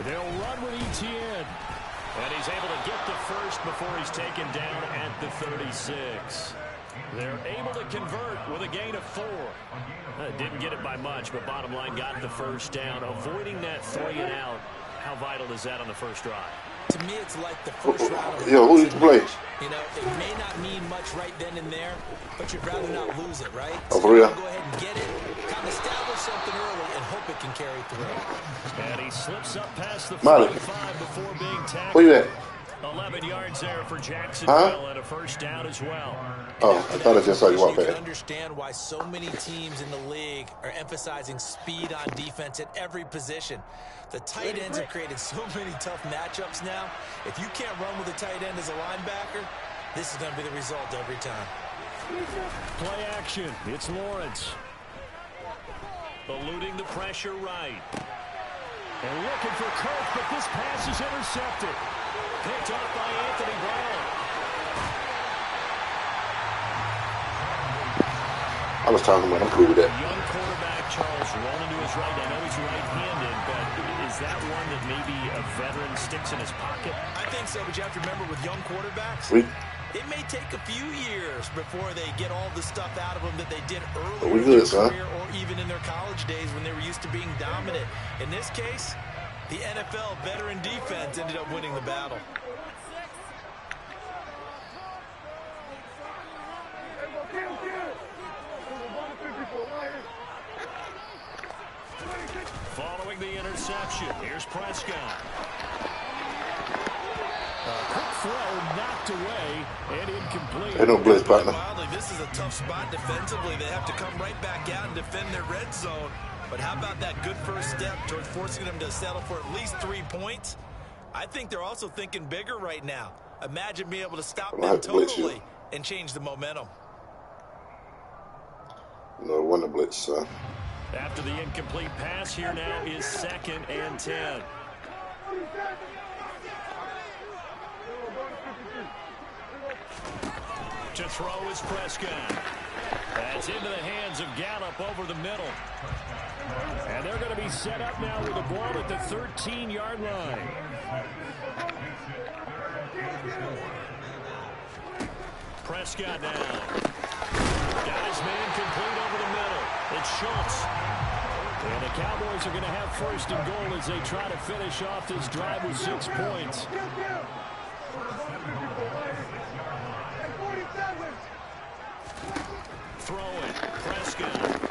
They'll run with Etienne. And he's able to get to first before he's taken down at the 36. They're able to convert with a gain of 4. Didn't get it by much, but bottom line got the first down. Avoiding that 3 and out. How vital is that on the first drive? To me, it's like the first round of who needs to play? You know, it may not mean much right then and there, but you'd rather not lose it, right? Oh, for real? Go ahead and get it, kind of establish something early, and hope it can carry through. And he slips up past the Molly. 45 before being tackled. Where you at? 11 yards there for Jacksonville and a first down as well. Oh, I thought I just saw you walk You can past. understand why so many teams in the league are emphasizing speed on defense at every position. The tight ends have created so many tough matchups now. If you can't run with a tight end as a linebacker, this is going to be the result every time. Play action. It's Lawrence. Eluding the pressure right. And looking for Kirk, but this pass is intercepted. Picked off by Anthony Brown. I was talking about, I'm cool with that. Young quarterback Charles rolling to his right. I know he's right-handed, but is that one that maybe a veteran sticks in his pocket? I think so, but you have to remember with young quarterbacks, it may take a few years before they get all the stuff out of them that they did earlier in their career or even in their college days when they were used to being dominant. In this case, the NFL veteran defense ended up winning the battle. Following the interception, here's Prescott. Quick throw knocked away and incomplete. Ain't no blitz, partner. This is a tough spot defensively. They have to come right back out and defend their red zone. But how about that good first step towards forcing them to settle for at least 3 points? I think they're also thinking bigger right now. Imagine being able to stop them totally and change the momentum. No wonder blitz, son. After the incomplete pass, here now is 2nd and 10. To throw is Prescott. That's into the hands of Gallup over the middle. And they're going to be set up now with the ball at the 13-yard line. Prescott now. Got his man complete over the middle. It's Schultz. And the Cowboys are going to have 1st and goal as they try to finish off this drive with 6 points. Throw it. Prescott.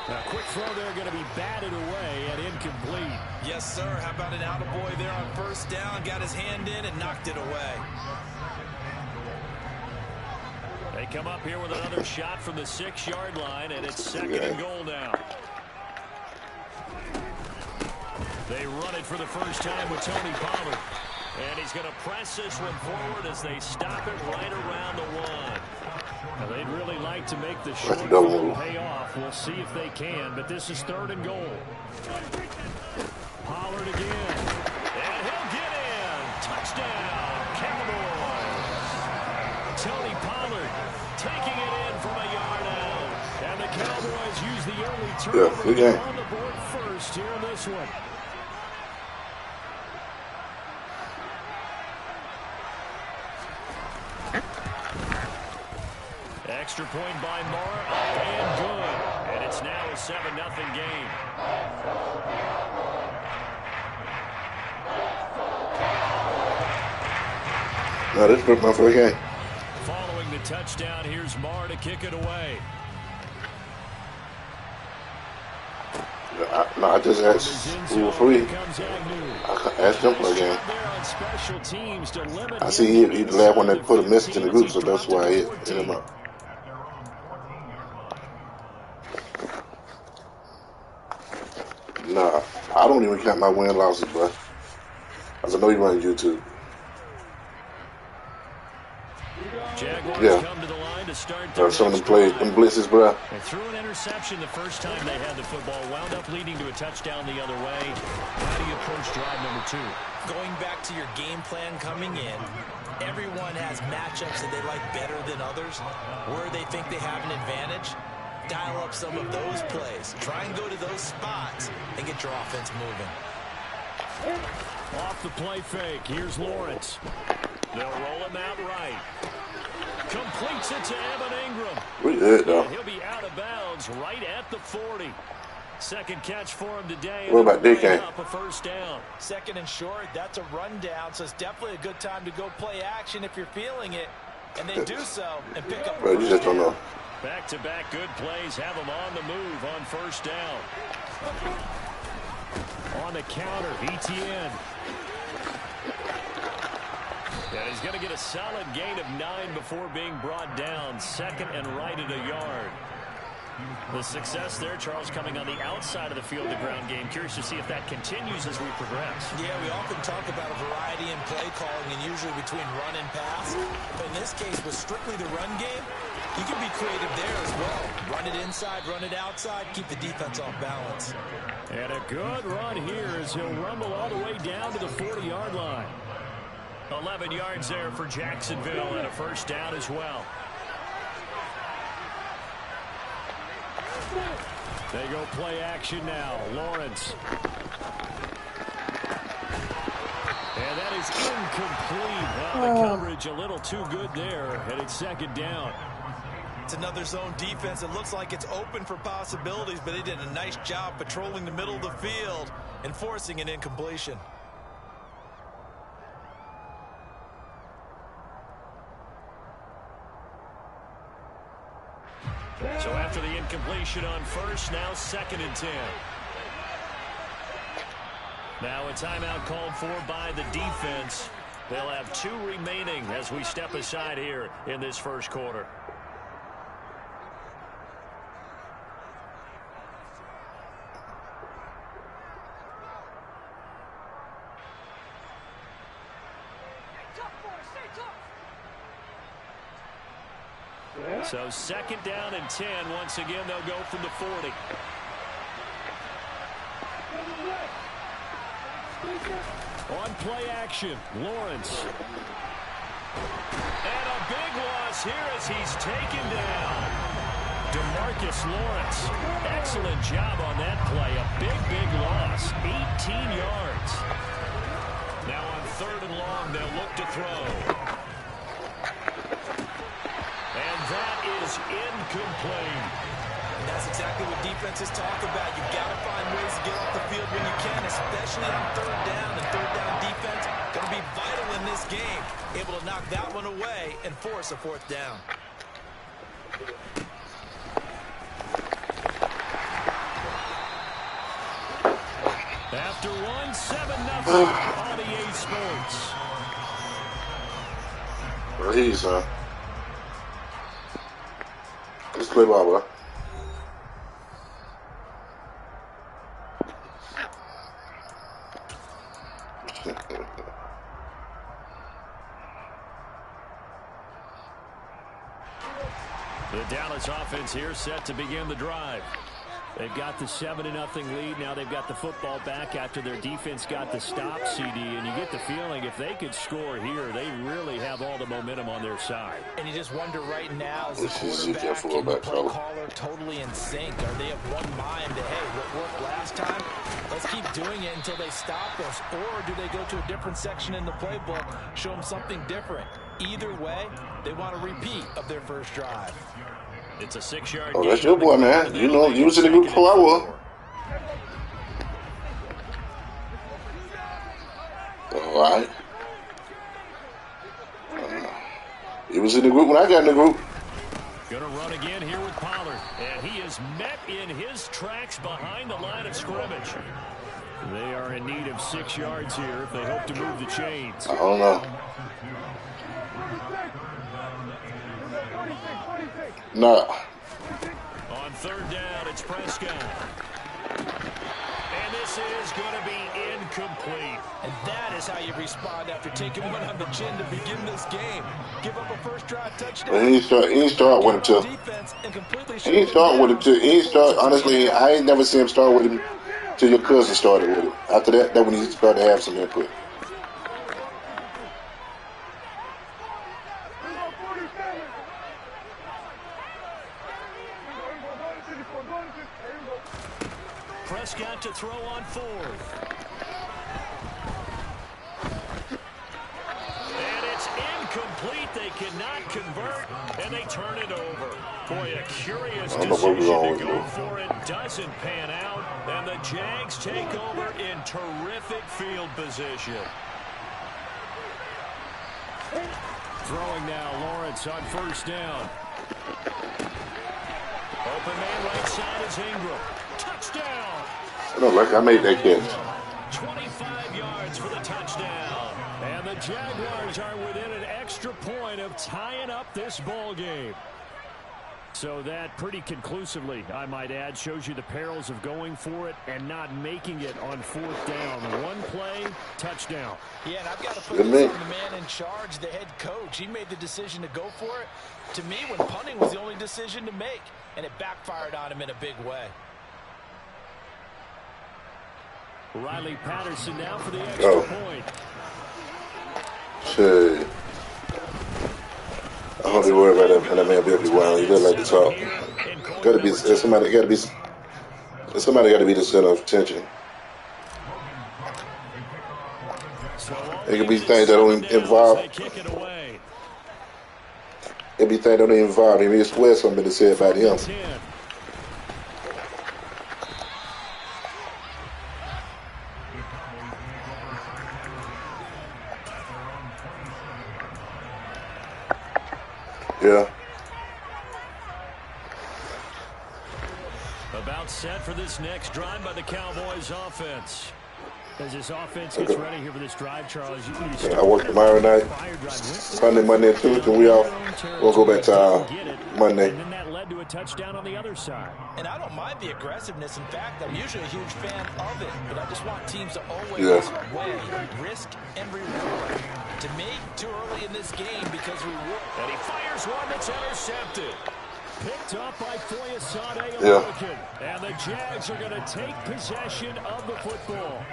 A quick throw there going to be batted away and incomplete. Yes, sir. How about an attaboy there on 1st down? Got his hand in and knocked it away. They come up here with another shot from the 6-yard line, and it's 2nd and goal now. They run it for the first time with Tony Pollard. And he's going to press this one forward as they stop it right around the 1. Now, they'd really like to make the short field pay off. We'll see if they can, but this is 3rd and goal. Pollard again. And he'll get in. Touchdown, Cowboys. Tony Pollard taking it in from a yard out. And the Cowboys use the early turnover on the board first here in this one. Extra point by Moore, up and good. And it's now a 7-0 game. No, this is my first game. Following the touchdown, here's Moore to kick it away. I just asked who was free. I asked him for a game. I see he the last one that put a message in the group, so that's why I hit him up. Nah, I don't even count my win losses, bro. As I know you run YouTube. Jaguars come to the line to start their some of them played them blitzes, bro. They threw an interception the first time they had the football, wound up leading to a touchdown the other way. How do you approach drive number 2? Going back to your game plan coming in, everyone has matchups that they like better than others, where they think they have an advantage. dial up some of those plays. Try and go to those spots and get your offense moving. Off the play fake. Here's Lawrence. They'll roll him out right. Completes it to Evan Ingram. We good, though. And he'll be out of bounds right at the 40. Second catch for him today. What about DK? Up a first down. Second and short, that's a rundown, so it's definitely a good time to go play action if you're feeling it. And they do so and pick up. Bro, you just don't know. Back-to-back good plays have him on the move on first down. On the counter, ETN. And he's going to get a solid gain of 9 before being brought down. Second and right at a yard. The success there, Charles, coming on the outside of the field, the ground game. Curious to see if that continues as we progress. Yeah, we often talk about a variety in play calling and usually between run and pass. But in this case, with strictly the run game, you can be creative there as well. Run it inside, run it outside, keep the defense off balance. And a good run here as he'll rumble all the way down to the 40-yard line. 11 yards there for Jacksonville and a first down as well. They go play action now. Lawrence. And that is incomplete. Well, the coverage a little too good there, and it's second down. It's another zone defense. It looks like it's open for possibilities, but they did a nice job patrolling the middle of the field and forcing an incompletion. So after the incompletion on first, now second and 10. Now a timeout called for by the defense. They'll have 2 remaining as we step aside here in this first quarter. So second down and 10. Once again, they'll go from the 40. On play action, Lawrence. And a big loss here as he's taken down. DeMarcus Lawrence. Excellent job on that play. A big loss. 18 yards. Now on third and long, they'll look to throw. And that is incomplete. And that's exactly what defenses talk about. You've got to find ways to get off the field when you can, especially on third down. And third down defense going to be vital in this game. Able to knock that one away and force a fourth down. After one, 7-0 on EA Sports. He's let's play ball, bro. The Dallas offense here set to begin the drive. They've got the 7-0 lead. Now they've got the football back after their defense got the stop, CD. And you get the feeling if they could score here, they really have all the momentum on their side. And you just wonder right now, is the quarterback and the play caller totally in sync? Are they of one mind that, hey, what worked last time, let's keep doing it until they stop us? Or do they go to a different section in the playbook, show them something different? Either way, they want a repeat of their first drive. It's a 6-yard. Oh, that's your boy, man. You know, you was in the group before I was. All right. He was in the group when I got in the group. Going to run again here with Pollard. And he is met in his tracks behind the line of scrimmage. They are in need of 6 yards here if they hope to move the chains. I don't know. No. On third down, it's Prescott. And this is going to be incomplete. And that is how you respond after taking one on the chin to begin this game. Give up a first drive touchdown. He ain't start with him till. He ain't start with him till. He ain't start. Honestly, I ain't never seen him start with him till your cousin started with him. After that, when he started to have some input. Prescott to throw on 4th. And it's incomplete. They cannot convert, and they turn it over. Boy, a curious decision to go for it. Doesn't pan out, and the Jags take over in terrific field position. Throwing now, Lawrence on 1st down. Open man right side is Ingram. Touchdown. I don't like I made that catch. 25 yards for the touchdown. And the Jaguars are within an extra point of tying up this ball game. So that pretty conclusively, I might add, shows you the perils of going for it and not making it on 4th down. One play, touchdown. Yeah, and I've got to put this on the man in charge, the head coach. He made the decision to go for it. To me, when punting was the only decision to make, and it backfired on him in a big way. Riley Patterson now for the extra point. Shit. I don't even worry about that. That man be wild. He doesn't like to talk. Gotta be somebody. Got to be the center of attention. It could be things that don't involve. It could be things that don't involve him. He swear something to say about him. Yeah. About set for this next drive by the Cowboys offense. As this offense gets ready here for this drive, Charles, I work tomorrow night, Sunday, Monday, and Tuesday. We'll go back to Monday. And then that led to a touchdown on the other side. And I don't mind the aggressiveness. In fact, I'm usually a huge fan of it. But I just want teams to always weigh risk and reward. To me, too early in this game because reward. And he fires one that's intercepted. Picked up by Foyesade. And the Jags are going to take possession of the football.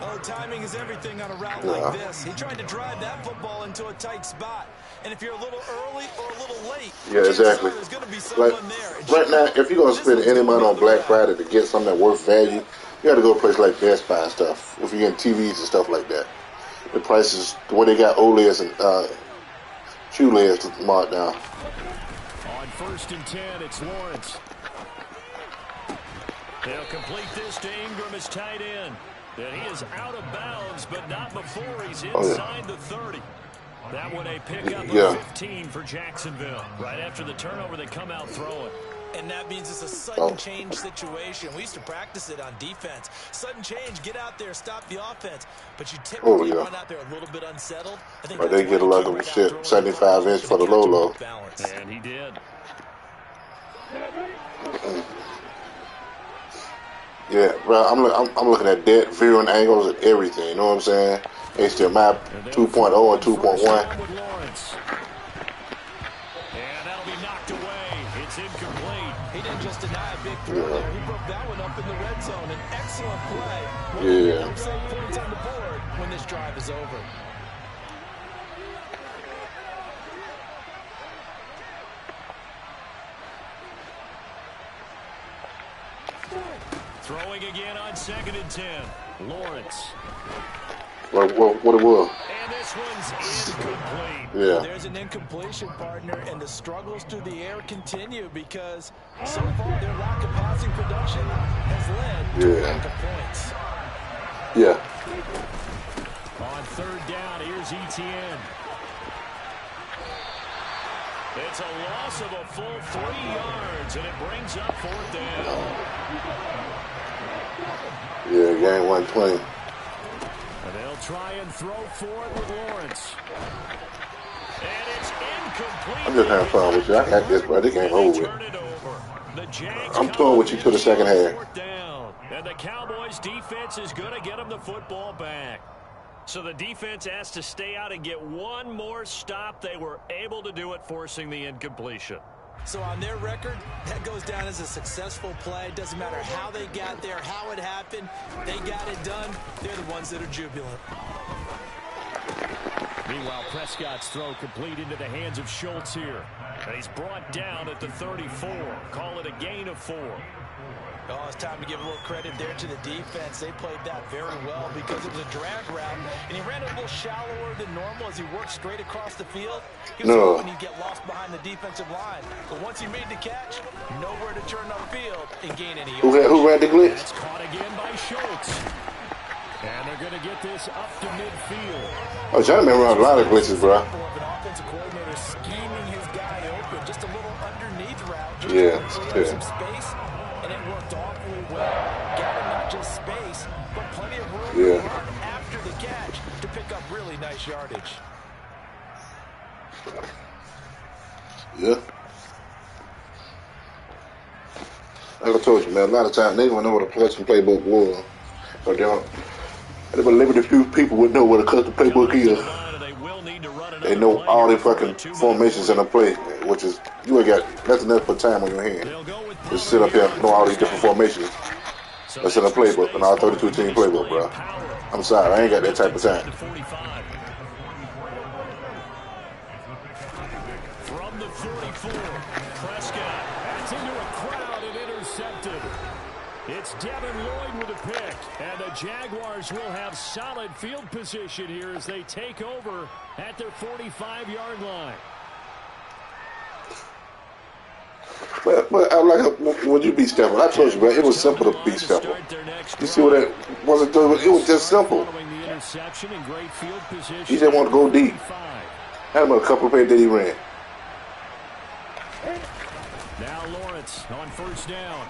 Oh, timing is everything on a route like this. He tried to drive that football into a tight spot. And if you're a little early or a little late, exactly. There's going to be someone there. Right now, if you're going to spend any money on Black Friday to get something that's worth value, you got to go to a place like Best Buy and stuff. If you're getting TVs and stuff like that. The prices, the way they got OLEDs and QLEDs marked down. On 1st and 10, it's Lawrence. They'll complete this to Ingram as tight end. And he is out of bounds, but not before he's inside the 30. That one a pickup of 15 for Jacksonville. Right after the turnover, they come out throwing. And that means it's a sudden change situation. We used to practice it on defense. Sudden change, get out there, stop the offense. But you typically run out there a little bit unsettled. I think they get a lot of shit, 75-inch for the low. And he did. Yeah, bro, I'm looking at dead viewing angles and everything. You know what I'm saying? HDMI 2.0 and 2.1. And that'll be knocked away. It's incomplete. He didn't just deny a big throw there. He broke that one up in the red zone. An excellent play. Yeah. Save points on the board when this drive is over. Throwing again on 2nd and 10. Lawrence. What it was. And this one's incomplete. Yeah. There's an incompletion, partner, and the struggles through the air continue because so far their lack of passing production has led to a lack of points. Yeah. On 3rd down, here's Etienne. It's a loss of a full 3 yards, and it brings up 4th down. Yeah, game 120. And they'll try and throw for it with Lawrence. And it's incomplete. I'm just having fun with you. I got this, bro. This game over. I'm throwing with you to the second half. And the Cowboys defense is going to get them the football back. So the defense has to stay out and get one more stop. They were able to do it, forcing the incompletion. So on their record, that goes down as a successful play. Doesn't matter how they got there, how it happened. They got it done. They're the ones that are jubilant. Meanwhile, Prescott's throw complete into the hands of Schultz here. And he's brought down at the 34. Call it a gain of 4. Oh, it's time to give a little credit there to the defense. They played that very well because it was a drag route, and he ran a little shallower than normal as he worked straight across the field. He was hoping he'd get lost behind the defensive line. But once he made the catch, nowhere to turn upfield and gain any yards. Who ran the glitch? That's caught again by Schultz. And they're going to get this up to midfield. Oh, John been around a lot of glitches, bro. An offensive coordinator scheming his guy open, just a little underneath route. Yeah. Some space. And it worked awfully well. Gathered not just space, but plenty of room to run after the catch to pick up really nice yardage. Yeah. Like I told you, man, a lot of times they don't know what a custom playbook was. But they don't. But limited few people would know what a custom playbook is. They know all the fucking formations in a play, which is, you ain't got nothing else but time on your hand. Just sit up here and know all these different formations. That's in a playbook, and all 32-team playbook, bro. I'm sorry, I ain't got that type of time. From the 44, Prescott. That's into a crowd and intercepted. It's Devin Lloyd with a pick, and the Jaguars will have solid field position here as they take over at their 45-yard line. But when you beat Stafford, I told you, bro, it was simple to beat Stafford. You see what it wasn't doing? It was just simple. He just wanted to go deep. Had him a couple of plays that he ran. Now Lawrence on first down.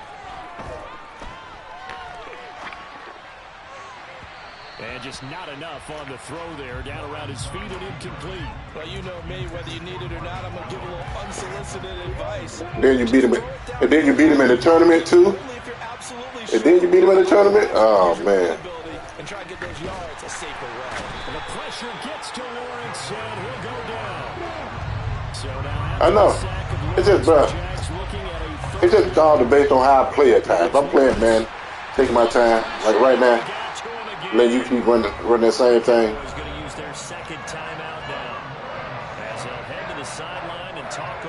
And just not enough on the throw there. Down around his feet and incomplete. Well, you know me, whether you need it or not, I'm going to give a little unsolicited advice. Then you beat him, and then you beat him in the tournament too. And then you beat him in the tournament. Oh man. And try to get those yards a safer way. And the pressure gets to Lawrence, and he'll go down. So now I know. It's just, bro. It's just all based on how I play at times. I'm playing, man, taking my time. Like right now. Let you keep running that same thing.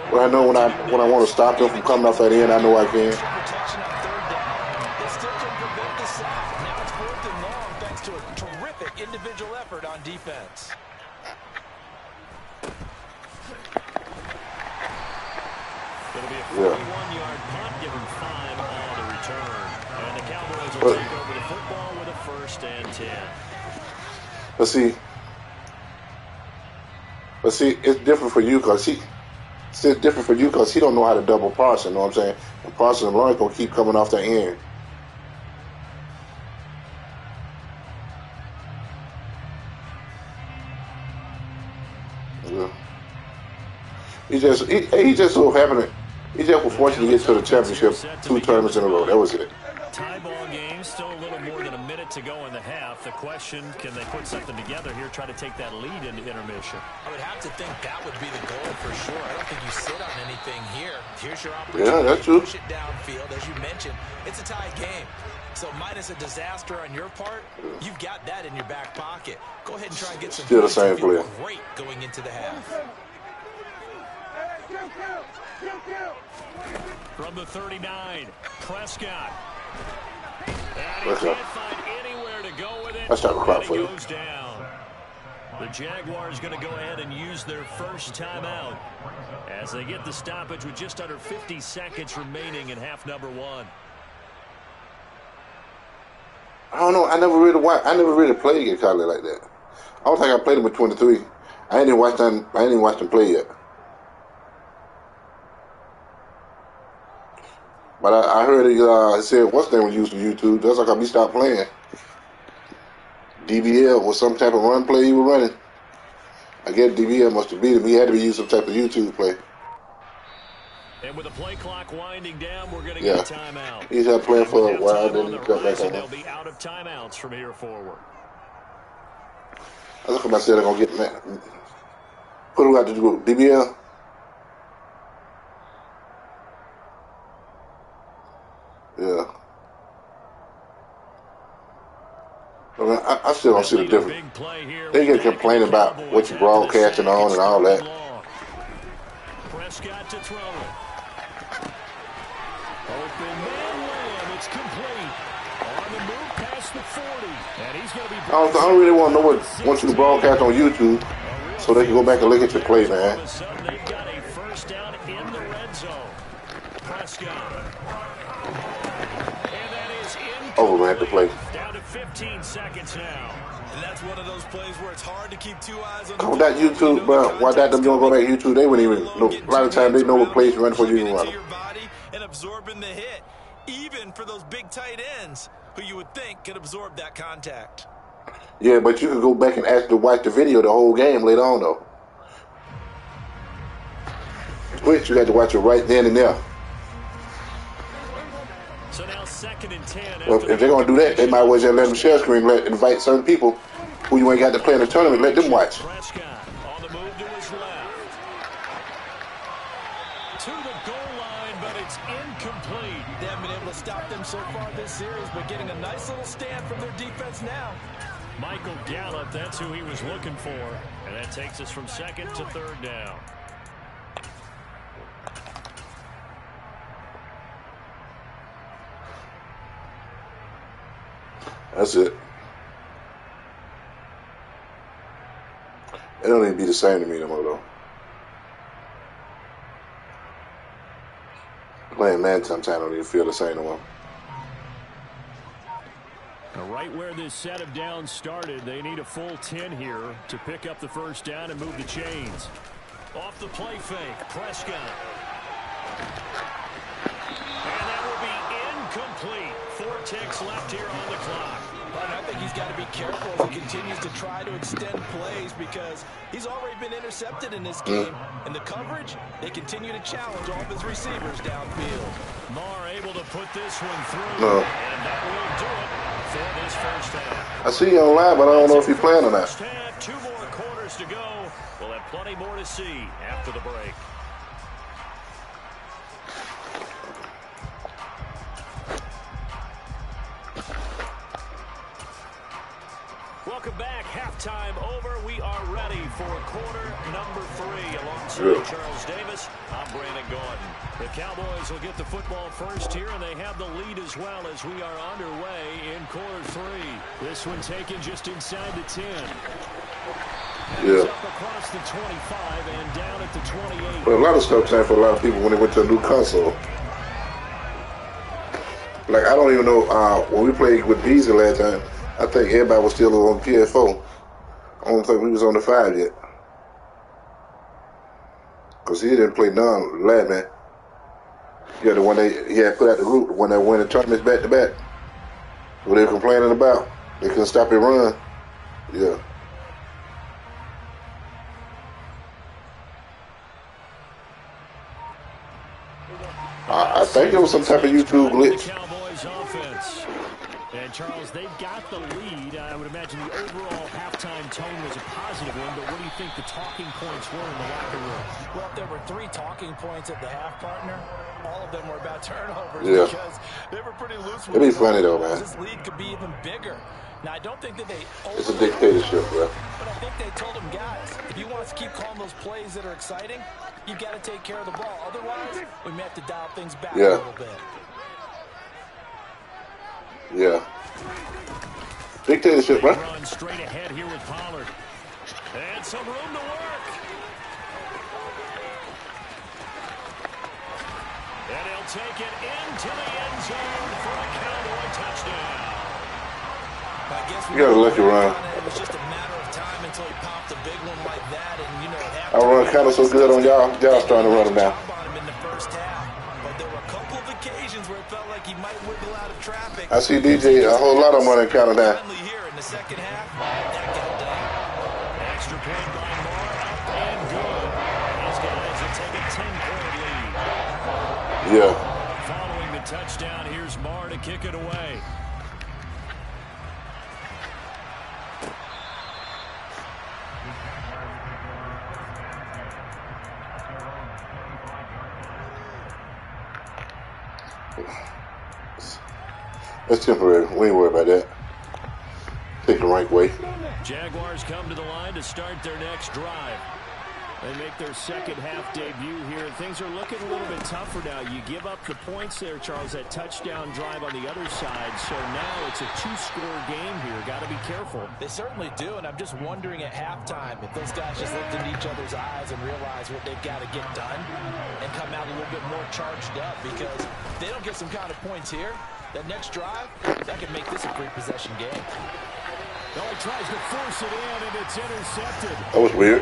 Well, I know when I want to stop them from coming off that end, I know I can. Now it's 4th and long thanks to a terrific individual effort on defense. It'll be a 41-yard punt, given 5 on the return. And the Cowboys will take over the football with a 1st and 10. But see, it's different for you because he don't know how to double Parsons. You know what I'm saying? And Parsons and Lawrence gonna keep coming off the end. Yeah. He just so happened. He just was fortunate to get to the championship 2 tournaments in a row. That was it. Tie ball game, still a little more than a minute to go in the half. The question, can they put something together here, try to take that lead into intermission? I would have to think that would be the goal for sure. I don't think you sit on anything here. Here's your opportunity. Yeah, that's true. Push it downfield. As you mentioned, it's a tie game. So minus a disaster on your part, you've got that in your back pocket. Go ahead and try and get some. Still the same player. Great going into the half. From the 39, Prescott. And he can't find anywhere to go with it. That's not a crop for you. Goes down. The Jaguars going to go ahead and use their first timeout as they get the stoppage with just under 50 seconds remaining in half number 1. I don't know. I never really played in college like that. I don't think I played him at 23. I ain't even watched them play yet. But I heard he said what's name was used on YouTube. That's like he stopped playing. DBL was some type of run play he was running. I guess DBL must have beat him. He had to be using some type of YouTube play. And with the play clock winding down, we're going to get a timeout. He's had playing for a while, then he cut back on. They'll be out of timeouts from here forward. I look at myself, they're going to get mad. Who do we have to do? DBL? Yeah. I mean, I still don't see the difference. They get complaining about what you're broadcasting on and all that. Prescott to throw it. Open man, Lamb. It's I don't really want to know want you to broadcast on YouTube so they can go back and look at your play, man. They've got a first down in the red zone. Prescott. And that is overran the play. Down to 15 seconds now. And that's one of those plays where it's hard to keep two eyes on the that YouTube, bro. Why that them don't go back YouTube? They wouldn't even know. A lot of times they know what plays run for you and run. And absorbing the hit, even for those big tight ends who you would think could absorb that contact. Yeah, but you could go back and actually watch the video the whole game later on, though. Twitch, you had to watch it right then and there. So now 2nd and 10. Well, if they're going to do that, they might as well just let them share screen, invite certain people who you ain't got to play in the tournament, let them watch. Prescott on the move to his left. To the goal line, but it's incomplete. They haven't been able to stop them so far this series, but getting a nice little stand from their defense now. Michael Gallup, that's who he was looking for. And that takes us from 2nd to 3rd down. That's it. It don't even be the same to me no more, though. Playing man sometimes don't even feel the same no more. Right where this set of downs started, they need a full 10 here to pick up the first down and move the chains. Off the play fake, Prescott. And that will be incomplete. 4 ticks left here on the clock. And I think he's got to be careful as he continues to try to extend plays because he's already been intercepted in this game. And the coverage, they continue to challenge all of his receivers downfield. Marr able to put this one through. No. And that will do it for this first half. I see you online, but I don't know if you're playing or not. 2 more quarters to go. We'll have plenty more to see after the break. Welcome back. Halftime over. We are ready for quarter number 3. Alongside Charles Davis, I'm Brandon Gordon. The Cowboys will get the football first here, and they have the lead as well as we are underway in quarter 3. This one taken just inside the 10. Yeah. Up across the 25 and down at the 28. But a lot of stuff changed for a lot of people when they went to a new console. Like, I don't even know, when we played with Beasley last time, I think everybody was still on PS4. I don't think we was on the 5 yet. Because he didn't play none last man. Yeah, the one he had put out the group, the one that won the tournaments back to back. What they were complaining about. They couldn't stop it run. Yeah. I think it was some type of YouTube glitch. And Charles, they've got the lead. I would imagine the overall halftime tone was a positive one, but what do you think the talking points were in the locker room? Well, if there were 3 talking points at the half, partner, all of them were about turnovers because they were pretty loose. It'd be funny though, man. This lead could be even bigger. Now, I don't think that they... It's a dictatorship, bro. But I think they told them, guys, if you want us to keep calling those plays that are exciting, you got to take care of the ball. Otherwise, we may have to dial things back a little bit. Yeah. Dictatorship, bro. Run straight ahead here with Pollard. And some room to work. And he'll take it into the end zone for a Cowboy touchdown. I guess you got a lucky run. It was just a matter of time until he popped a big one like that. And, you know, I run kind of so good on y'all. Y'all's trying to run him down. I see DJ, a whole lot of money counting down. Here in the second half, extra point by Marr, and good. These guys will take a 10-point lead. Yeah. Following the touchdown, here's Marr to kick it away. That's temporary. We ain't worried about that. Take the right way. Jaguars come to the line to start their next drive. They make their second half debut here. Things are looking a little bit tougher now. You give up the points there, Charles, that touchdown drive on the other side. So now it's a two-score game here. Got to be careful. They certainly do, and I'm just wondering at halftime if those guys just looked into each other's eyes and realize what they've got to get done and come out a little bit more charged up, because if they don't get some kind of points here, that next drive, that could make this a three-possession game. Well, he tries to force it in, and it's intercepted. That was weird.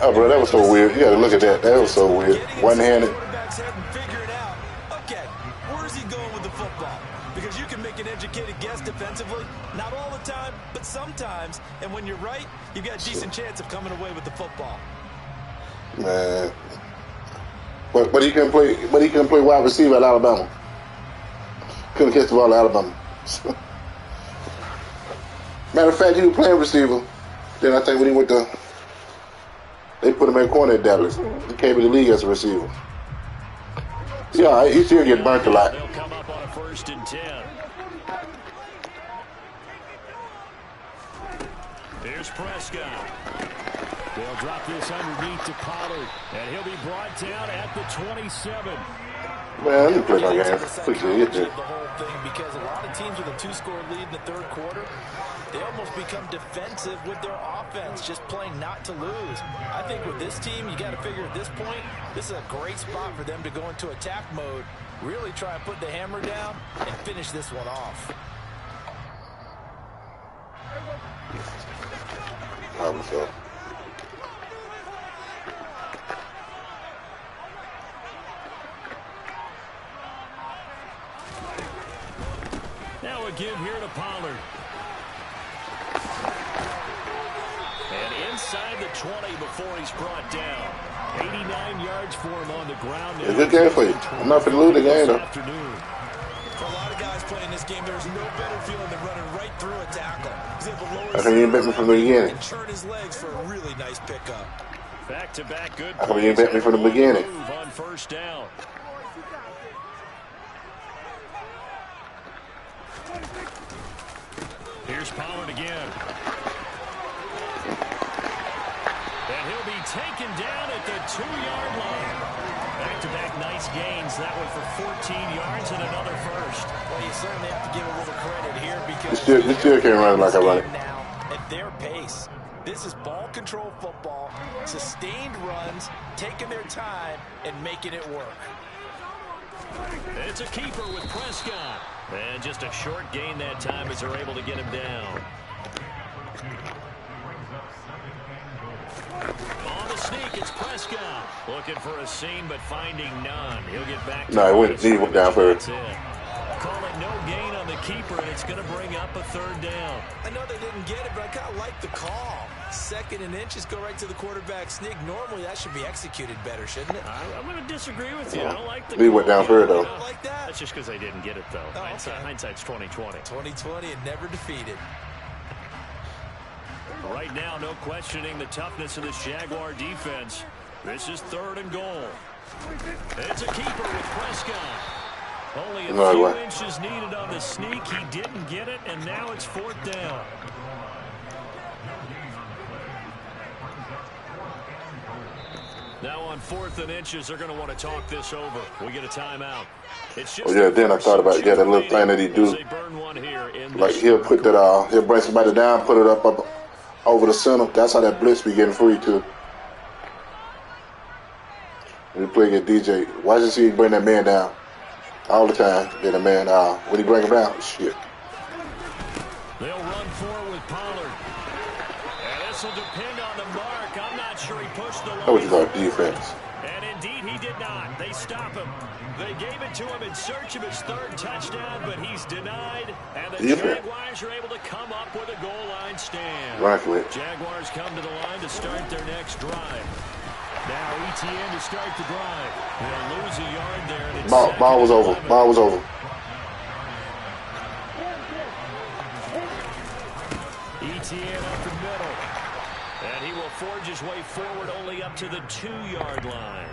Oh, bro, that was so weird. You got to look at that. That was so weird. One-handed. Figuring out, okay, where's he going with the football? Because you can make an educated guess defensively. Not all the time, but sometimes. And when you're right, you've got a decent chance of coming away with the football. Man. But he couldn't play. But he couldn't play wide receiver at Alabama. Couldn't catch the ball at Alabama. Matter of fact, he was playing receiver. Then I think when he went to, they put him at corner at Dallas. He came in the league as a receiver. Yeah, he still get burnt a lot. They'll come up on a 1st and 10. Here's Prescott. They'll drop this underneath to Pollard, and he'll be brought down at the 27. Man, he played no game. The whole thing, because a lot of teams with a two-score lead in the third quarter, they almost become defensive with their offense, just playing not to lose. I think with this team, you got to figure at this point, this is a great spot for them to go into attack mode, really try and put the hammer down and finish this one off. Probably so. Now a give here to Pollard. And inside the 20 before he's brought down. 89 yards for him on the ground. It's a good game for you. I'm not going to lose the game, though. For a lot of guys playing this game, there's no better feeling than running right through a tackle. He's able to lower I think you bet me from the beginning. And turn his legs for a really nice pickup. Back-to-back good I think you bet me from the beginning. On 1st down. Here's Pollard again. And he'll be taken down at the 2-yard line. Back-to-back nice gains. That one for 14 yards and another first. Well, you certainly have to give a little credit here, because this still can't run like I run it. Now at their pace. This is ball control football, sustained runs, taking their time and making it work. It's a keeper with Prescott. And just a short gain that time as they're able to get him down. On the sneak, it's Prescott. Looking for a seam, but finding none. He'll get back to he went down for it. Call it no gain on the keeper, and it's going to bring up a 3rd down. I know they didn't get it, but I kind of like the call. 2nd and inches, go right to the quarterback sneak. Normally, that should be executed better, shouldn't it? I'm going to disagree with you. I don't like the He went down for it, though. I like that. That's just because they didn't get it, though. Oh, okay. Hindsight's 20/20. 20/20 and never defeated. Right now, no questioning the toughness of this Jaguar defense. This is 3rd and goal. It's a keeper with Prescott. Only a few inches needed on the sneak. He didn't get it, and now it's 4th down. Now on 4th and inches, they're going to want to talk this over. We get a timeout. It's just then I thought about that little thing that he do. Like he'll put that he'll bring somebody down, put it up over the center. That's how that blitz be getting free too. When you play against DJ, why does he bring that man down all the time? Get a man when he bring him down, shit. They'll run forward with Pollard. And this will depend on the mark. I'm not sure he pushed the line. That was just our defense. And indeed he did not. They stop him. They gave it to him in search of his 3rd touchdown, but he's denied. And the Jaguars are able to come up with a goal line stand. Jaguars come to the line to start their next drive. Now ETN to start the drive. They'll lose a yard there. And ball was over. Ball was over. ETN up the middle. And he will forge his way forward only up to the 2-yard line.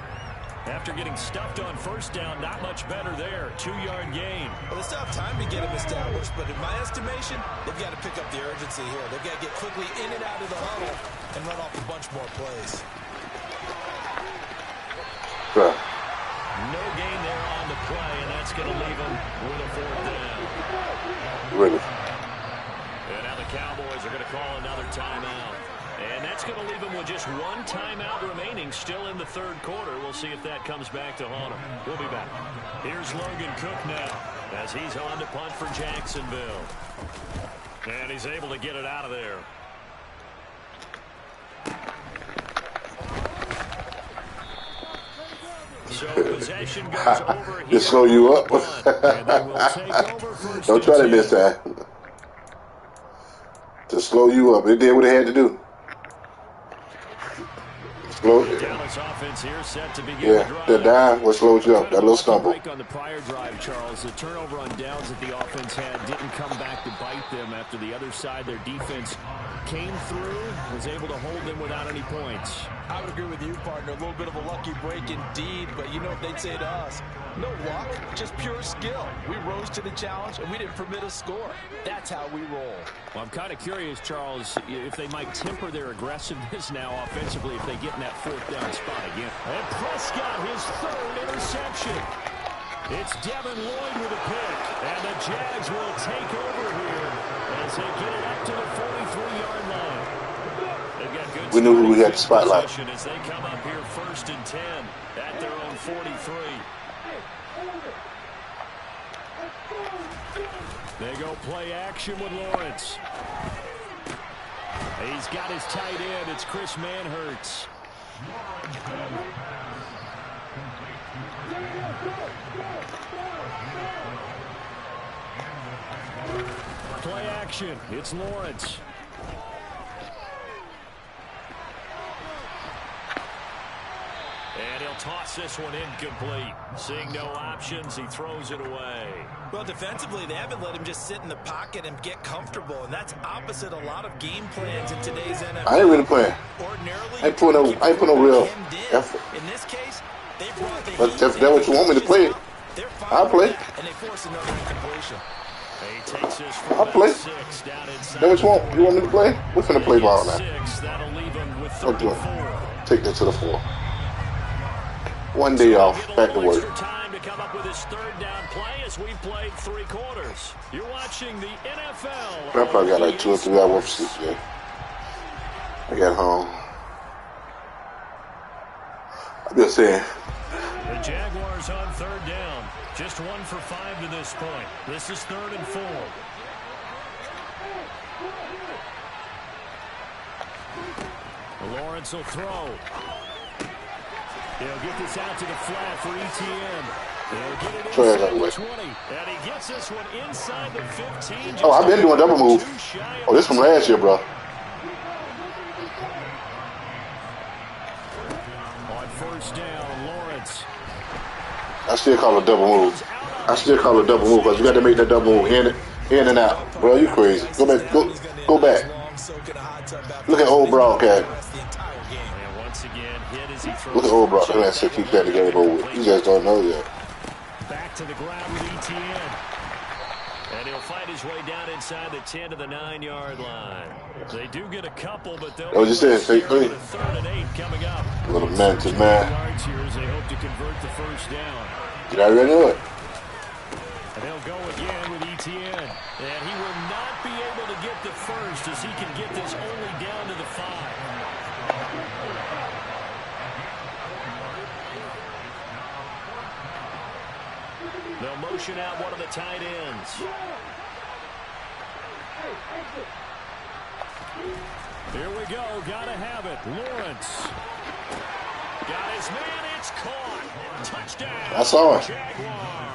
After getting stuffed on first down, not much better there. 2-yard gain. Well, they still have time to get him established, but in my estimation, they've got to pick up the urgency here. They've got to get quickly in and out of the huddle and run off a bunch more plays. Bruh. No gain there on the play, and that's going to leave them with a 4th down. Really? And now the Cowboys are going to call another timeout. And that's going to leave them with just 1 timeout remaining still in the 3rd quarter. We'll see if that comes back to haunt them. We'll be back. Here's Logan Cook now as he's on to punt for Jacksonville. And he's able to get it out of there. So possession goes over here. Just slow you up. And they will take over first. Don't try that this time. To slow you up. It did what it had to do. Dallas offense here set to begin the drive. The dive what slowed you up. That little stumble. On the prior drive, Charles, the turnover on downs that the offense had didn't come back to bite them after the other side. Their defense came through, was able to hold them without any points. I would agree with you, partner. A little bit of a lucky break indeed, but you know what they'd say to us? No luck, just pure skill. We rose to the challenge, and we didn't permit a score. That's how we roll. Well, I'm kind of curious, Charles, if they might temper their aggressiveness now offensively if they get in that 4th down spot again. And Prescott, his 3rd interception. It's Devin Lloyd with a pick, and the Jags will take over here as they get it up to the 43-yard line. They've got good. We knew who we had to spotlight. As they come up here 1st and 10 at their own 43. They go play action with Lawrence. He's got his tight end. It's Chris Manhertz. Play action. It's Lawrence. And he'll toss this one incomplete. Seeing no options, he throws it away. Well, defensively, they haven't let him just sit in the pocket and get comfortable, and that's opposite a lot of game plans in today's NFL. I ain't really playing. Ordinarily, I ain't put no real effort. In this case, they brought the but if that's what you want me to play, I'll play. And they force another incompletion. He takes this I'll play. Is that what you want? You want me to play? We're finna play ball now. That'll leave him with 34. Take that to the 4. 1 day off, back to work. Time to come up with his 3rd down play as we've played 3 quarters. You're watching the NFL. I probably got like 2 or 3 hours of sleep today. I got home. I'm just saying. The Jaguars on 3rd down. Just 1 for 5 to this point. This is 3rd and 4. Lawrence will throw. He'll get this out to the flat for ETN. He'll get it inside the 20. And he gets this one inside the 15. Oh, I've been doing double move. Oh, this from last year, bro. On 1st down, Lawrence. I still call it a double move. I still call it a double move because you got to make that double move in and out. Bro, you crazy. Go back. Go back. Look at old broadcast. Look at old bro. That man said keep that together over with. You guys don't know that. Back to the ground with ETN. And he'll fight his way down inside the 10 to the 9-yard line. They do get a couple, but they'll just said, take 3. 3rd and 8 coming up. A little man to man. Yards here as they hope to convert the 1st down. Did I already know it? And they'll go again with ETN. And he will not be able to get the 1st as he can get this only down to the 5. They'll motion out one of the tight ends. Here we go. Gotta have it. Lawrence. Got his man. It's caught. Touchdown. I saw it.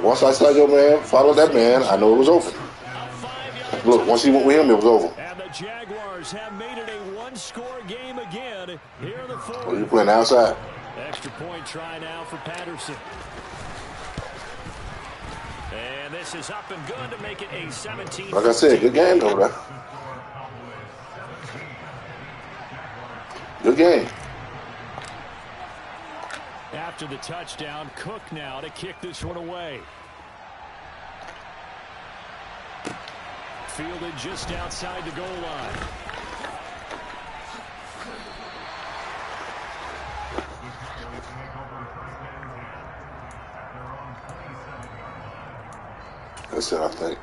Once I saw your man, follow that man, I know it was open. Look, once he went with him, it was over. And the Jaguars have made it a one-score game again. Here are the 4. Oh, you playing outside. Extra point try now for Patterson. And this is up and good to make it a 17. Like I said, good game though, bro. Good game. after the touchdown. Cook now to kick this one away. Fielded just outside the goal line. That's it, I think.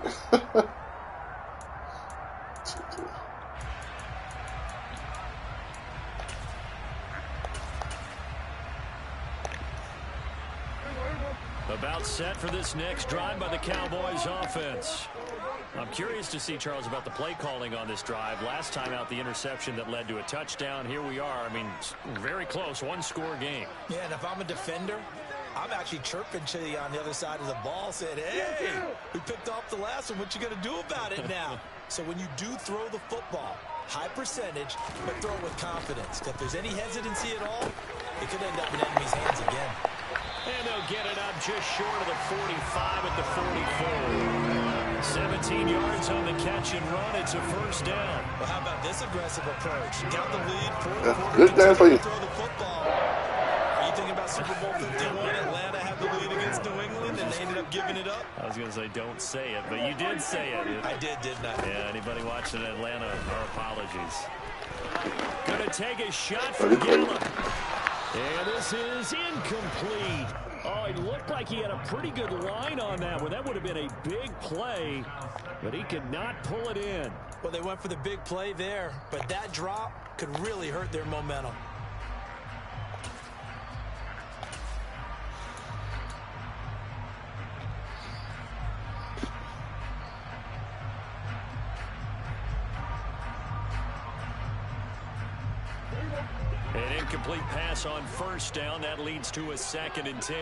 About set for this next drive by the Cowboys offense. I'm curious to see, Charles, about the play calling on this drive. Last time out, the interception that led to a touchdown. Here we are. I mean, very close, one-score game. Yeah, and if I'm a defender, I'm actually chirping to you on the other side of the ball, saying, hey, we picked off the last one. What you going to do about it now? So when you do throw the football, high percentage, but throw it with confidence. If there's any hesitancy at all, it could end up in enemy's hands again. And they'll get it up just short of the 45 at the 44. 17 yards on the catch and run. It's a first down. Well, how about this aggressive approach? Got the lead. Good down for you. Throw the football. Are you thinking about Super Bowl 51? Atlanta had the lead against New England, and they ended up giving it up? I was going to say don't say it, but you did say it. I did, didn't I? Yeah, anybody watching Atlanta, our apologies. Going to take a shot for Gallup. And this is incomplete. Oh, it looked like he had a pretty good line on that one. That would have been a big play, but he could not pull it in. Well, they went for the big play there, but that drop could really hurt their momentum. An incomplete pass on first down. That leads to a 2nd and 10.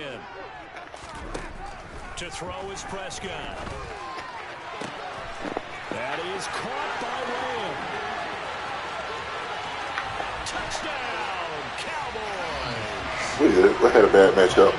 To throw is Prescott. That is caught by Lamb. Touchdown, Cowboys. We had a bad matchup.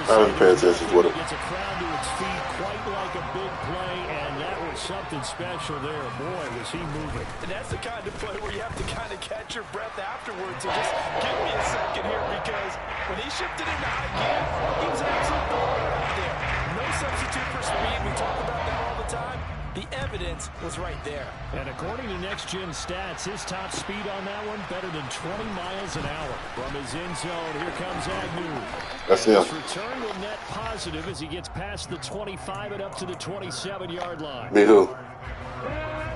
I didn't pay attention to it. Gets a crowd to its feet quite like a big play, and that was something special there. Boy, was he moving. And that's the kind of play where you have to kind of catch your breath afterwards and just give me a second here, because when he shifted into high gear, he was absolutely out there. No substitute for speed. We talk about that all the time. The evidence was right there. And according to Next Gen Stats, his top speed on that one, better than 20 miles an hour. From his end zone, here comes Agnew. That's him. His return will net positive as he gets past the 25 and up to the 27-yard line. Me too.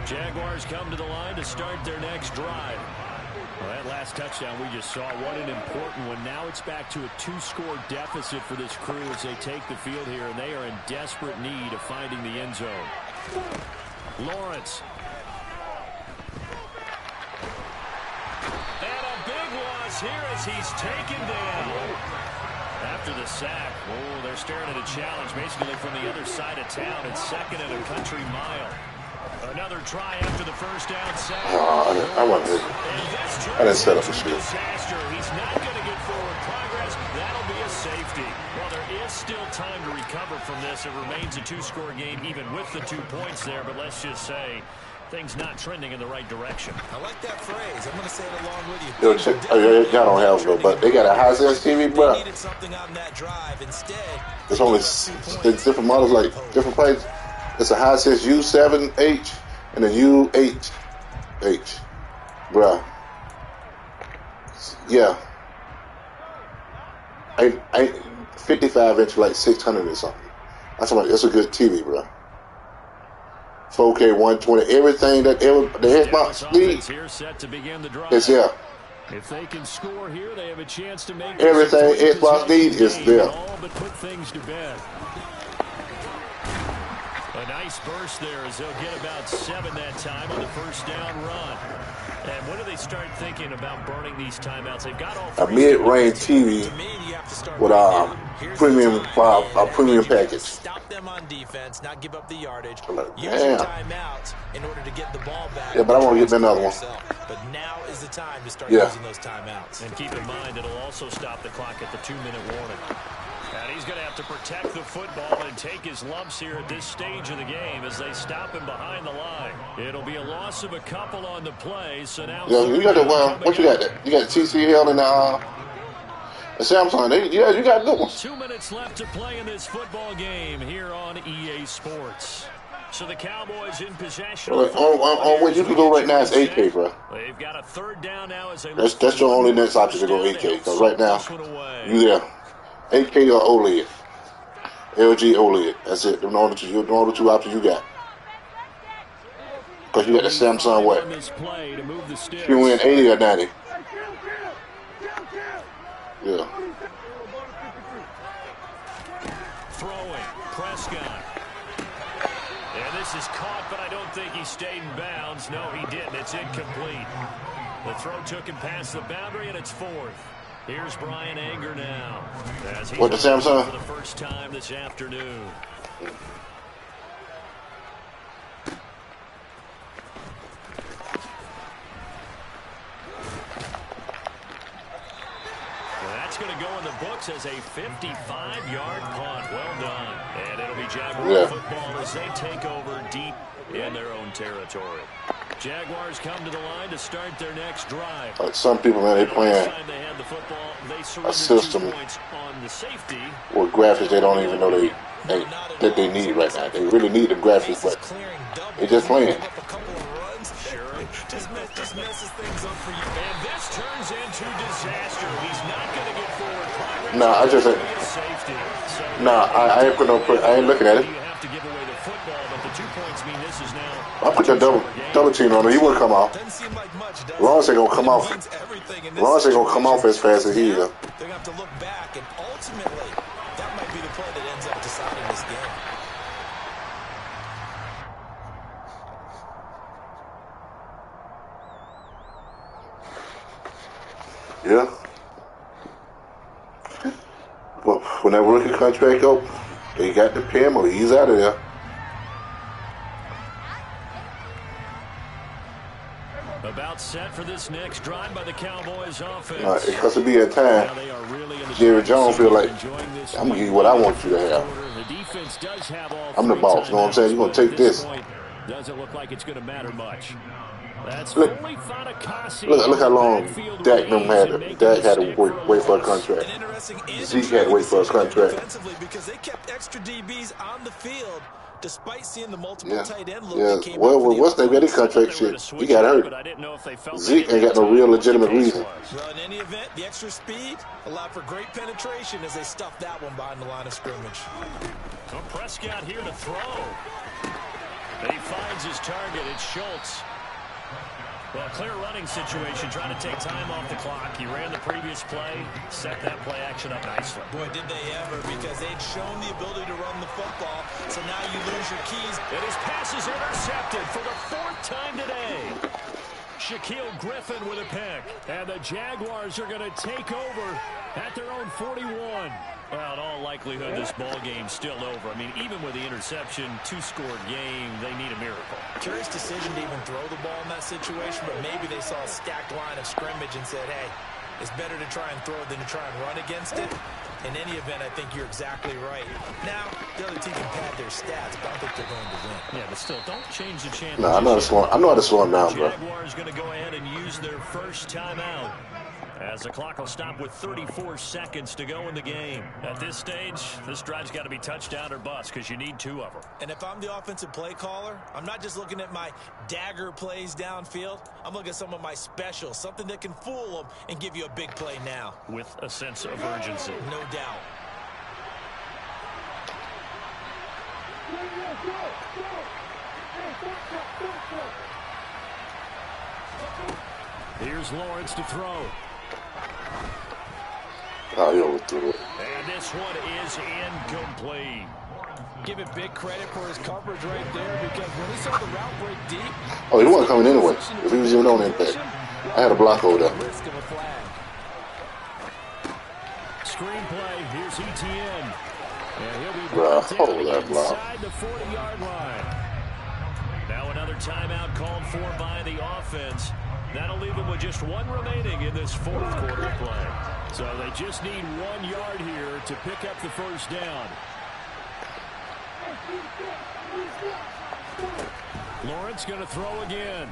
Jaguars come to the line to start their next drive. Well, that last touchdown we just saw, what an important one. Now it's back to a 2-score deficit for this crew as they take the field here, and they are in desperate need of finding the end zone. Lawrence. And a big loss here as he's taken down. After the sack, oh, they're staring at a challenge basically from the other side of town. It's 2nd and a country mile. Another try after the first down sack. I didn't set up for shit. He's not going to get forward progress. That'll be a safety. Well, there is still time to recover from this. It remains a 2-score game even with the 2 points there, but let's just say things not trending in the right direction. I like that phrase. I'm going to say it along with you. Yo, check, y'all don't have no, but they got a high-sense TV, bro. They needed something on that drive. Instead, it's only it's different models, like different prices. It's a Hisense U7H and a U8H, bruh. Yeah, I 55-inch, like 600 or something. That's a good TV, bruh. 4K 120, everything that the Xbox needs. It's there. If they can score here, they have a chance to make everything Xbox needs is there. But put things to bed. A nice burst there as they'll get about 7 that time on the first down run. And when do they start thinking about burning these timeouts? They've got all a mid-range TV with a premium package. Stop them on defense, not give up the yardage. Like, use your timeouts in order to get the ball back. Yeah, but I want to get another one. But now is the time to start using those timeouts. And keep in mind, it'll also stop the clock at the 2-minute warning. And he's going to have to protect the football and take his lumps here at this stage of the game as they stop him behind the line. It'll be a loss of a couple on the play. So now, you got the what you got? You got TCL and Samsung, you got good ones. 2 minutes left to play in this football game here on EA Sports. So the Cowboys in possession. Well, what you can go right now is 8K, bro. They've got a third down now as they that's your only next option to go 8K. Because right now, you there. 8K or OLED. LG OLED. That's it. The only two options you got. Because you got the Samsung what? You win 80 or 90. Yeah. Throwing. Prescott. And this is caught, but I don't think he stayed in bounds. No, he didn't. It's incomplete. The throw took him past the boundary, and it's fourth. Here's Brian Anger now. As he's what, the Samsung? For the first time this afternoon. That's going to go in the books as a 55-yard punt. Well done. And it'll be Jaguar football as they take over deep in their own territory. Jaguars come to the line to start their next drive. Some people, man, they playing a system with graphics they don't even know that they need right now. They really need the graphics, but they just playing. Just messes things up for you. And this turns into disaster. He's not going to get forward progress. Nah, I just I ain't looking at it. You have to give away the football, but the 2 points mean this is now. I put that double team on him. He wouldn't come off. Doesn't seem like much, does it? Lawrence ain't gonna come off. Lawrence ain't gonna come off as fast as he is. They're gonna have to look back, and ultimately, that might be the play that ends up deciding this game. Yeah. Well, when that rookie contract go, they got to pay him or he's out of there. About set for this next drive by the Cowboys offense. It has to be at time. Jerry Jones feel like, I'm going to give you what I want you to have. I'm the boss, you know what I'm saying? You're going to take this. Doesn't look like it's going to matter much. Look how long Dak had to wait for a contract. Zeke had to wait for a contract. Because they kept extra DBs on the field despite seeing the multiple tight end look. Yeah. Well, what's that getting contract shit? He got hurt. Zeke ain't got no real legitimate reason. Well, in any event, the extra speed allowed for great penetration as they stuffed that one behind the line of scrimmage. So Prescott here to throw. And he finds his target. It's Schultz. Well, clear running situation, trying to take time off the clock. He ran the previous play, set that play action up nicely. Boy, did they ever, because they'd shown the ability to run the football, so now you lose your keys. And his pass is intercepted for the 4th time today. Shaquille Griffin with a pick. And the Jaguars are going to take over at their own 41. Well, in all likelihood, this ball game's still over. I mean, even with the interception, 2-score game, they need a miracle. Curious decision to even throw the ball in that situation, but maybe they saw a stacked line of scrimmage and said, hey, it's better to try and throw than to try and run against it. In any event, I think you're exactly right. Now, the other team can pad their stats, but I don't think they're going to win. Yeah, but still, don't change the chance. No, I know how to slow him down, bro. Jaguars going to go ahead and use their first timeout, as the clock will stop with 34 seconds to go in the game. At this stage, this drive's got to be touchdown or bust because you need 2 of them. And if I'm the offensive play caller, I'm not just looking at my dagger plays downfield. I'm looking at some of my specials, something that can fool them and give you a big play now. With a sense of urgency. No doubt. Here's Lawrence to throw. Oh, he overthrew it. And this one is incomplete. Give it big credit for his coverage right there, because when he saw the route break deep. Oh, he wasn't coming anyway. If he was even on impact. I had a block over there. Risk of a flag. Screenplay. Here's Etienne. And he'll be inside the 40-yard line. Now another timeout called for by the offense. That'll leave them with just 1 remaining in this 4th quarter play. So they just need 1 yard here to pick up the first down. Lawrence going to throw again.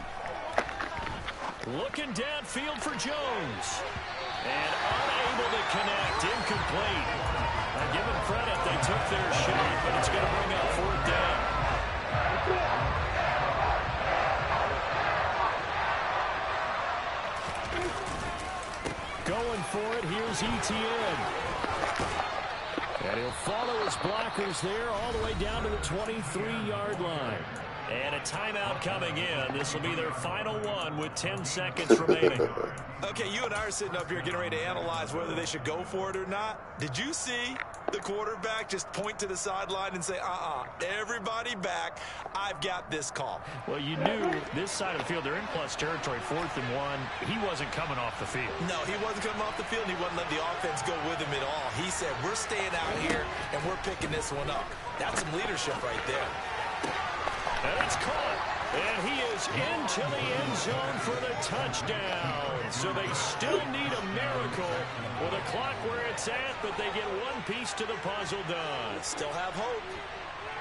Looking downfield for Jones. And unable to connect. Incomplete. Now, give them credit. They took their shot, but it's going to bring up fourth down. Going for it. Here's Etienne. And he'll follow his blockers there all the way down to the 23-yard line. And a timeout coming in. This will be their final one with 10 seconds remaining. Okay, you and I are sitting up here getting ready to analyze whether they should go for it or not. Did you see the quarterback just point to the sideline and say, everybody back, I've got this call? Well, you knew this side of the field, they're in plus territory, 4th and 1. He wasn't coming off the field. No, he wasn't coming off the field, and he wasn't letting the offense go with him at all. He said, we're staying out here, and we're picking this one up. That's some leadership right there. And it's caught. And he is into the end zone for the touchdown. So they still need a miracle with a clock where it's at, but they get one piece to the puzzle done. Still have hope.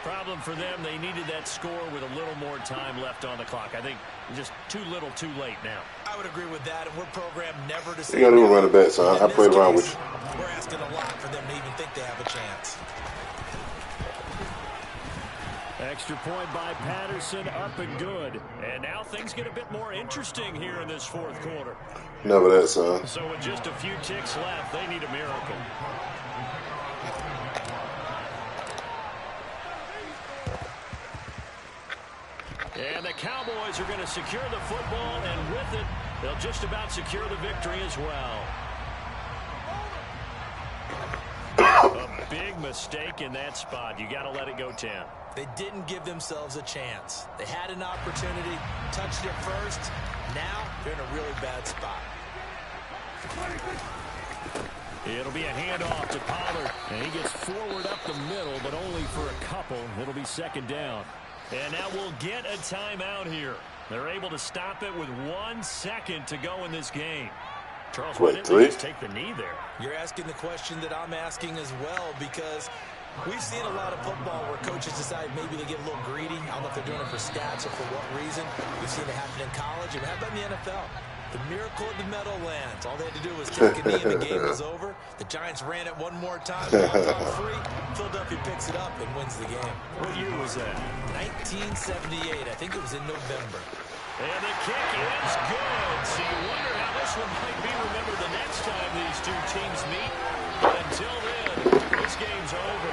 Problem for them, they needed that score with a little more time left on the clock. I think just too little, too late now. I would agree with that, and we're programmed never to say. You got to run it back, son. I played around with you. We're asking a lot for them to even think they have a chance. Extra point by Patterson, up and good. And now things get a bit more interesting here in this fourth quarter. Never that, son. So with just a few ticks left, they need a miracle. And the Cowboys are going to secure the football, and with it, they'll just about secure the victory as well. A big mistake in that spot. You got to let it go 10. They didn't give themselves a chance. They had an opportunity, touched it first. Now they're in a really bad spot. It'll be a handoff to Pollard, and he gets forward up the middle, but only for a couple. It'll be second down. And now we'll get a timeout here. They're able to stop it with 1 second to go in this game. Charles, why didn't they just take the knee there? You're asking the question that I'm asking as well, because we've seen a lot of football where coaches decide maybe they get a little greedy. I don't know if they're doing it for stats or for what reason. We've seen it happen in college, and how about in the NFL? The miracle of the Meadowlands. All they had to do was take a knee and the game was over. The Giants ran it one more time. On free. Philadelphia picks it up and wins the game. What year was that? 1978. I think it was in November. And the kick is good. So you wonder how this one might be remembered the next time these two teams meet. But until then, this game's over.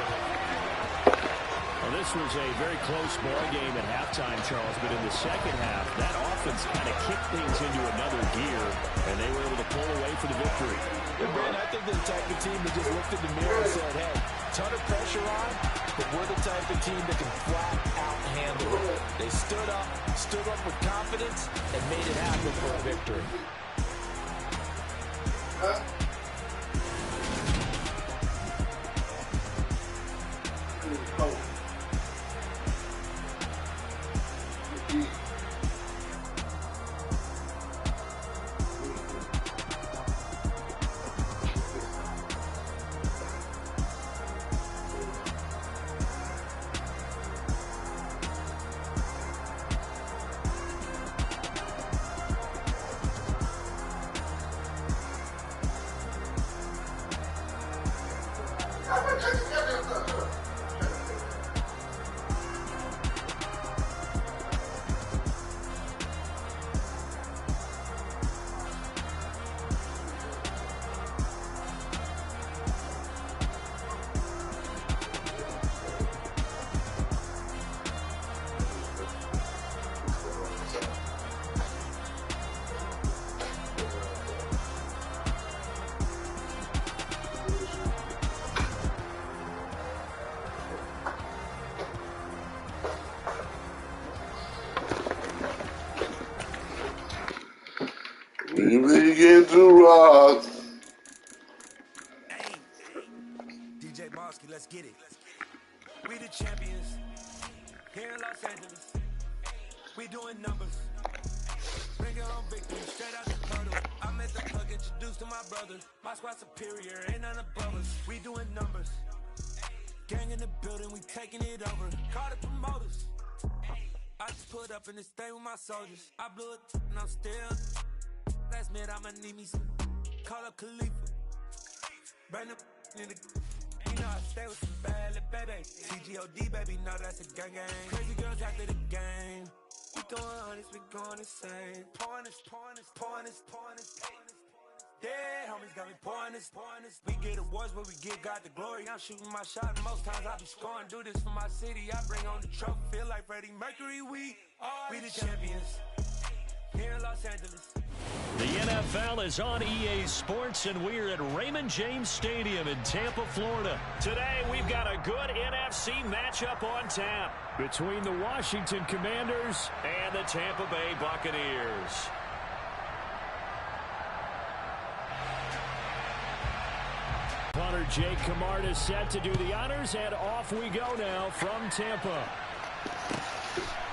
Well, this was a very close ball game at halftime, Charles, but in the second half, that offense kind of kicked things into another gear, and they were able to pull away for the victory. Yeah, Brandon, I think they're the type of team that just looked in the mirror and said, hey, ton of pressure on, but we're the type of team that can flat out handle it. They stood up with confidence, and made it happen for a victory. We begin to rock. Hey, DJ Mosky, let's get it. We the champions here in Los Angeles. We doing numbers. Bring it home victory, straight out the portal. I met the plug, introduced to my brothers. My squad superior, ain't none above us. We doing numbers. Gang in the building, we taking it over. Call the promoters. I just put up in this thing with my soldiers. I blew it and I'm still. Last minute, I'ma need me some. Call up Khalifa. Brand new in the. You know I stay with some bad little baby. CGOD, baby, know that's a gang gang. Crazy girls after the game. We throwing hundreds, we going insane. Pouring this. Yeah, homies got me pouring this. We get awards, but we give God the glory. I'm shooting my shot, and most times I be scoring. Do this for my city, I bring on the trophy. Feel like Freddie Mercury, we the champions. Here in Los Angeles. The NFL is on EA Sports, and we're at Raymond James Stadium in Tampa, Florida. Today, we've got a good NFC matchup on tap between the Washington Commanders and the Tampa Bay Buccaneers. Punter Jake Camarda set to do the honors, and off we go now from Tampa.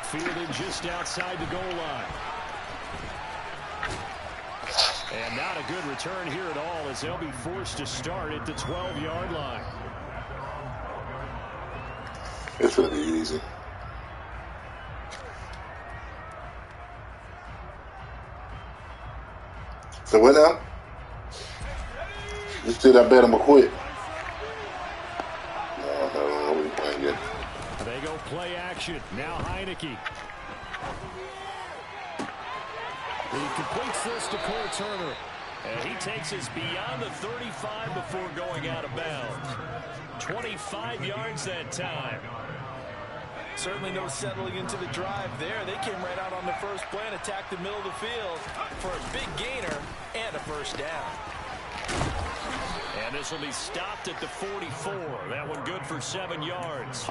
Fielded just outside the goal line. And not a good return here at all, as they'll be forced to start at the 12-yard line. It's going to be easy. So what now? You still I bet him a quit. No, we ain't playing yet. They go play action. Now Heineke. He completes this to Cole Turner. And he takes us beyond the 35 before going out of bounds. 25 yards that time. Certainly no settling into the drive there. They came right out on the first play and attacked the middle of the field for a big gainer and a first down. And this will be stopped at the 44. That one good for 7 yards.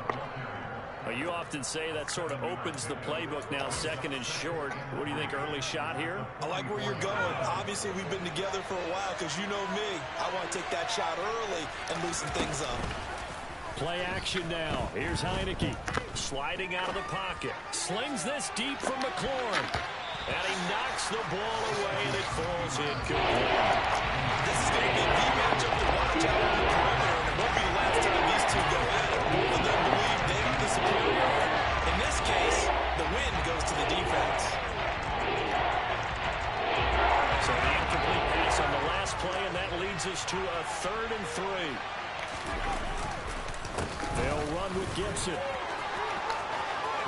Well, you often say that sort of opens the playbook now, second and short. What do you think, early shot here? I like where you're going. Obviously, we've been together for a while because you know me. I want to take that shot early and loosen things up. Play action now. Here's Heineke. Sliding out of the pocket. Slings this deep from McLaurin. And he knocks the ball away, and it falls incomplete. This is going to be the matchup to watch out on the perimeter, and it won't be the last time these two go at it. Both of them believe they have the superiority. In this case, the win goes to the defense. So the incomplete pass on the last play, and that leads us to a 3rd and 3. They'll run with Gibson.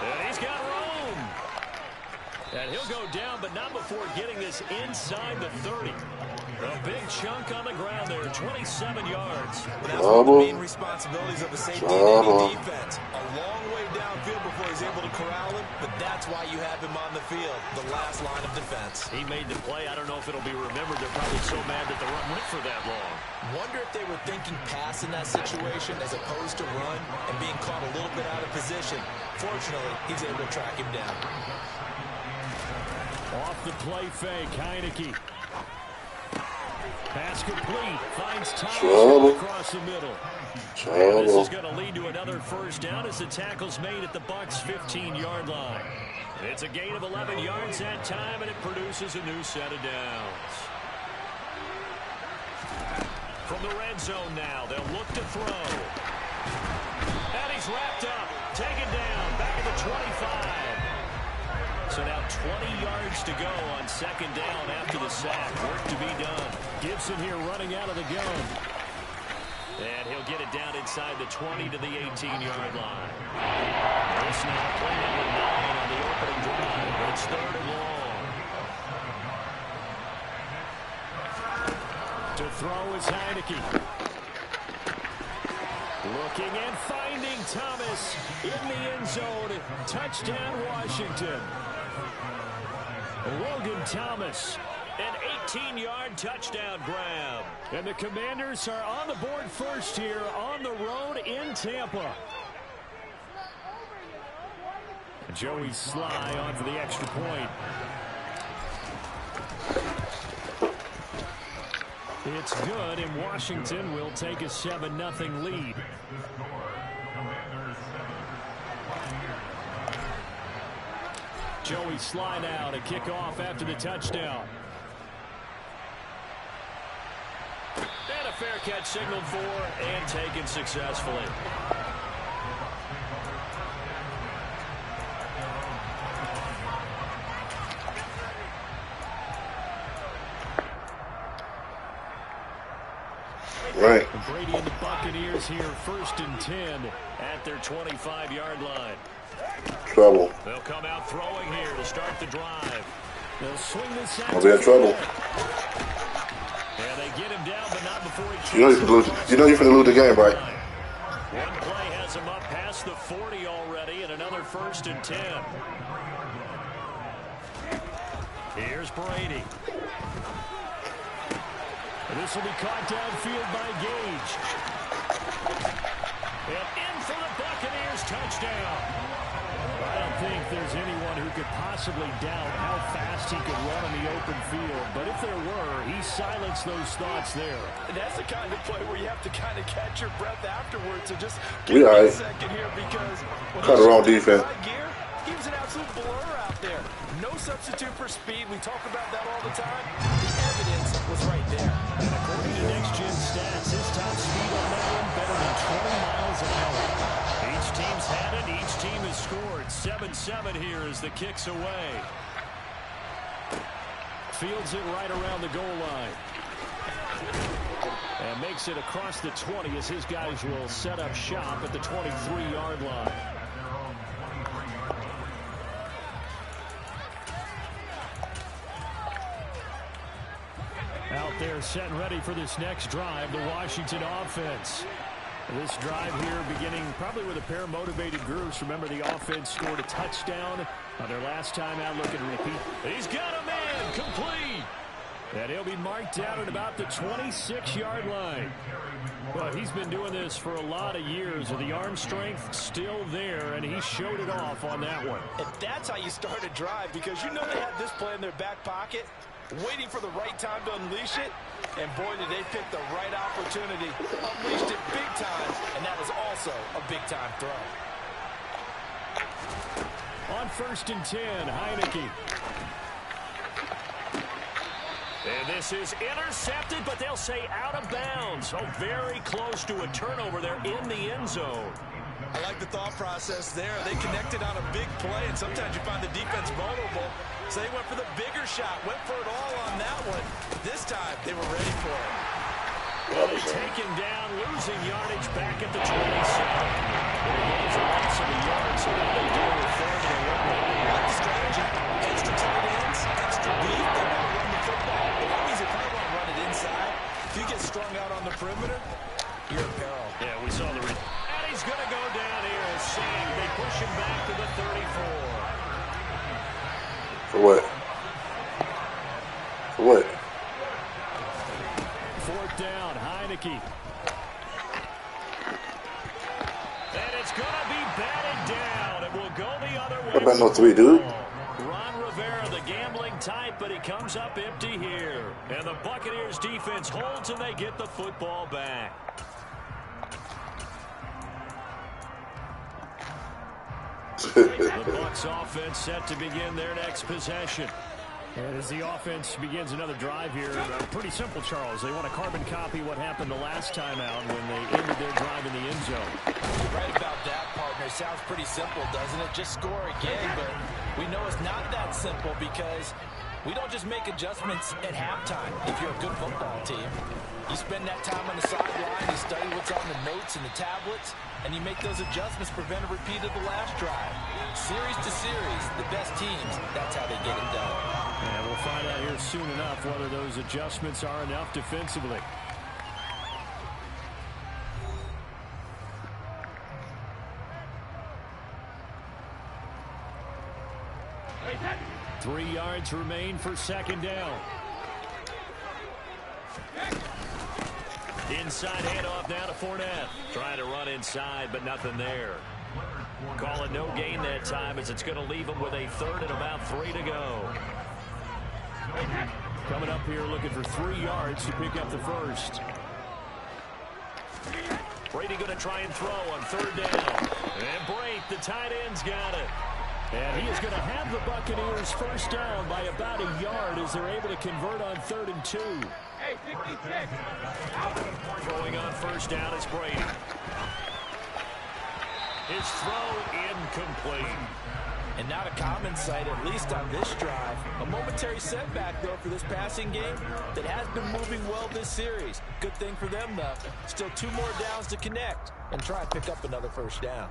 And he's got room. And he'll go down, but not before getting this inside the 30. A big chunk on the ground there, 27 yards. That's one of the main responsibilities of a safety in any defense. A long way downfield before he's able to corral him, but that's why you have him on the field, the last line of defense. He made the play. I don't know if it'll be remembered. They're probably so mad that the run went for that long. Wonder if they were thinking pass in that situation as opposed to run and being caught a little bit out of position. Fortunately, he's able to track him down. Off the play fake, Heineke. Pass complete. Finds Thomas across the middle. And this is going to lead to another first down as the tackle's made at the Bucs' 15-yard line. It's a gain of 11 yards that time, and it produces a new set of downs. From the red zone now, they'll look to throw. And he's wrapped up. Taken down. Back at the 25. So now 20 yards to go on second down after the sack. Work to be done. Gibson here running out of the gun. And he'll get it down inside the 20 to the 18-yard line. This now play number 9 on the opening drive. It's 3rd and long. To throw is Heineke. Looking and finding Thomas in the end zone. Touchdown, Washington. Logan Thomas, an 18-yard touchdown grab. And the Commanders are on the board first here on the road in Tampa. Joey Sly on for the extra point. It's good, and Washington will take a 7-0 lead. Joey Sly now to kick off after the touchdown. And a fair catch signaled for and taken successfully. Right. Brady and the Buccaneers here, 1st and 10 at their 25-yard line. Trouble. They'll come out throwing here to start the drive. They'll swing this out. I'll be in trouble. And they get him down, but not before he... You know you're finna lose the game, right? One play has him up past the 40 already, and another 1st and 10. Here's Brady. This will be caught downfield by Gage. And in for the Buccaneers, touchdown. I don't think there's anyone who could possibly doubt how fast he could run on the open field. But if there were, he silenced those thoughts there. That's the kind of play where you have to kind of catch your breath afterwards. So just give me a second here because kind of wrong defense. Gear, he was an absolute blur out there. No substitute for speed. We talk about that all the time. The evidence was right there. And according to Next Gen Stats, his top speed on that one better than 20 miles an hour. Each team's had it. Each team has scored. 7-7 here as the kick's away. Fields it right around the goal line. And makes it across the 20 as his guys will set up shop at the 23-yard line. Out there set and ready for this next drive, the Washington offense. This drive here beginning probably with a pair of motivated groups. Remember, the offense scored a touchdown on their last time out. Look and repeat. He's got a man complete. And he'll be marked down at about the 26-yard line. Well, he's been doing this for a lot of years. The arm strength still there, and he showed it off on that one. And that's how you start a drive, because you know they have this play in their back pocket, waiting for the right time to unleash it. And boy, did they pick the right opportunity. Unleashed it big time, and that was also a big-time throw. On 1st and 10, Heineke. And this is intercepted, but they'll say out of bounds. Oh, very close to a turnover there in the end zone. I like the thought process there. They connected on a big play, and sometimes you find the defense vulnerable. So they went for the bigger shot, went for it all on that one. This time, they were ready for it. Well, they take him down, losing yardage back at the 27. There goes a loss of a yard, so what they do with 4th and 1. Like the strategy, extra tight ends, extra deep, they want to run the football. But that means if you want to run it inside, if you get strung out on the perimeter, you're in peril. Yeah, we saw the... And he's going to go down here as Sam. They push him back to the 34. For what? For what? 4th down, Heineke. And it's going to be batted down. It will go the other way. What about no 3, dude? Ron Rivera, the gambling type, but he comes up empty here. And the Buccaneers defense holds and they get the football back. The Bucs offense set to begin their next possession. And as the offense begins another drive here, pretty simple, Charles. They want to carbon copy what happened the last time out when they ended their drive in the end zone. You're right about that, partner. Sounds pretty simple, doesn't it? Just score again, but we know it's not that simple because we don't just make adjustments at halftime if you're a good football team. You spend that time on the sideline, you study what's on the notes and the tablets, and you make those adjustments, prevent a repeat of the last drive. Series to series, the best teams, that's how they get it done. And we'll find out here soon enough whether those adjustments are enough defensively. Three yards remain for 2nd down. Inside handoff now to Fournette. Trying to run inside, but nothing there. Calling no gain that time as it's going to leave him with a 3rd and about 3 to go. Coming up here looking for 3 yards to pick up the 1st. Brady going to try and throw on 3rd down. And Brate, the tight end's got it. And he is going to have the Buccaneers 1st down by about a yard as they're able to convert on 3rd and 2. Throwing on 1st down, it's Brady. His throw incomplete. And not a common sight, at least on this drive. A momentary setback, though, for this passing game that has been moving well this series. Good thing for them, though. Still 2 more downs to connect and try and pick up another first down.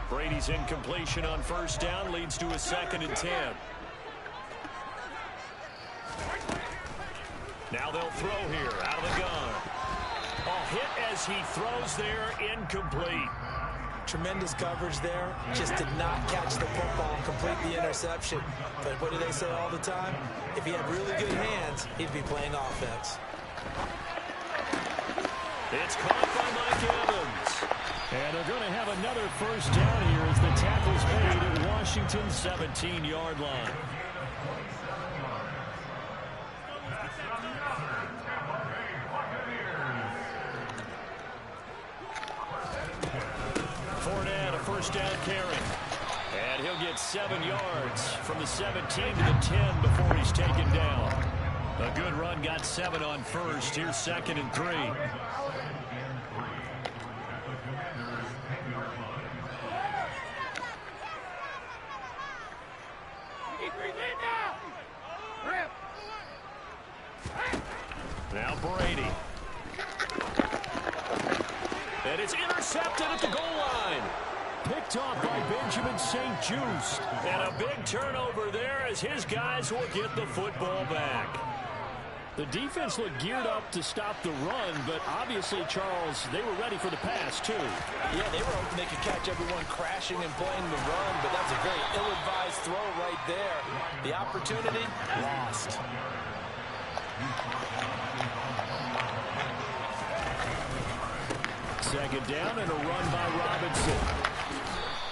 Brady's incompletion on first down leads to a 2nd and 10. Now they'll throw here out of the gun. A hit as he throws there, incomplete. Tremendous coverage there. Just did not catch the football and complete the interception. But what do they say all the time? If he had really good hands, he'd be playing offense. It's caught by Mike Evans. And they're going to have another first down here as the tackle's made at Washington's 17-yard line. Fournette, a first down carry. And he'll get 7 yards from the 17 to the 10 before he's taken down. A good run, got 7 on first. Here's 2nd and 3. Now Brady. And it's intercepted at the goal line. Picked off by Benjamin St-Juste. And a big turnover there as his guys will get the football back. The defense looked geared up to stop the run, but obviously, Charles, they were ready for the pass, too. Yeah, they were hoping they could catch everyone crashing and playing the run, but that's a very ill-advised throw right there. The opportunity lost. Second down and a run by Robinson.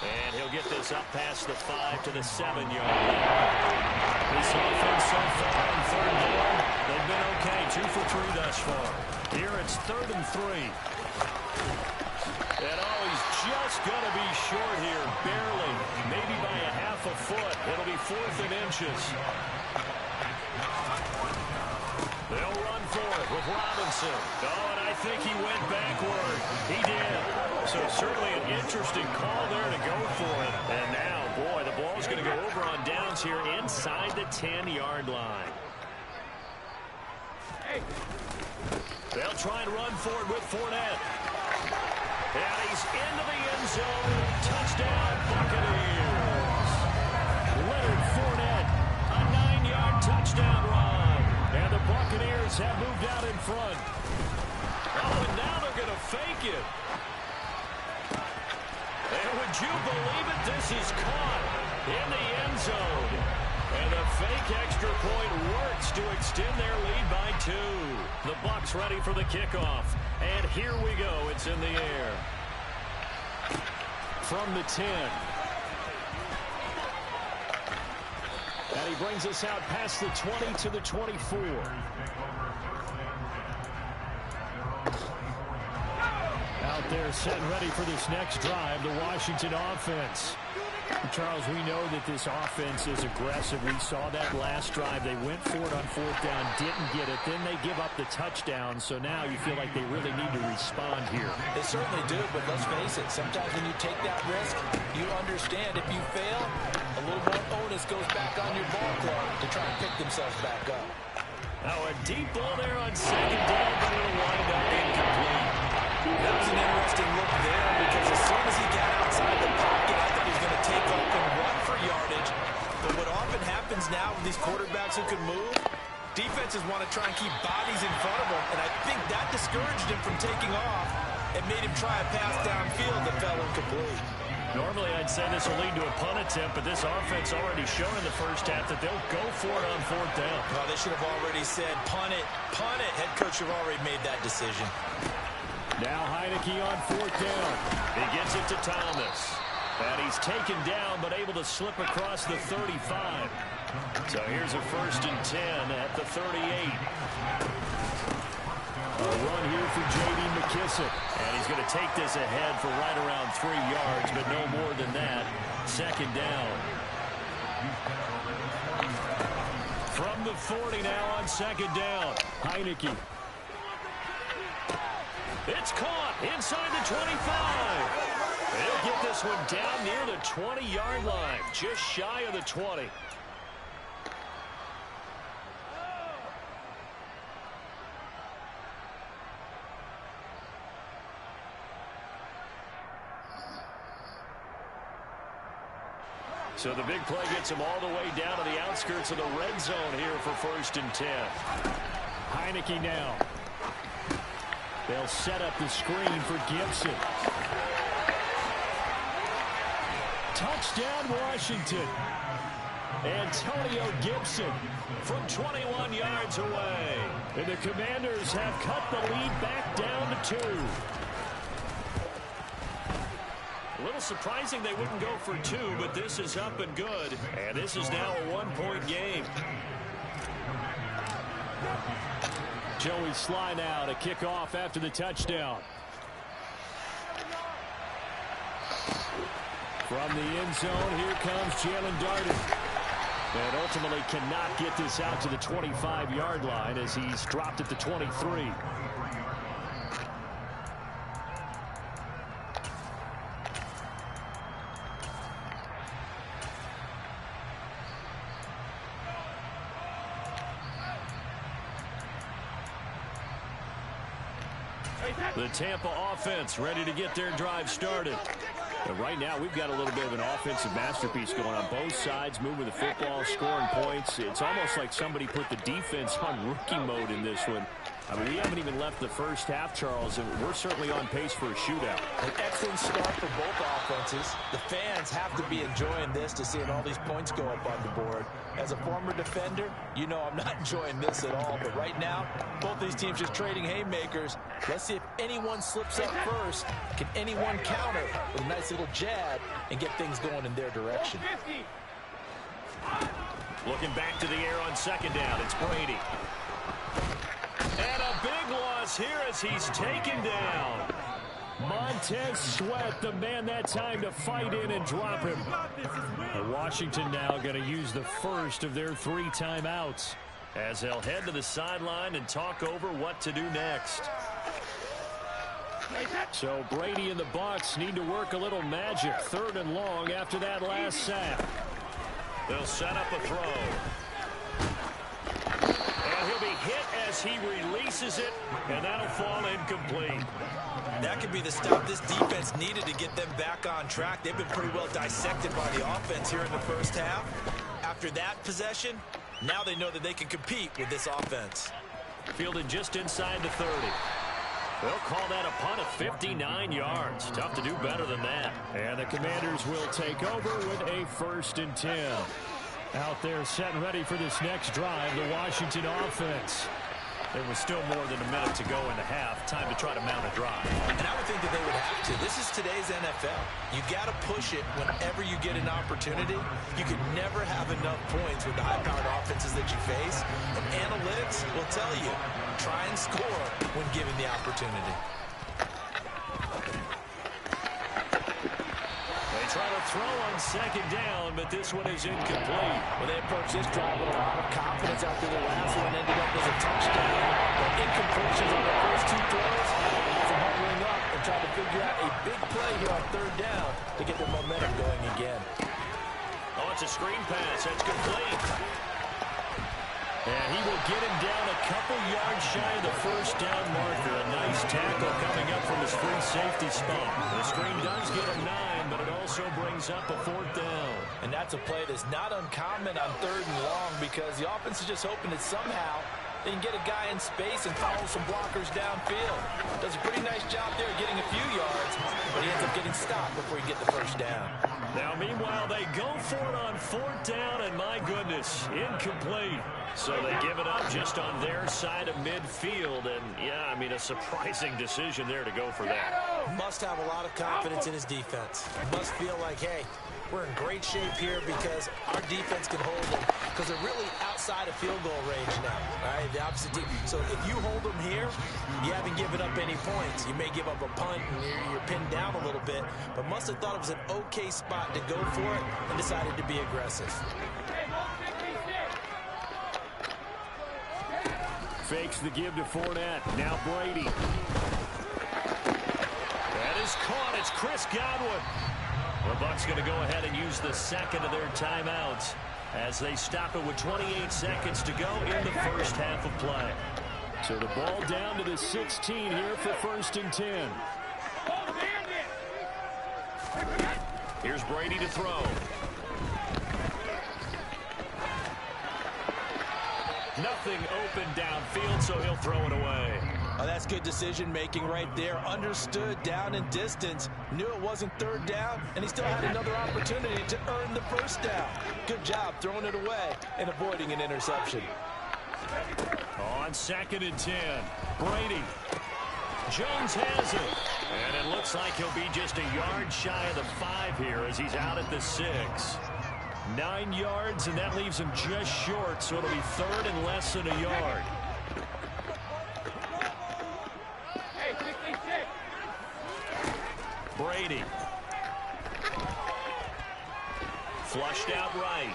And he'll get this up past the 5 to the 7-yard line. This offense so far on 3rd down, they've been okay. 2 for 3 thus far. Here it's 3rd and 3. And he's just going to be short here, barely, maybe by a half a foot. It'll be 4th and inches. They'll run for it with Robinson. Oh, and I think he went backward. He did. So certainly an interesting call there to go for it. And now, boy, the ball's going to go over on downs here inside the 10-yard line. They'll try and run for it with Fournette. And he's into the end zone. Touchdown, Buccaneers. Leonard Fournette, a 9-yard touchdown run. And the Buccaneers have moved out in front. Oh, and now they're going to fake it. And would you believe it? This is caught in the end zone. And the fake extra point works to extend their lead by 2. The Bucs ready for the kickoff. And here we go. It's in the air. From the 10. And he brings us out past the 20 to the 24. Out there set and ready for this next drive, the Washington offense. Charles, we know that this offense is aggressive. We saw that last drive. They went for it on 4th down, didn't get it. Then they give up the touchdown. So now you feel like they really need to respond here. They certainly do, but let's face it. Sometimes when you take that risk, you understand if you fail, a little more onus goes back on your ball club to try and pick themselves back up. Now a deep ball there on 2nd down, but it'll wind up incomplete. That was an interesting look there because as soon as he got outside the pocket, I thought he was going to take off and run for yardage. But what often happens now with these quarterbacks who can move, defenses want to try and keep bodies in front of them, and I think that discouraged him from taking off and made him try a pass downfield that fell incomplete. Normally, I'd say this will lead to a punt attempt, but this offense already shown in the first half that they'll go for it on 4th down. Well, they should have already said, punt it, punt it. Head coach should have already made that decision. Now Heineke on 4th down. He gets it to Thomas. And he's taken down, but able to slip across the 35. So here's a 1st and 10 at the 38. A run here for J.D. McKissic. And he's going to take this ahead for right around 3 yards, but no more than that. 2nd down. From the 40 now on 2nd down. Heineke. It's caught inside the 25. They'll get this one down near the 20-yard line, just shy of the 20. So the big play gets them all the way down to the outskirts of the red zone here for 1st and 10. Heineke now. They'll set up the screen for Gibson. Touchdown, Washington. Antonio Gibson from 21 yards away. And the Commanders have cut the lead back down to 2. A little surprising they wouldn't go for 2, but this is up and good. And this is now a 1-point game. Joey Sly now to kick off after the touchdown. From the end zone, here comes Jalen Darden. And ultimately cannot get this out to the 25-yard line as he's dropped at the 23. The Tampa offense ready to get their drive started. And right now, we've got a little bit of an offensive masterpiece going on both sides, moving the football, scoring points. It's almost like somebody put the defense on rookie mode in this one. I mean, we haven't even left the first half, Charles, and we're certainly on pace for a shootout. An excellent start for both offenses. The fans have to be enjoying this to seeing all these points go up on the board. As a former defender, you know I'm not enjoying this at all. But right now, both these teams just trading haymakers. Let's see if anyone slips up first. Can anyone counter with a nice little jab and get things going in their direction? Looking back to the air on 2nd down, it's Brady. And a big loss here as he's taken down. Montez Sweat, the man that time to fight in and drop him. And Washington now going to use the first of their 3 timeouts as they'll head to the sideline and talk over what to do next. So Brady and the Bucs need to work a little magic. 3rd and long after that last sack. They'll set up a throw. And he'll be hit as he releases it, and that'll fall incomplete. That could be the stop this defense needed to get them back on track. They've been pretty well dissected by the offense here in the first half. After that possession, now they know that they can compete with this offense. Fielded just inside the 30. They'll call that a punt of 59 yards. Tough to do better than that. And the Commanders will take over with a 1st and 10. Out there set and ready for this next drive, the Washington offense. There was still more than a minute to go in the half. Time to try to mount a drive. And I would think that they would have to. This is today's NFL. You got to push it whenever you get an opportunity. You can never have enough points with the high-powered offenses that you face. And analytics will tell you, try and score when given the opportunity. They try to throw on 2nd down, but this one is incomplete. Well, they approached this drive with a lot of confidence after the last one ended up as a touchdown. The incompletions on the first 2 throws has them huddling up and trying to figure out a big play here on 3rd down to get their momentum going again. Oh, it's a screen pass. That's complete. And he will get him down a couple yards shy of the 1st down marker. A nice tackle coming up from his free safety spot. The screen does get him 9, but it also brings up a 4th down. And that's a play that's not uncommon on 3rd and long because the offense is just hoping that somehow they can get a guy in space and follow some blockers downfield. Does a pretty nice job there getting a few yards, but he ends up getting stopped before he gets the 1st down. Now, meanwhile, they go for it on 4th down, and my goodness, incomplete. So they give it up just on their side of midfield. And, yeah, I mean, a surprising decision there to go for that. Must have a lot of confidence in his defense. Must feel like, hey, we're in great shape here because our defense can hold them because they're really outside of field goal range now, right? The opposite team. So if you hold them here, you haven't given up any points. You may give up a punt and you're pinned down a little bit, but must have thought it was an okay spot to go for it and decided to be aggressive. Fakes the give to Fournette. Now Brady. That is caught. It's Chris Godwin. The Bucs going to go ahead and use the second of their timeouts as they stop it with 28 seconds to go in the first half of play. So the ball down to the 16 here for 1st and 10. Here's Brady to throw. Nothing open downfield, so he'll throw it away. Oh, that's good decision-making right there. Understood down and distance. Knew it wasn't 3rd down, and he still had another opportunity to earn the 1st down. Good job throwing it away and avoiding an interception. On 2nd and 10, Brady. Jones has it. And it looks like he'll be just a yard shy of the 5 here as he's out at the 6. 9 yards, and that leaves him just short, so it'll be 3rd and less than a yard. Brady. Flushed out right.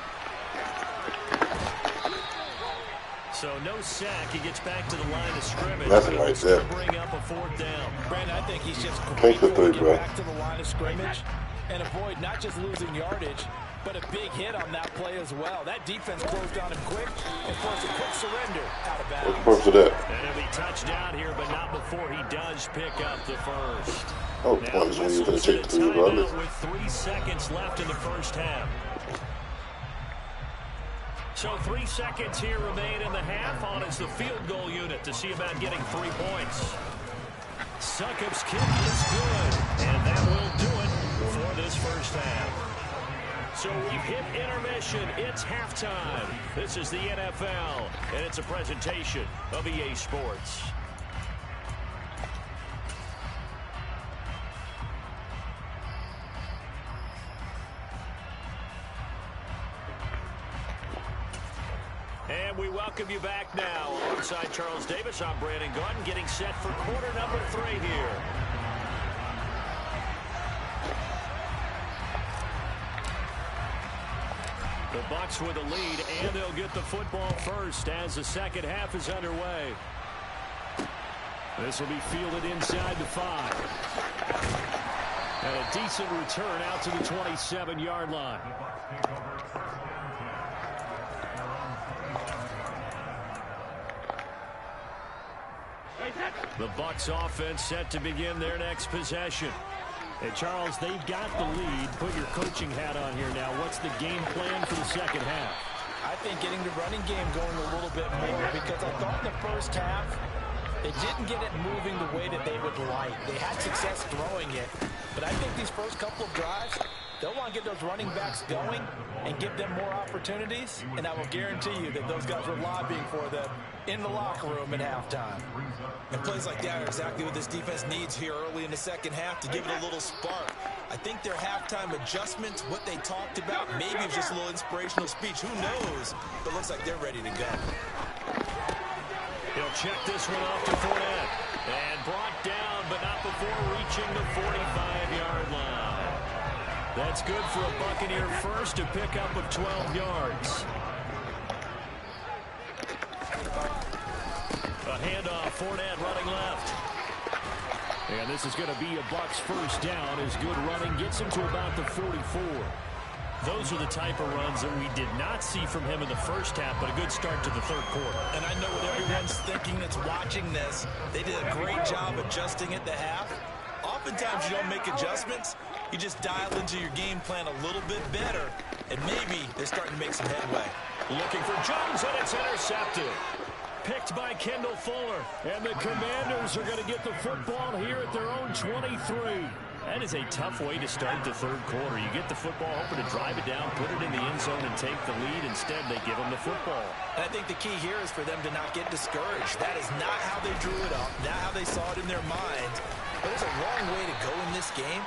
So no sack. He gets back to the line of scrimmage. Nothing right there. Bring up a 4th down. Brandon, I think he's just grateful to get back to the line of scrimmage and avoid not just losing yardage, but a big hit on that play as well. That defense closed on him quick and forced a quick surrender out of bounds. And he'll be touchdown here, but not before he does pick up the 1st. Oh, points when you're going to take 2 regardless. With 3 seconds left in the first half. So 3 seconds here remain in the half. On is the field goal unit to see about getting 3 points. Succop's kick is good, and that will do it for this first half. So we've hit intermission. It's halftime. This is the NFL, and it's a presentation of EA Sports. And we welcome you back now. Alongside Charles Davis, I'm Brandon Gaudin, getting set for quarter number 3 here. The Bucs with a lead, and they'll get the football first as the second half is underway. This will be fielded inside the 5. And a decent return out to the 27-yard line. The Bucs offense set to begin their next possession. Hey, Charles, they've got the lead. Put your coaching hat on here now. What's the game plan for the second half? I think getting the running game going a little bit more, because I thought in the first half they didn't get it moving the way that they would like. They had success throwing it, but I think these first couple of drives, they'll want to get those running backs going and give them more opportunities, and I will guarantee you that those guys were lobbying for them in the locker room at halftime. And plays like that are exactly what this defense needs here early in the second half to give it a little spark. I think their halftime adjustments, what they talked about, maybe it was just a little inspirational speech. Who knows? But it looks like they're ready to go. He'll check this one off to Fournette. And brought down, but not before reaching the 45-yard line. That's good for a Buccaneer first to pick up of 12 yards. A handoff, Fournette running left. And this is going to be a Bucs first down as good running gets him to about the 44. Those are the type of runs that we did not see from him in the first half, but a good start to the third quarter. And I know what everyone's thinking that's watching this. They did a great job adjusting at the half. Oftentimes you don't make adjustments. You just dial into your game plan a little bit better, and maybe they're starting to make some headway. Looking for Jones, and it's intercepted. Picked by Kendall Fuller. And the Commanders are going to get the football here at their own 23. That is a tough way to start the third quarter. You get the football, hoping to drive it down, put it in the end zone, and take the lead. Instead, they give them the football. And I think the key here is for them to not get discouraged. That is not how they drew it up, not how they saw it in their mind. But there's a long way to go in this game.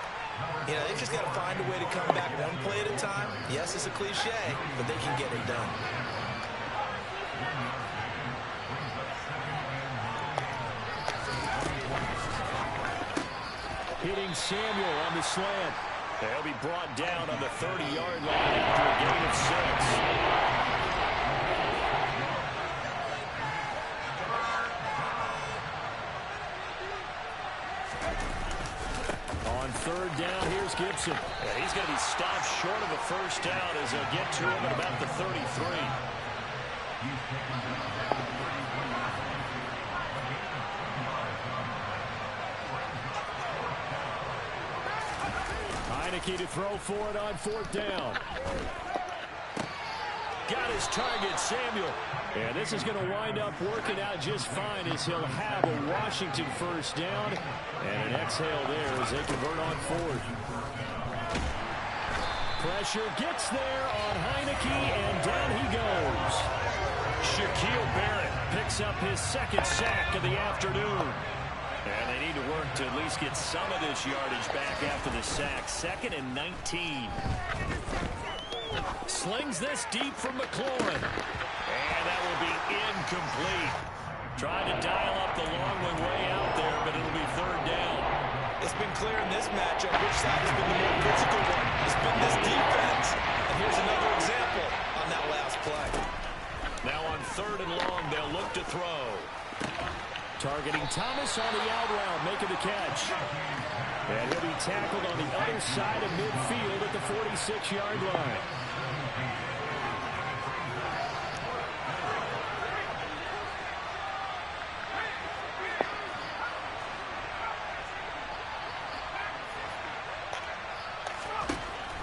You know, they've just got to find a way to come back one play at a time. Yes, it's a cliche, but they can get it done. Hitting Samuel on the slant. They'll be brought down on the 30-yard line after a gain of 6. On here's Gibson. And he's going to be stopped short of a first down as they'll get to him at about the 33. Heineke to throw for it on 4th down. Got his target, Samuel. And this is going to wind up working out just fine as he'll have a Washington first down. And an exhale there as they convert on 4th. Pressure gets there on Heineke, and down he goes. Shaquille Barrett picks up his 2nd sack of the afternoon. And they need to work to at least get some of this yardage back after the sack. 2nd and 19. Slings this deep from McLaurin. And that will be incomplete. Trying to dial up the long one way out there, but it'll be 3rd down. It's been clear in this matchup which side has been the more physical one. It's been this defense. And here's another example on that last play. Now on 3rd and long, they'll look to throw. Targeting Thomas on the out route, making the catch. And he'll be tackled on the other side of midfield at the 46-yard line.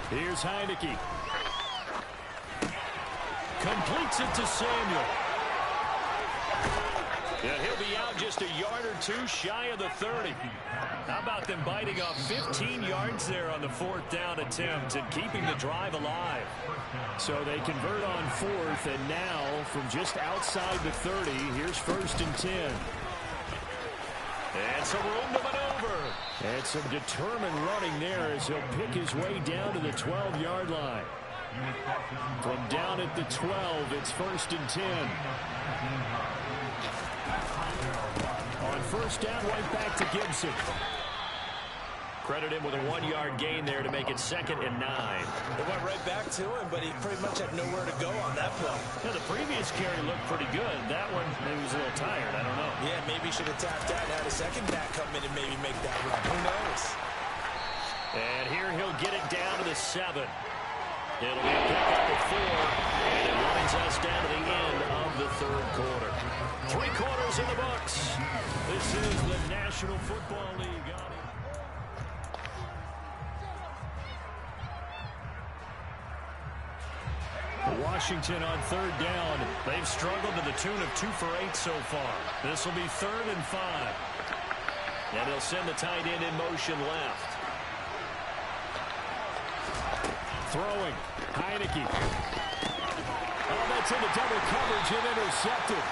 Here's Heineke. Completes it to Samuel. And he'll be out just a yard or two shy of the 30. How about them biting off 15 yards there on the 4th down attempt and keeping the drive alive? So they convert on 4th, and now from just outside the 30, here's 1st and 10. And some room to maneuver. And some determined running there as he'll pick his way down to the 12-yard line. From down at the 12, it's 1st and 10. On 1st down, right back to Gibson. Credit him with a 1-yard gain there to make it 2nd and 9. It went right back to him, but he pretty much had nowhere to go on that play. Yeah, the previous carry looked pretty good. That one, maybe was a little tired. I don't know. Yeah, maybe he should have tapped that and had a second back come in and maybe make that run. Who knows? And here he'll get it down to the 7. It'll be a pickup of 4, and it winds us down to the end of the 3rd quarter. 3 quarters in the books. This is the National Football League. Washington on 3rd down. They've struggled to the tune of 2 for 8 so far. This will be 3rd and 5. And they'll send the tight end in motion left. Throwing. Heineke. Oh, that's into double coverage and intercepted.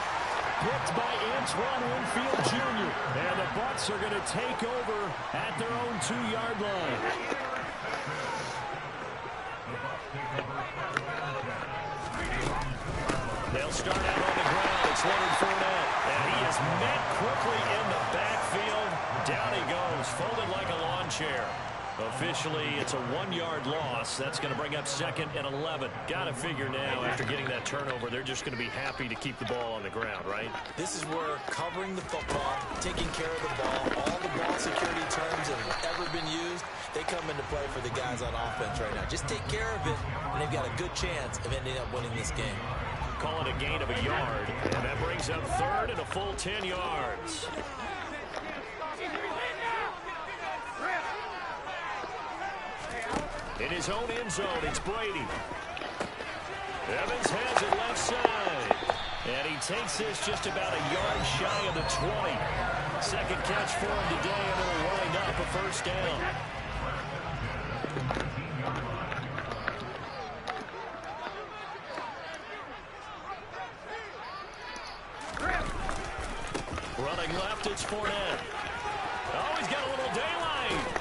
Picked by Antoine Winfield Jr. And the Bucs are going to take over at their own 2-yard line. They'll start out on the ground. It's Leonard Fournette. And he is met quickly in the backfield. Down he goes, folded like a lawn chair. Officially, it's a 1-yard loss. That's going to bring up 2nd and 11. Got to figure now, after getting that turnover, they're just going to be happy to keep the ball on the ground, right? This is where covering the football, taking care of the ball, all the ball security terms that have ever been used, they come into play for the guys on offense right now. Just take care of it, and they've got a good chance of ending up winning this game. Call it a gain of a yard, and that brings up 3rd and a full 10 yards. In his own end zone, it's Brady. Evans has it left side. And he takes this just about a yard shy of the 20. 2nd catch for him today, and it'll wind up a 1st down. Running left, it's Fournette. Oh, he's got a little daylight.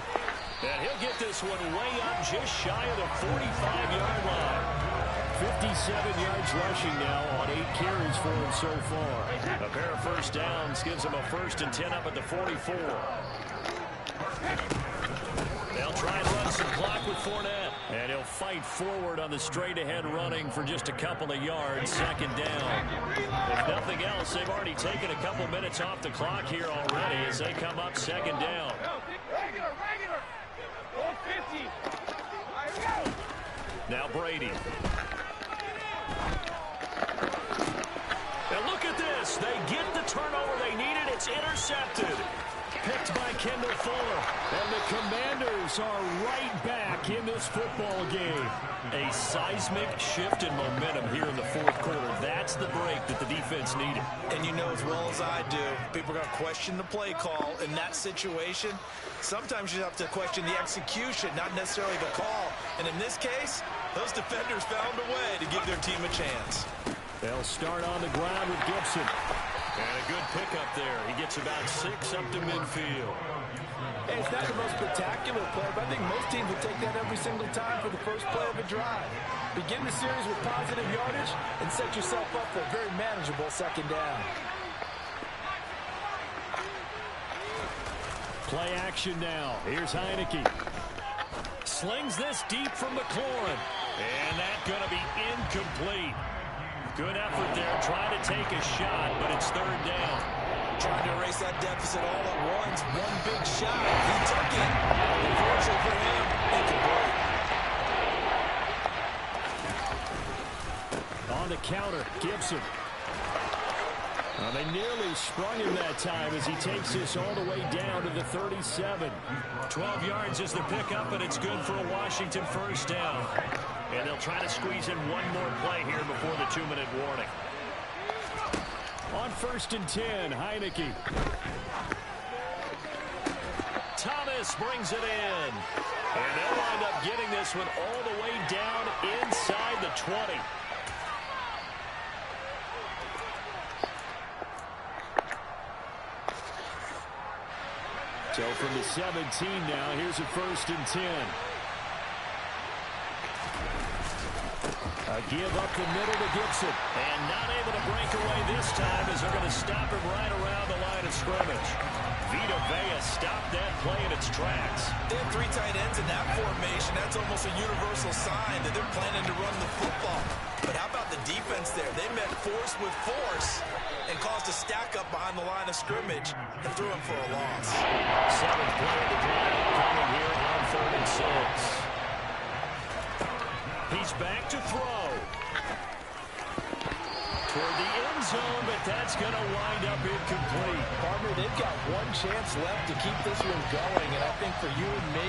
And he'll get this one way up just shy of the 45-yard line. 57 yards rushing now on 8 carries for him so far. A pair of 1st downs gives him a 1st and 10 up at the 44. They'll try and run some clock with Fournette. And he'll fight forward on the straight-ahead running for just a couple of yards. 2nd down. If nothing else, they've already taken a couple minutes off the clock here already as they come up 2nd down. Regular. 450. Now Brady. And look at this. They get the turnover they needed. It's intercepted. Picked by Kendall Fuller. And the Commanders are right back in this football game. A seismic shift in momentum here in the fourth quarter. That's the break that the defense needed. And you know as well as I do, people are going to question the play call in that situation. Sometimes you have to question the execution, not necessarily the call. And in this case, those defenders found a way to give their team a chance. They'll start on the ground with Gibson. And a good pickup there. He gets about 6 up to midfield. Hey, it's not the most spectacular play, but I think most teams would take that every single time for the first play of a drive. Begin the series with positive yardage and set yourself up for a very manageable second down. Play action now. Here's Heineke. Slings this deep from McLaurin. And that's going to be incomplete. Good effort there, trying to take a shot, but it's third down. Trying to erase that deficit all at once. One big shot. He took it. Unfortunately for him, incomplete. On the counter, Gibson. They nearly sprung him that time as he takes this all the way down to the 37. 12 yards is the pickup, and it's good for a Washington first down. And they'll try to squeeze in one more play here before the 2-minute warning. On 1st and 10, Heineke. Thomas brings it in. And they'll wind up getting this one all the way down inside the 20. So from the 17 now, here's a 1st and 10. A give up the middle to Gibson. And not able to break away this time as they're going to stop him right around the line of scrimmage. Vita Vea stopped that play in its tracks. They have 3 tight ends in that formation. That's almost a universal sign that they're planning to run the football. But how about the defense there? They met force with force and caused a stack up behind the line of scrimmage and threw him for a loss. 7th play of the drive coming here on 3rd and 6. He's back to throw. Toward the end zone, but that's going to wind up incomplete. Partner, they've got one chance left to keep this one going, and I think for you and me,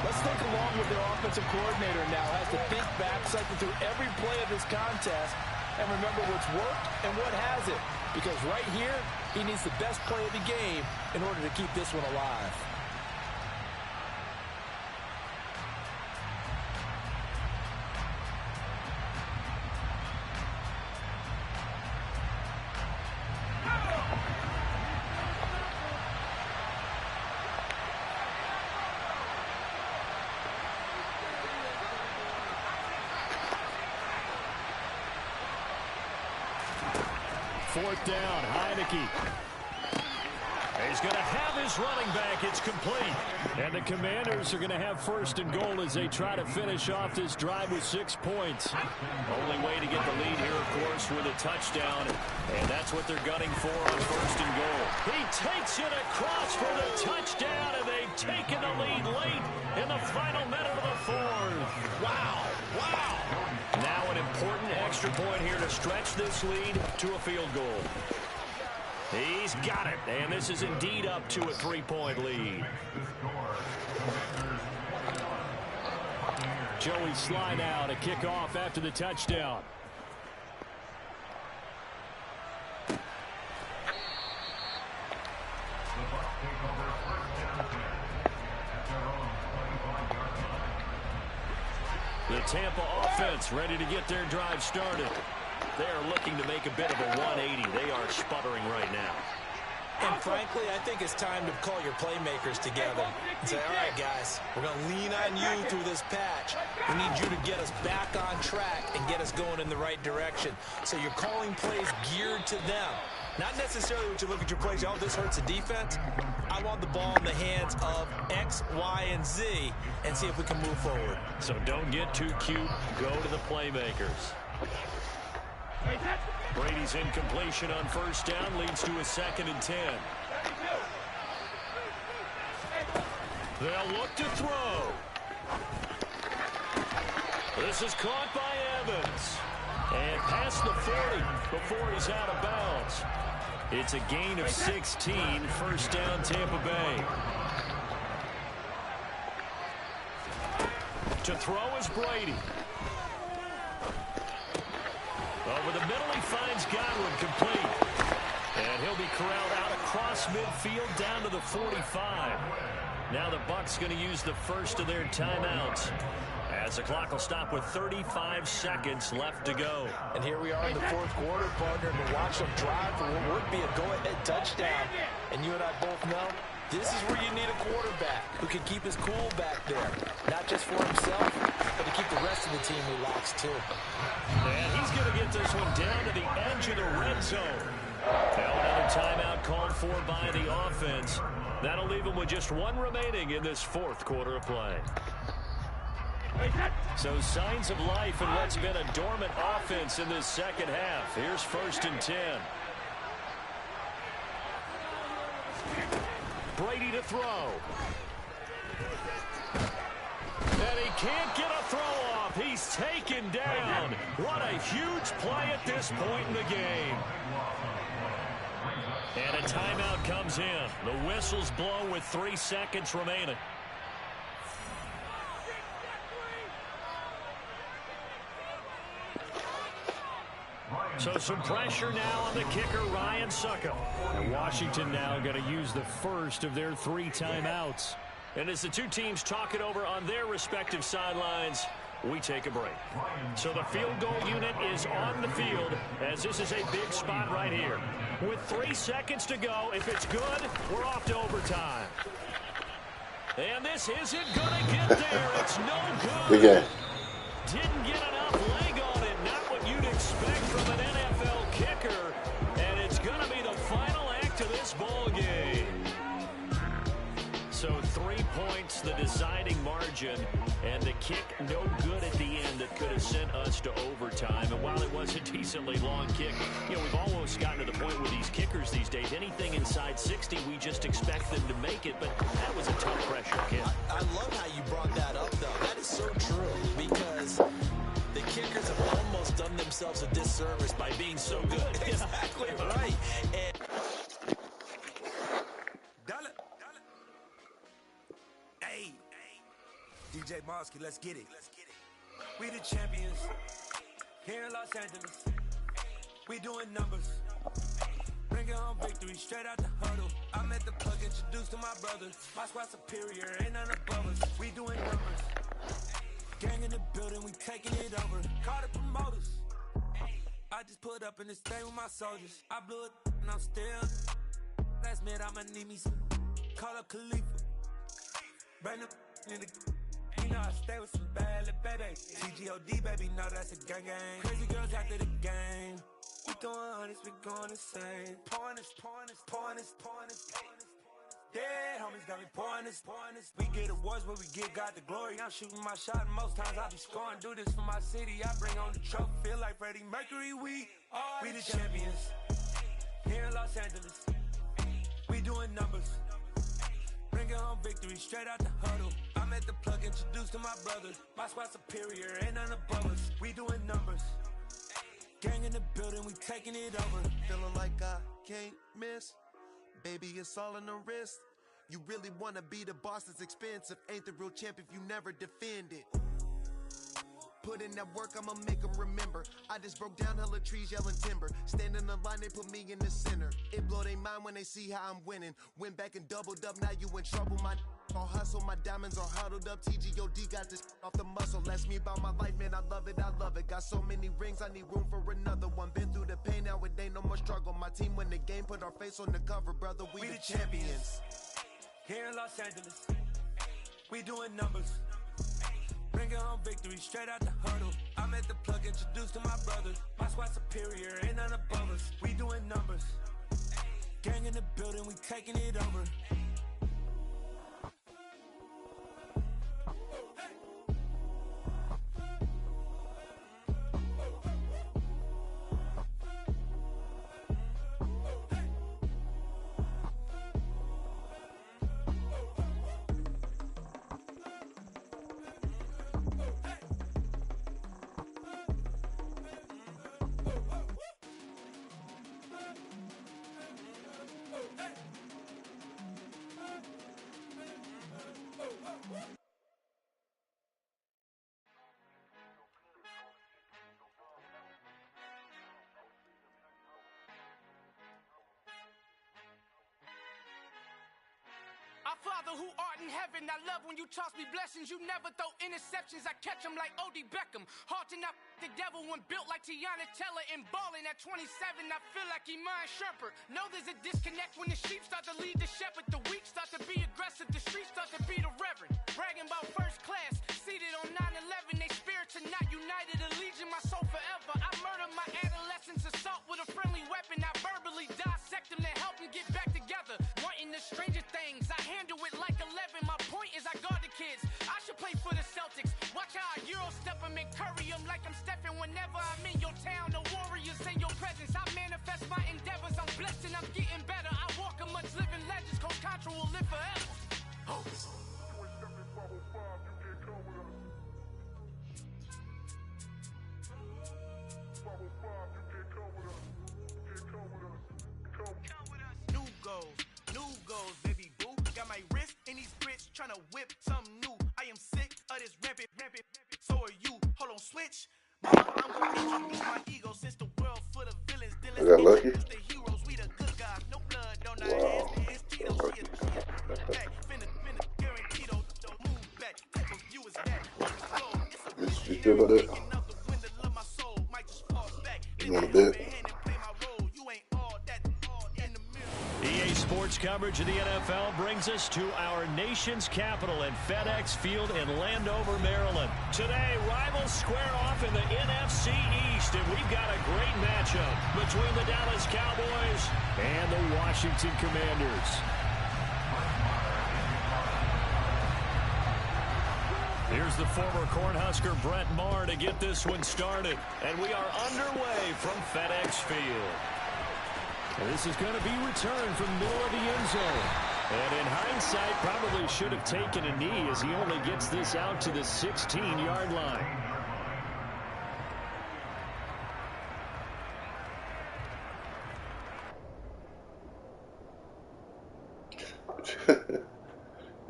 let's think along with their offensive coordinator now. Has to think back, cycle through every play of this contest, and remember what's worked and what hasn't. Because right here, he needs the best play of the game in order to keep this one alive. Fourth down, Heineke. He's going to have his running back. It's complete. And the Commanders are going to have 1st and goal as they try to finish off this drive with 6 points. Only way to get the lead here, of course, with a touchdown. And that's what they're gunning for on 1st and goal. He takes it across for the touchdown, and they've taken the lead late in the final minute of the 4th. Wow. Wow. Now an important extra point here to stretch this lead to a field goal. He's got it, and this is indeed up to a 3-point lead. Joey Sly now to kick off after the touchdown. The Tampa offense ready to get their drive started. They are looking to make a bit of a 180. They are sputtering right now. And frankly, I think it's time to call your playmakers together and say, all right, guys, we're going to lean on you through this patch. We need you to get us back on track and get us going in the right direction. So you're calling plays geared to them. Not necessarily what you look at your plays, oh, this hurts the defense. I want the ball in the hands of X, Y, and Z and see if we can move forward. So don't get too cute. Go to the playmakers. Brady's incompletion on 1st down leads to a 2nd and 10. They'll look to throw. This is caught by Evans. And past the 40 before he's out of bounds. It's a gain of 16, first down Tampa Bay. To throw is Brady. Over the middle, he finds Godwin complete. And he'll be corralled out across midfield down to the 45. Now the Bucs going to use the first of their timeouts, as the clock will stop with 35 seconds left to go. And here we are in the fourth quarter, partner, and to watch them drive for what would be a go-ahead touchdown. And you and I both know this is where you need a quarterback who can keep his cool back there. Not just for himself, but to keep the rest of the team relaxed, too. And he's going to get this one down to the edge of the red zone. Now another timeout called for by the offense. That'll leave him with just one remaining in this fourth quarter of play. So signs of life in what's been a dormant offense in this second half. Here's 1st and 10. Brady to throw. And he can't get a throw off. He's taken down. What a huge play at this point in the game. And a timeout comes in. The whistles blow with 3 seconds remaining. So some pressure now on the kicker, Ryan Succop. And Washington now going to use the first of their 3 timeouts. And as the two teams talk it over on their respective sidelines, we take a break. So the field goal unit is on the field, as this is a big spot right here. With 3 seconds to go, if it's good, we're off to overtime. And this isn't going to get there. It's no good. Didn't get enough leg on it. Not what you'd expect from an NFL kicker. And it's going to be the final act of this ball game. So 3 points, the deciding margin, and the kick no good at the end that could have sent us to overtime. And while it was a decently long kick, you know, we've almost gotten to the point with these kickers these days. Anything inside 60, we just expect them to make it. But that was a tough pressure kick. I love how you brought that up, though. That is so true, because the kickers have almost done themselves a disservice by being so good. Exactly right. And DJ Mosky, let's get it. We the champions here in Los Angeles. We doing numbers. Bringing home victory straight out the huddle. I'm at the plug, introduced to my brothers. My squad superior, ain't none above us. We doing numbers. Gang in the building, we taking it over. Call the promoters. I just put up in this thing with my soldiers. I blew it and I'm still. Last minute I'ma need me some. Call up Khalifa. Bring them in the. You know I stay with some bad little baby. TGOD, baby, know that's a gang gang. Crazy girls after the game. We throwing hundreds, we going insane. Pouring this. Yeah, homies got me pouring this. We get awards, but we give God the glory. I'm shooting my shot, and most times I be scoring. Do this for my city, I bring on the trophy. Feel like Freddie Mercury, we the champions. Here in Los Angeles, we doing numbers. Bringing home victory straight out the huddle. I'm at the plug, introduced to my brothers. My squad superior, ain't none above us. We doing numbers. Gang in the building, we taking it over. Feeling like I can't miss. Baby, it's all in the wrist. You really wanna be the boss, it's expensive. Ain't the real champ if you never defend it. Put in that work, I'ma make them remember. I just broke down hella trees, yelling timber. Stand in the line, they put me in the center. It blow they mind when they see how I'm winning. Went back and doubled up, now you in trouble. My all hustle, my diamonds are huddled up. TGOD got this off the muscle. Ask me about my life, man, I love it. Got so many rings, I need room for another one. Been through the pain, now it ain't no more struggle. My team win the game, put our face on the cover, brother. We the champions. Here in Los Angeles, we doing numbers. Bringing home victory straight out the huddle. I'm at the plug, introduced to my brothers. My squad superior, ain't none above us. We doing numbers. Gang in the building, we taking it over. who art in heaven. I love when you toss me blessings. You never throw interceptions. I catch them like O.D. Beckham. Hard to not the devil when built like Tiana Teller and balling at 27. I feel like Iman Shumpert. Know there's a disconnect when the sheep start to lead the shepherd. The weak start to be aggressive. The streets start to be the reverend. Bragging about first class. Seated on 9/11. They spirits are not united. Allegiant my soul forever. I murder my adolescence. Assault with a friendly weapon. I verbally dissect them to help them get back together. Wanting the stranger things. I handle it like 11. My point is I guard the kids. I should play for the Celtics. Watch how I Euro step them and curry them like I'm stepping. Whenever I'm in your town, the Warriors in your presence. I manifest my endeavors. I'm blessed and I'm getting better. I walk amongst living legends. Coach Contra will live forever. Oh. New goals, baby boo. Got my wrist in these grits, tryna whip something new. I am sick of this rampant. So are you. Hold on, switch. Mama, I'm gonna introduce my ego since the world full of villains. Is that lucky? The heroes, we the good guys. No blood on our hands. It's Tito. She is back. Finna guarantee don't move back. Type of view is that. You feel about that? You want a bit? EA Sports coverage of the NFL brings us to our nation's capital at FedEx Field in Landover, Maryland. Today, rivals square off in the NFC East, and we've got a great matchup between the Dallas Cowboys and the Washington Commanders. Here's the former Cornhusker Brett Maher to get this one started. And we are underway from FedEx Field. This is going to be returned from the middle of the end zone. And in hindsight, probably should have taken a knee as he only gets this out to the 16-yard line.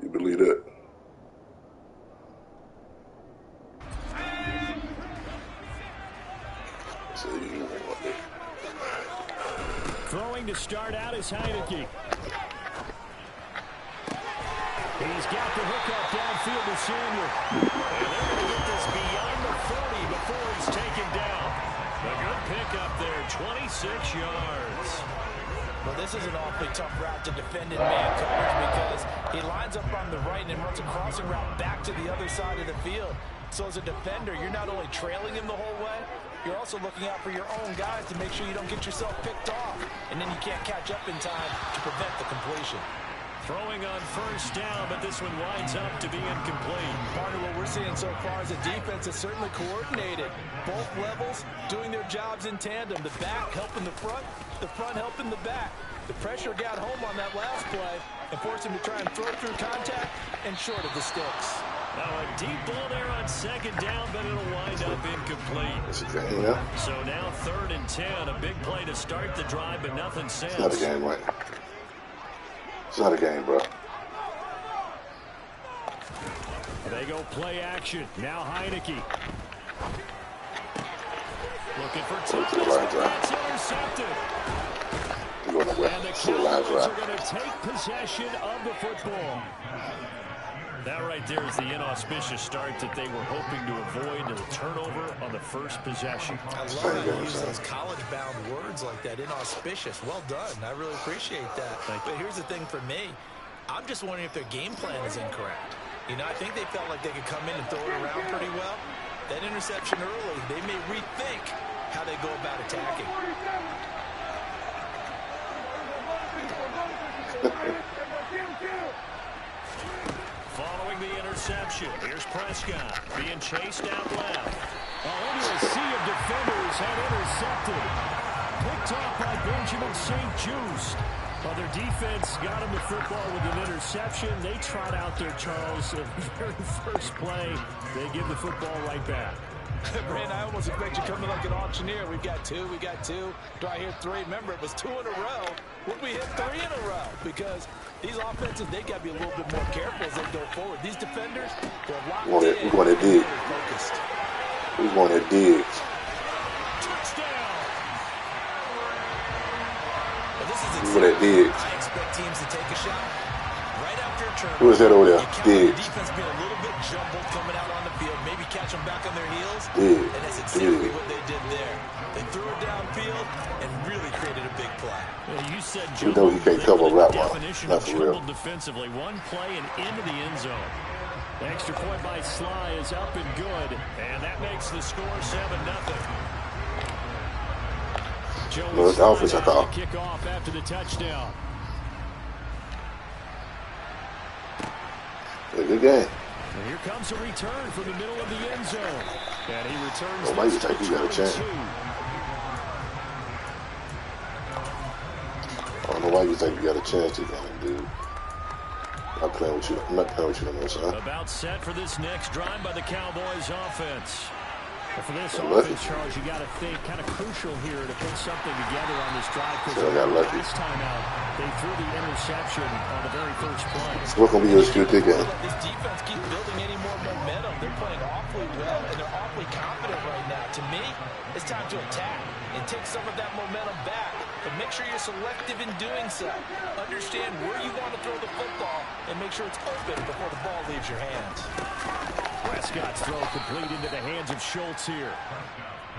You believe that? Throwing to start out is Heineke. He's got the hook up downfield to Samuel. And they're going to get this beyond the 40 before he's taken down. A good pickup there, 26 yards. Well, this is an awfully tough route to defend in man coverage because he lines up on the right and runs a crossing route back to the other side of the field. So as a defender, you're not only trailing him the whole way, you're also looking out for your own guys to make sure you don't get yourself picked off. And then you can't catch up in time to prevent the completion. Throwing on first down, but this one winds up to be incomplete. Part of what we're seeing so far is the defense is certainly coordinated. Both levels doing their jobs in tandem. The back helping the front helping the back. The pressure got home on that last play and forced him to try and throw through contact and short of the sticks. Now a deep ball there on second down, but it'll wind up incomplete. So now 3rd and 10. A big play to start the drive, but nothing since. It's not a game, right? It's not a game, bro. They go play action. Now Heineke. Looking for Thomas, that's intercepted. And the Cowboys are going to take possession of the football. That right there is the inauspicious start that they were hoping to avoid, the turnover on the first possession. I love how you use those college-bound words like that, inauspicious. Well done. I really appreciate that. But here's the thing for me. I'm just wondering if their game plan is incorrect. You know, I think they felt like they could come in and throw it around pretty well. That interception early, they may rethink how they go about attacking. Following the interception, here's Prescott being chased out left. Into a sea of defenders had intercepted. Picked off by Benjamin St-Juste. Well, their defense got him the football with an interception. They trot out there, Charles. At the very first play, they give the football right back. Brand, I almost expect you coming like an auctioneer. We got two. Do I hear 3? Remember, it was 2 in a row. Would we hit 3 in a row? Because these offenses, they got to be a little bit more careful as they go forward. These defenders, they're locked in. We're going to dig. We're going to dig. Touchdown. Well, this is exactly I expect teams to take a shot. Right after a turnover, who is that over there? Diggs. Defense being a little bit jumbled coming out on the field, maybe catch them back on their heels. Diggs. And that's exactly what they did there. They threw it downfield and really created a big play. Well, you said you know he can't cover a route well. Not for real. Defensively, one play and into the end zone. The extra point by Sly is up and good, and that makes the score 7-0. No, it's offense, I thought. Kick off after the touchdown. Good game. And here comes a return from the middle of the end zone. And he returns. Oh, why you think he got a chance? I don't know why you think you got a chance to game, dude. I'm playing with you. I'm not playing with you no more, son. About set for this next drive by the Cowboys offense. But for this offense, Charles, you got to think kind of crucial here to put something together on this drive. So last time out, they threw the interception on the very first play. It's not going to be a good game. This defense keep building any more momentum. They're playing awfully well, and they're awfully confident right now. To me, it's time to attack and take some of that momentum back. But make sure you're selective in doing so. Understand where you want to throw the football and make sure it's open before the ball leaves your hands. Prescott's throw complete into the hands of Schultz here.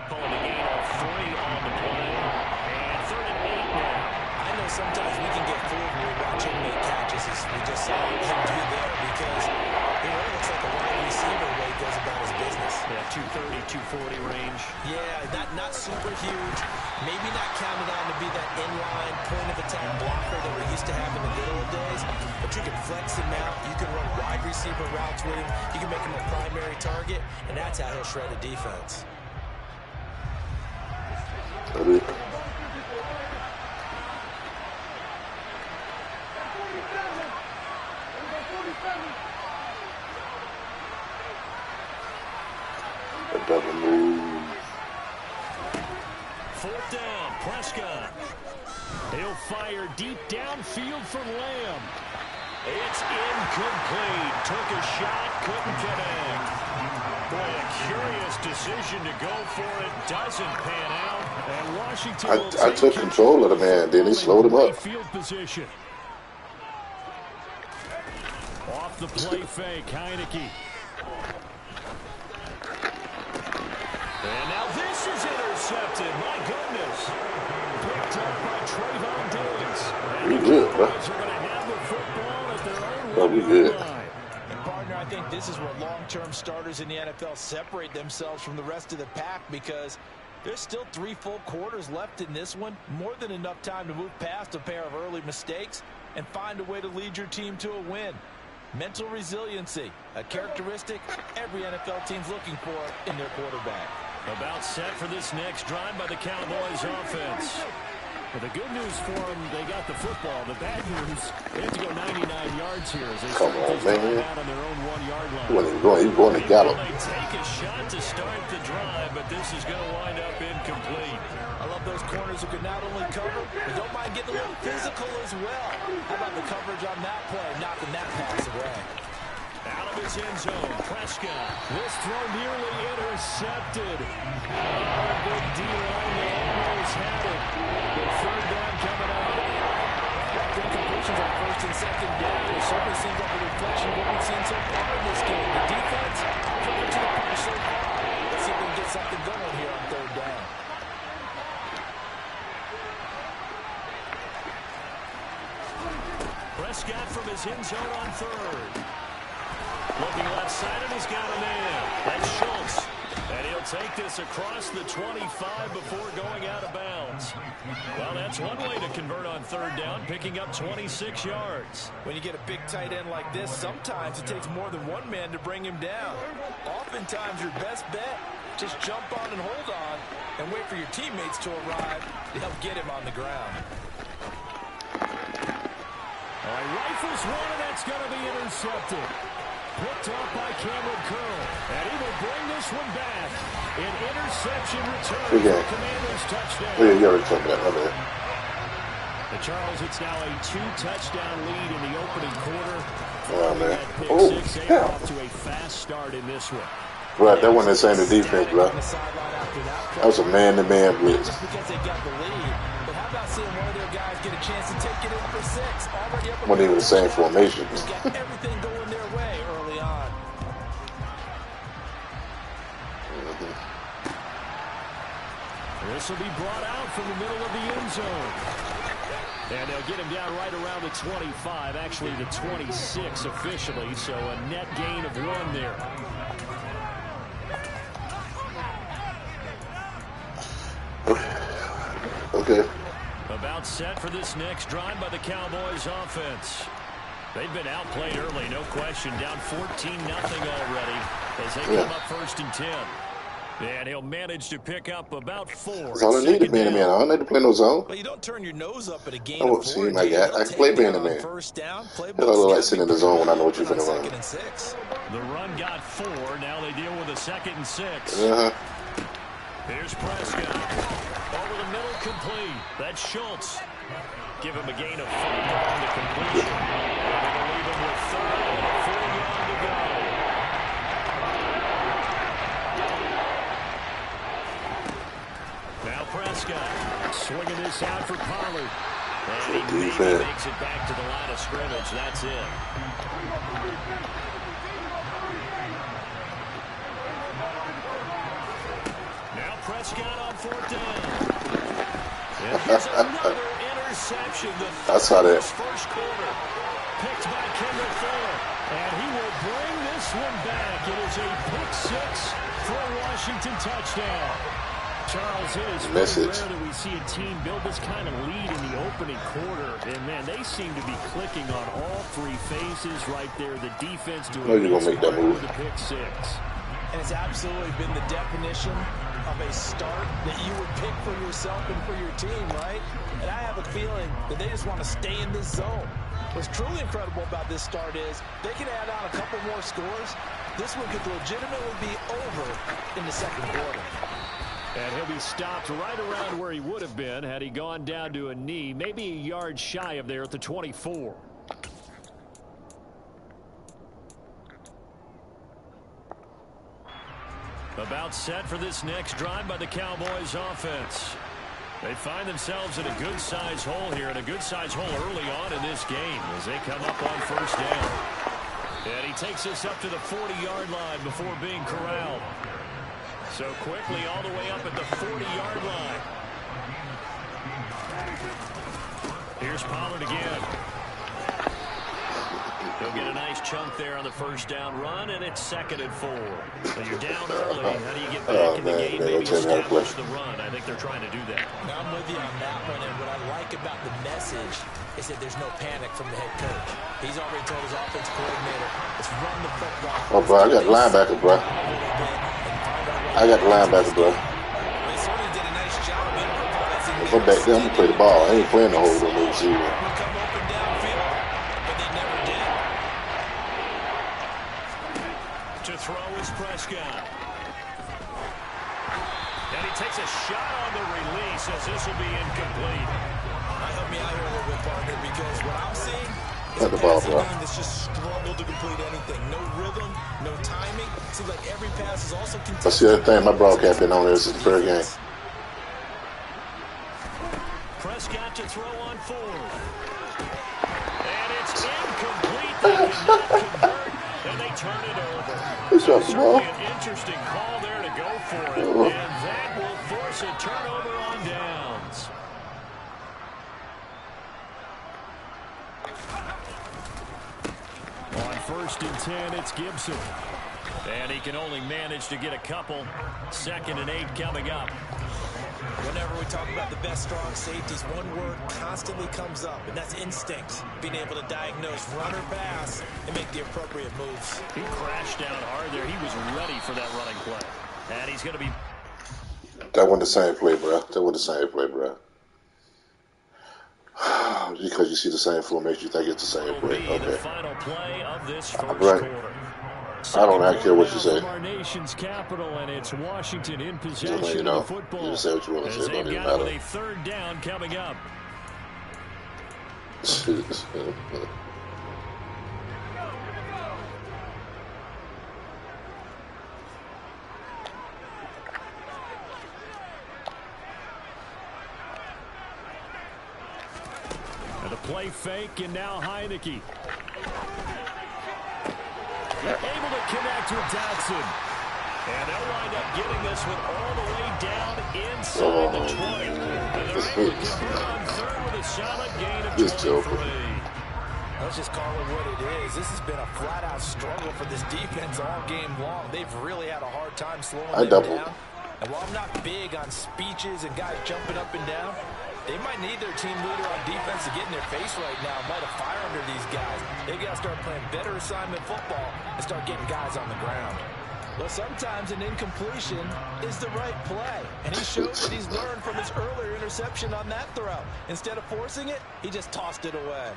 Calling the gain of 3 on the play. And 3rd and 8 now. I know sometimes we can get fooled when we watch him make catches, as we just saw him do there, because it looks like a wide receiver way he goes about his business. Yeah, 230, 240 range. Yeah, not super huge. Maybe not counted on to be that inline point of attack blocker that we're used to having in the good old days. But you can flex him out. You can run wide receiver routes with him. You can make him a primary target, and that's how he'll shred a defense. A double move. 4th down, Prescott. He'll fire deep downfield for Lamb. It's incomplete. Took a shot, couldn't connect. Boy, a curious decision to go for it. Doesn't pan out. And Washington I took control of the man, then he slowed him up. Field position. Off the play fake, Heineke. And now this is intercepted. My goodness. Picked up by Trayvon Diggs. We good, bro. Oh, we good. And partner, I think this is where long-term starters in the NFL separate themselves from the rest of the pack, because there's still 3 full quarters left in this one. More than enough time to move past a pair of early mistakes and find a way to lead your team to a win. Mental resiliency, a characteristic every NFL team's looking for in their quarterback. About set for this next drive by the Cowboys offense. Well, the good news for them, they got the football. The bad news, they have to go 99 yards here as they start this drive out on their own 1-yard line. He's going to gallop. They take a shot to start the drive, but this is going to wind up incomplete. I love those corners who can not only cover, but don't mind getting a little physical as well. How about the coverage on that play, knocking that pass away? Out of his end zone, Prescott. This throw nearly intercepted. Good D-line, they almost had it. The 3rd down coming up. Incompletions on 1st and 2nd down. It certainly seems like a reflection of what we've seen so far in this game. The defense coming to the punch so far. Let's see if we can get something going here on 3rd down. Prescott from his end zone on 3rd. Looking left side, and he's got a man. That's Schultz. And he'll take this across the 25 before going out of bounds. Well, that's one way to convert on 3rd down, picking up 26 yards. When you get a big tight end like this, sometimes it takes more than one man to bring him down. Oftentimes, your best bet, just jump on and hold on and wait for your teammates to arrive to help get him on the ground. All right, rifles one, and that's going to be intercepted. Picked off by Cameron Curl. And he will bring this one back. An interception return for Commanders touchdown. Yeah, you already told me that, my bad. And Charles, it's now a 2-touchdown lead in the opening quarter. Oh, man. Oh, yeah. Off to a fast start in this one. Right, that wasn't the same defense, bro. That was a man-to-man blitz. Because they got the lead, but how How about seeing one of their guys get a chance to take it in for 6? Already up. Wasn't even the same formation. Got everything going their way early on. This will be brought out from the middle of the end zone. And they'll get him down right around the 25, actually the 26 officially, so a net gain of 1 there. Okay. About set for this next drive by the Cowboys offense. They've been outplayed early, no question, down 14-0 already as they come up 1st and 10. And he'll manage to pick up about 4. That's all I need to man-to-man. I don't need to play no zone. Well, you don't turn your nose up at a game. I won't see him. I can play man-to-man. I don't like sitting in the zone when I know what you're going to run. The run got 4. Now they deal with a 2nd and 6. Here's Prescott. Over the middle, complete. That's Schultz. Give him a gain of 5 on the completion. And they'll leave him with 3rd and 4 yards to go. Now Prescott swinging this out for Pollard. And he maybe makes it back to the line of scrimmage. That's it. Now Prescott on 4th down. And here's another interception. I saw that. First quarter. Picked by Kendall Fuller. And he will bring this one back. It is a pick 6 for a Washington touchdown. Charles, it is very rare that we see a team build this kind of lead in the opening quarter. And, man, they seem to be clicking on all 3 phases right there. The defense doing you're gonna make that move. with the pick 6. And it's absolutely been the definition of a start that you would pick for yourself and for your team, right? And I have a feeling that they just want to stay in this zone. What's truly incredible about this start is they can add on a couple more scores. This one could legitimately be over in the 2nd quarter. And he'll be stopped right around where he would have been had he gone down to a knee, maybe a yard shy of there at the 24. About set for this next drive by the Cowboys offense. They find themselves in a good-sized hole here, and a good-sized hole early on in this game as they come up on 1st down. And he takes us up to the 40-yard line before being corralled. So quickly all the way up at the 40-yard line. Here's Pollard again. He'll get a nice chunk there on the 1st down run, and it's 2nd and 4. So you're down early. How do you get back in the game? Maybe establish the run. I think they're trying to do that. Now I'm with you on that one, and what I like about the message is that there's no panic from the head coach. He's already told his offense coordinator, let's run the football. Oh, bro, I got linebacker, bro. I got the linebacker, bro. If I'm back there, I'm going to play the ball. I ain't playing the whole game receiver. To throw is Prescott. And he takes a shot on the release as this will be incomplete. Help me out here a little bit, partner, because what I'm seeing is the ball, bro. That's just struggled to complete anything. No rhythm, no timing. Seems like every pass is also contested. That's the other thing. My broadcast been on there since the 3rd game. Prescott to throw on 4th. And it's incomplete. They cannot convert, and they turn it over. Certainly an interesting call there to go for it. And that will force a turnover on downs. On 1st and 10, it's Gibson. And he can only manage to get a couple. 2nd and 8 coming up. Whenever we talk about the best strong safeties, one word constantly comes up, and that's instinct. Being able to diagnose run or pass and make the appropriate moves. He crashed down hard there. He was ready for that running play. And he's going to be... That wasn't the same play, bro. That wasn't the same play, bro. Because you see the same formation, you think it's the same play. Okay. The final play of this first right. quarter. I don't care what you say. Our nation's capital, and it's Washington in possession of the football. You just say what you want to say. Don't even matter. matter. A 3rd down coming up. Play fake, and now Heineke. Able to connect with Dotson. And they'll wind up getting this one all the way down inside the 20. And they're able to convert on third with a solid gain of 23. Let's just call it what it is. This has been a flat-out struggle for this defense all game long. They've really had a hard time slowing them down. And while I'm not big on speeches and guys jumping up and down, they might need their team leader on defense to get in their face right now, light a fire under these guys. They've got to start playing better assignment football and start getting guys on the ground. Well, sometimes an incompletion is the right play, and he showed that he's learned from his earlier interception on that throw. Instead of forcing it, he just tossed it away.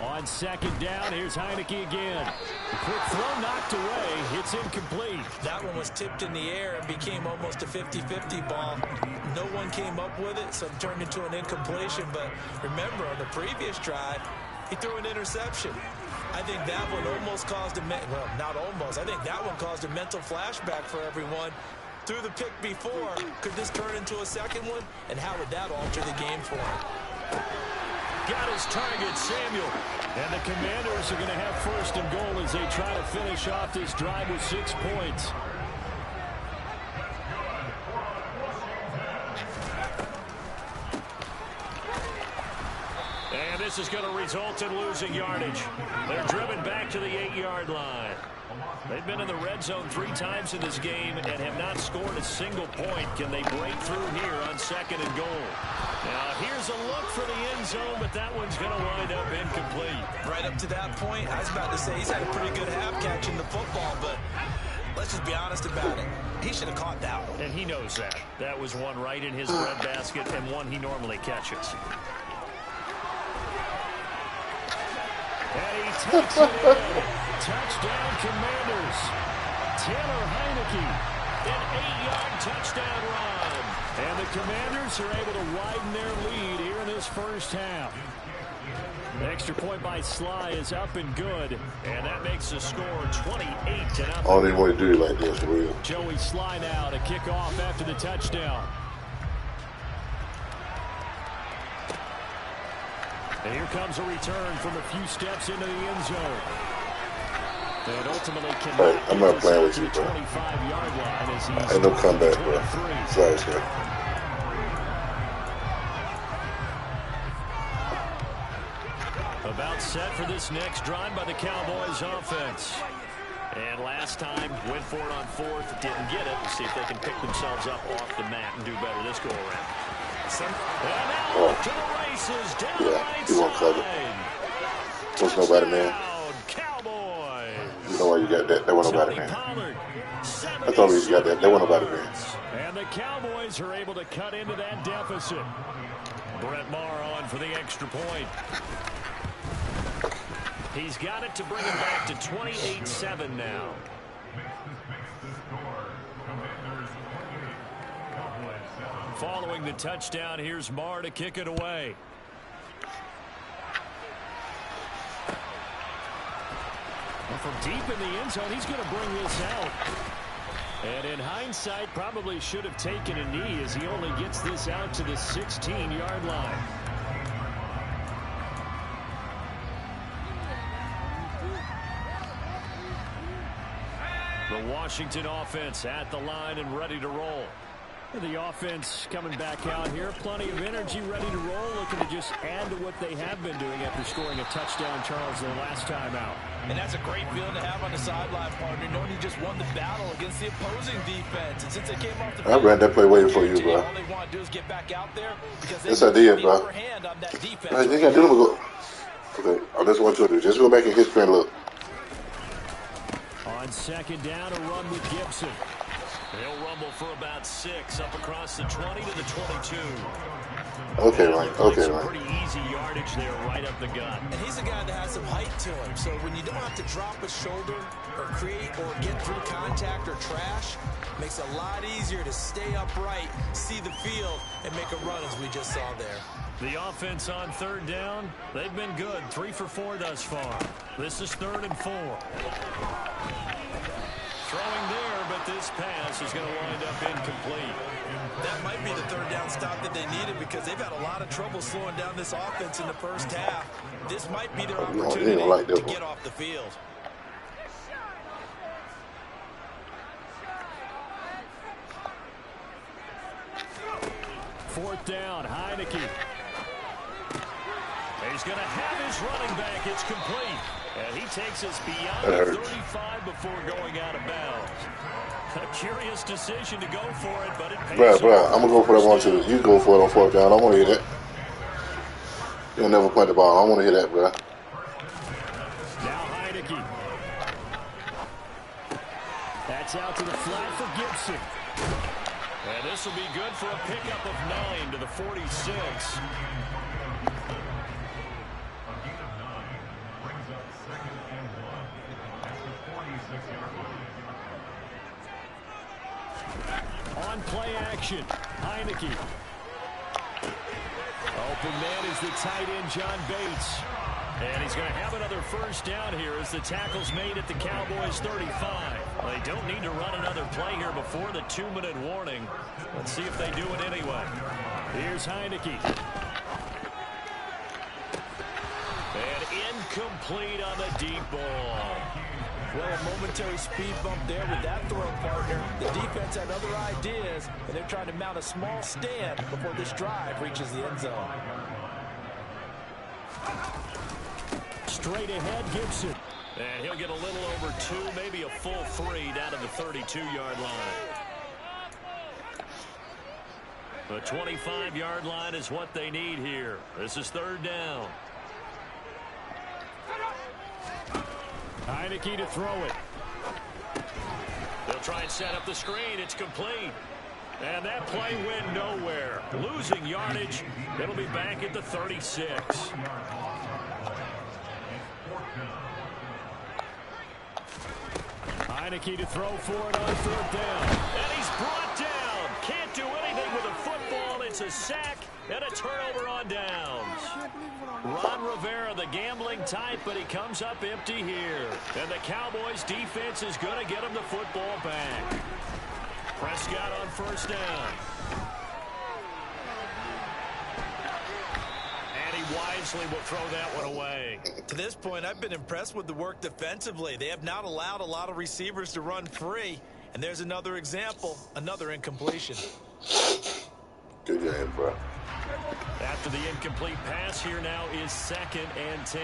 On second down, here's Heineke again. The quick throw knocked away. It's incomplete. That one was tipped in the air and became almost a 50-50 ball. No one came up with it, so it turned into an incompletion. But remember, on the previous drive, he threw an interception. I think that one almost caused a well, not almost. I think that one caused a mental flashback for everyone. Threw the pick before. Could this turn into a second one? And how would that alter the game for him? Got his target, Samuel. And the Commanders are going to have first and goal as they try to finish off this drive with 6 points. And this is going to result in losing yardage. They're driven back to the 8-yard line. They've been in the red zone 3 times in this game and have not scored a single point. Can they break through here on second and goal? Now, here's a look for the end zone, but that one's going to wind up incomplete. Right up to that point, I was about to say he's had a pretty good half catching the football, but let's just be honest about it. He should have caught that one. And he knows that. That was one right in his breadbasket and one he normally catches. And he takes it in. Touchdown, Commanders. Taylor Heineke, an 8-yard touchdown run. And the Commanders are able to widen their lead here in this first half. The extra point by Sly is up and good. And that makes the score 28-0. I don't even want to do it like this, for real. Joey Sly now to kick off after the touchdown. And here comes a return from a few steps into the end zone. And ultimately hey, I'm not playing with you, bro. 25-yard line as he's ain't no comeback, bro. Sorry, sir. About set for this next drive by the Cowboys offense. And last time, went for it on 4th, didn't get it. We'll see if they can pick themselves up off the mat and do better this go-around. And now to the races, down the right he won't cover. There's nobody, man. Cowboys. You know why you got that? That wasn't nobody, man. I thought you got that. That wasn't nobody, man. And the Cowboys are able to cut into that deficit. Brett Maher on for the extra point. He's got it to bring him back to 28-7 now. Following the touchdown, here's Maher to kick it away. And from deep in the end zone, he's going to bring this out. And in hindsight, probably should have taken a knee as he only gets this out to the 16-yard line. The Washington offense at the line and ready to roll. The offense coming back out here. Plenty of energy, ready to roll. Looking to just add to what they have been doing after scoring a touchdown, Charles, their last time out. And that's a great feeling to have on the sideline, partner, knowing you just won the battle against the opposing defense. And since they came off the field, I ran that play waiting for you, bro. All they want to do is get back out there because yes, I did, bro. I think I did. Go. Okay, I just want you to do. Just go back in history and look. On second down, a run with Gibson. They'll rumble for about 6 up across the 20 to the 22. Okay, Ryan. Okay, Ryan. Pretty easy yardage there, right up the gut. And he's a guy that has some height to him. So when you don't have to drop a shoulder or create or get through contact or trash, makes it a lot easier to stay upright, see the field, and make a run as we just saw there. The offense on third down, they've been good. 3 for 4 thus far. This is 3rd and 4. Throwing there, but this pass is going to wind up incomplete. That might be the third down stop that they needed because they've had a lot of trouble slowing down this offense in the first half. This might be their opportunity to get off the field. Fourth down, Heineke. He's going to have his running back. It's complete. And he takes us beyond the 35 before going out of bounds. A curious decision to go for it, but it pays. Bro, I'm going to go for that one too. You go for it on fourth down. I want to hear that. You'll never punt the ball. I want to hear that, bro. Now Heineke. That's out to the flat for Gibson. And this will be good for a pickup of 9 to the 46. On play action, Heineke. Open man is the tight end, John Bates. And he's going to have another first down here as the tackle's made at the Cowboys' 35. Well, they don't need to run another play here before the 2-minute warning. Let's see if they do it anyway. Here's Heineke. And incomplete on the deep ball. Well, a momentary speed bump there with that throw, partner. The defense had other ideas, and they're trying to mount a small stand before this drive reaches the end zone. Straight ahead, Gibson. And he'll get a little over 2, maybe a full 3 down to the 32-yard line. The 25-yard line is what they need here. This is third down. Heineke to throw it. They'll try and set up the screen. It's complete. And that play went nowhere. Losing yardage. It'll be back at the 36. Heineke to throw for it on third down. And he's brought down. Can't do anything with a football. It's a sack and a turnover on downs. Ron Rivera, the gambling type, but he comes up empty here. And the Cowboys defense is going to get him the football back. Prescott on first down. And he wisely will throw that one away. To this point, I've been impressed with the work defensively. They have not allowed a lot of receivers to run free. And there's another example, another incompletion. Good game, bro. After the incomplete pass, here now is 2nd and 10.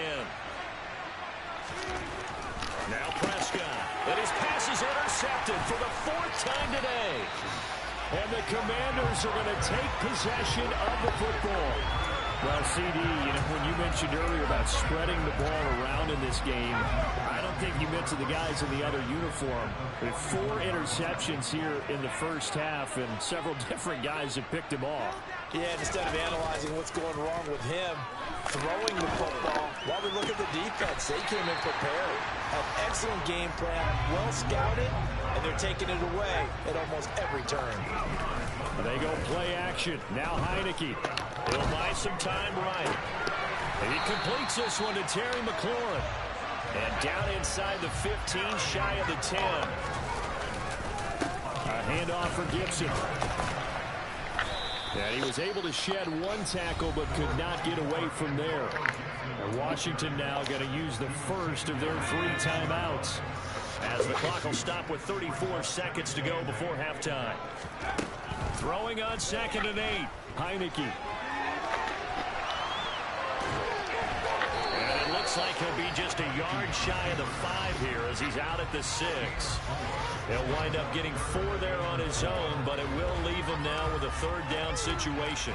Now Prescott. And his pass is intercepted for the 4th time today. And the Commanders are going to take possession of the football. Well, CD, when you mentioned earlier about spreading the ball around in this game, I don't think you meant to the guys in the other uniform. With 4 interceptions here in the first half, and several different guys have picked him off. Yeah, instead of analyzing what's going wrong with him, throwing the football, while we look at the defense, they came in prepared. An excellent game plan, well scouted, and they're taking it away at almost every turn. They go play action. Now Heineke. He'll buy some time right. And he completes this one to Terry McLaurin. And down inside the 15, shy of the 10. A handoff for Gibson. And he was able to shed 1 tackle, but could not get away from there. And Washington now going to use the first of their 3 timeouts, as the clock will stop with 34 seconds to go before halftime. Throwing on 2nd and 8, Heineke. And it looks like he'll be just a yard shy of the 5 here as he's out at the 6. He'll wind up getting 4 there on his own, but it will leave him now with a 3rd down situation.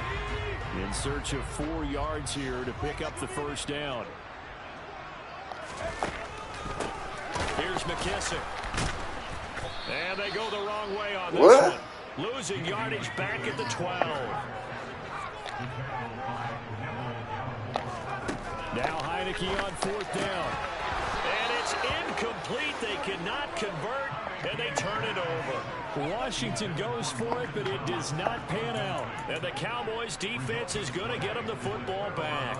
In search of 4 yards here to pick up the first down. Here's McKissick. And they go the wrong way on this one. Losing yardage back at the 12. Now Heineke on 4th down. And it's incomplete. They cannot convert. and they turn it over. Washington goes for it, but it does not pan out. And the Cowboys defense is going to get them the football back.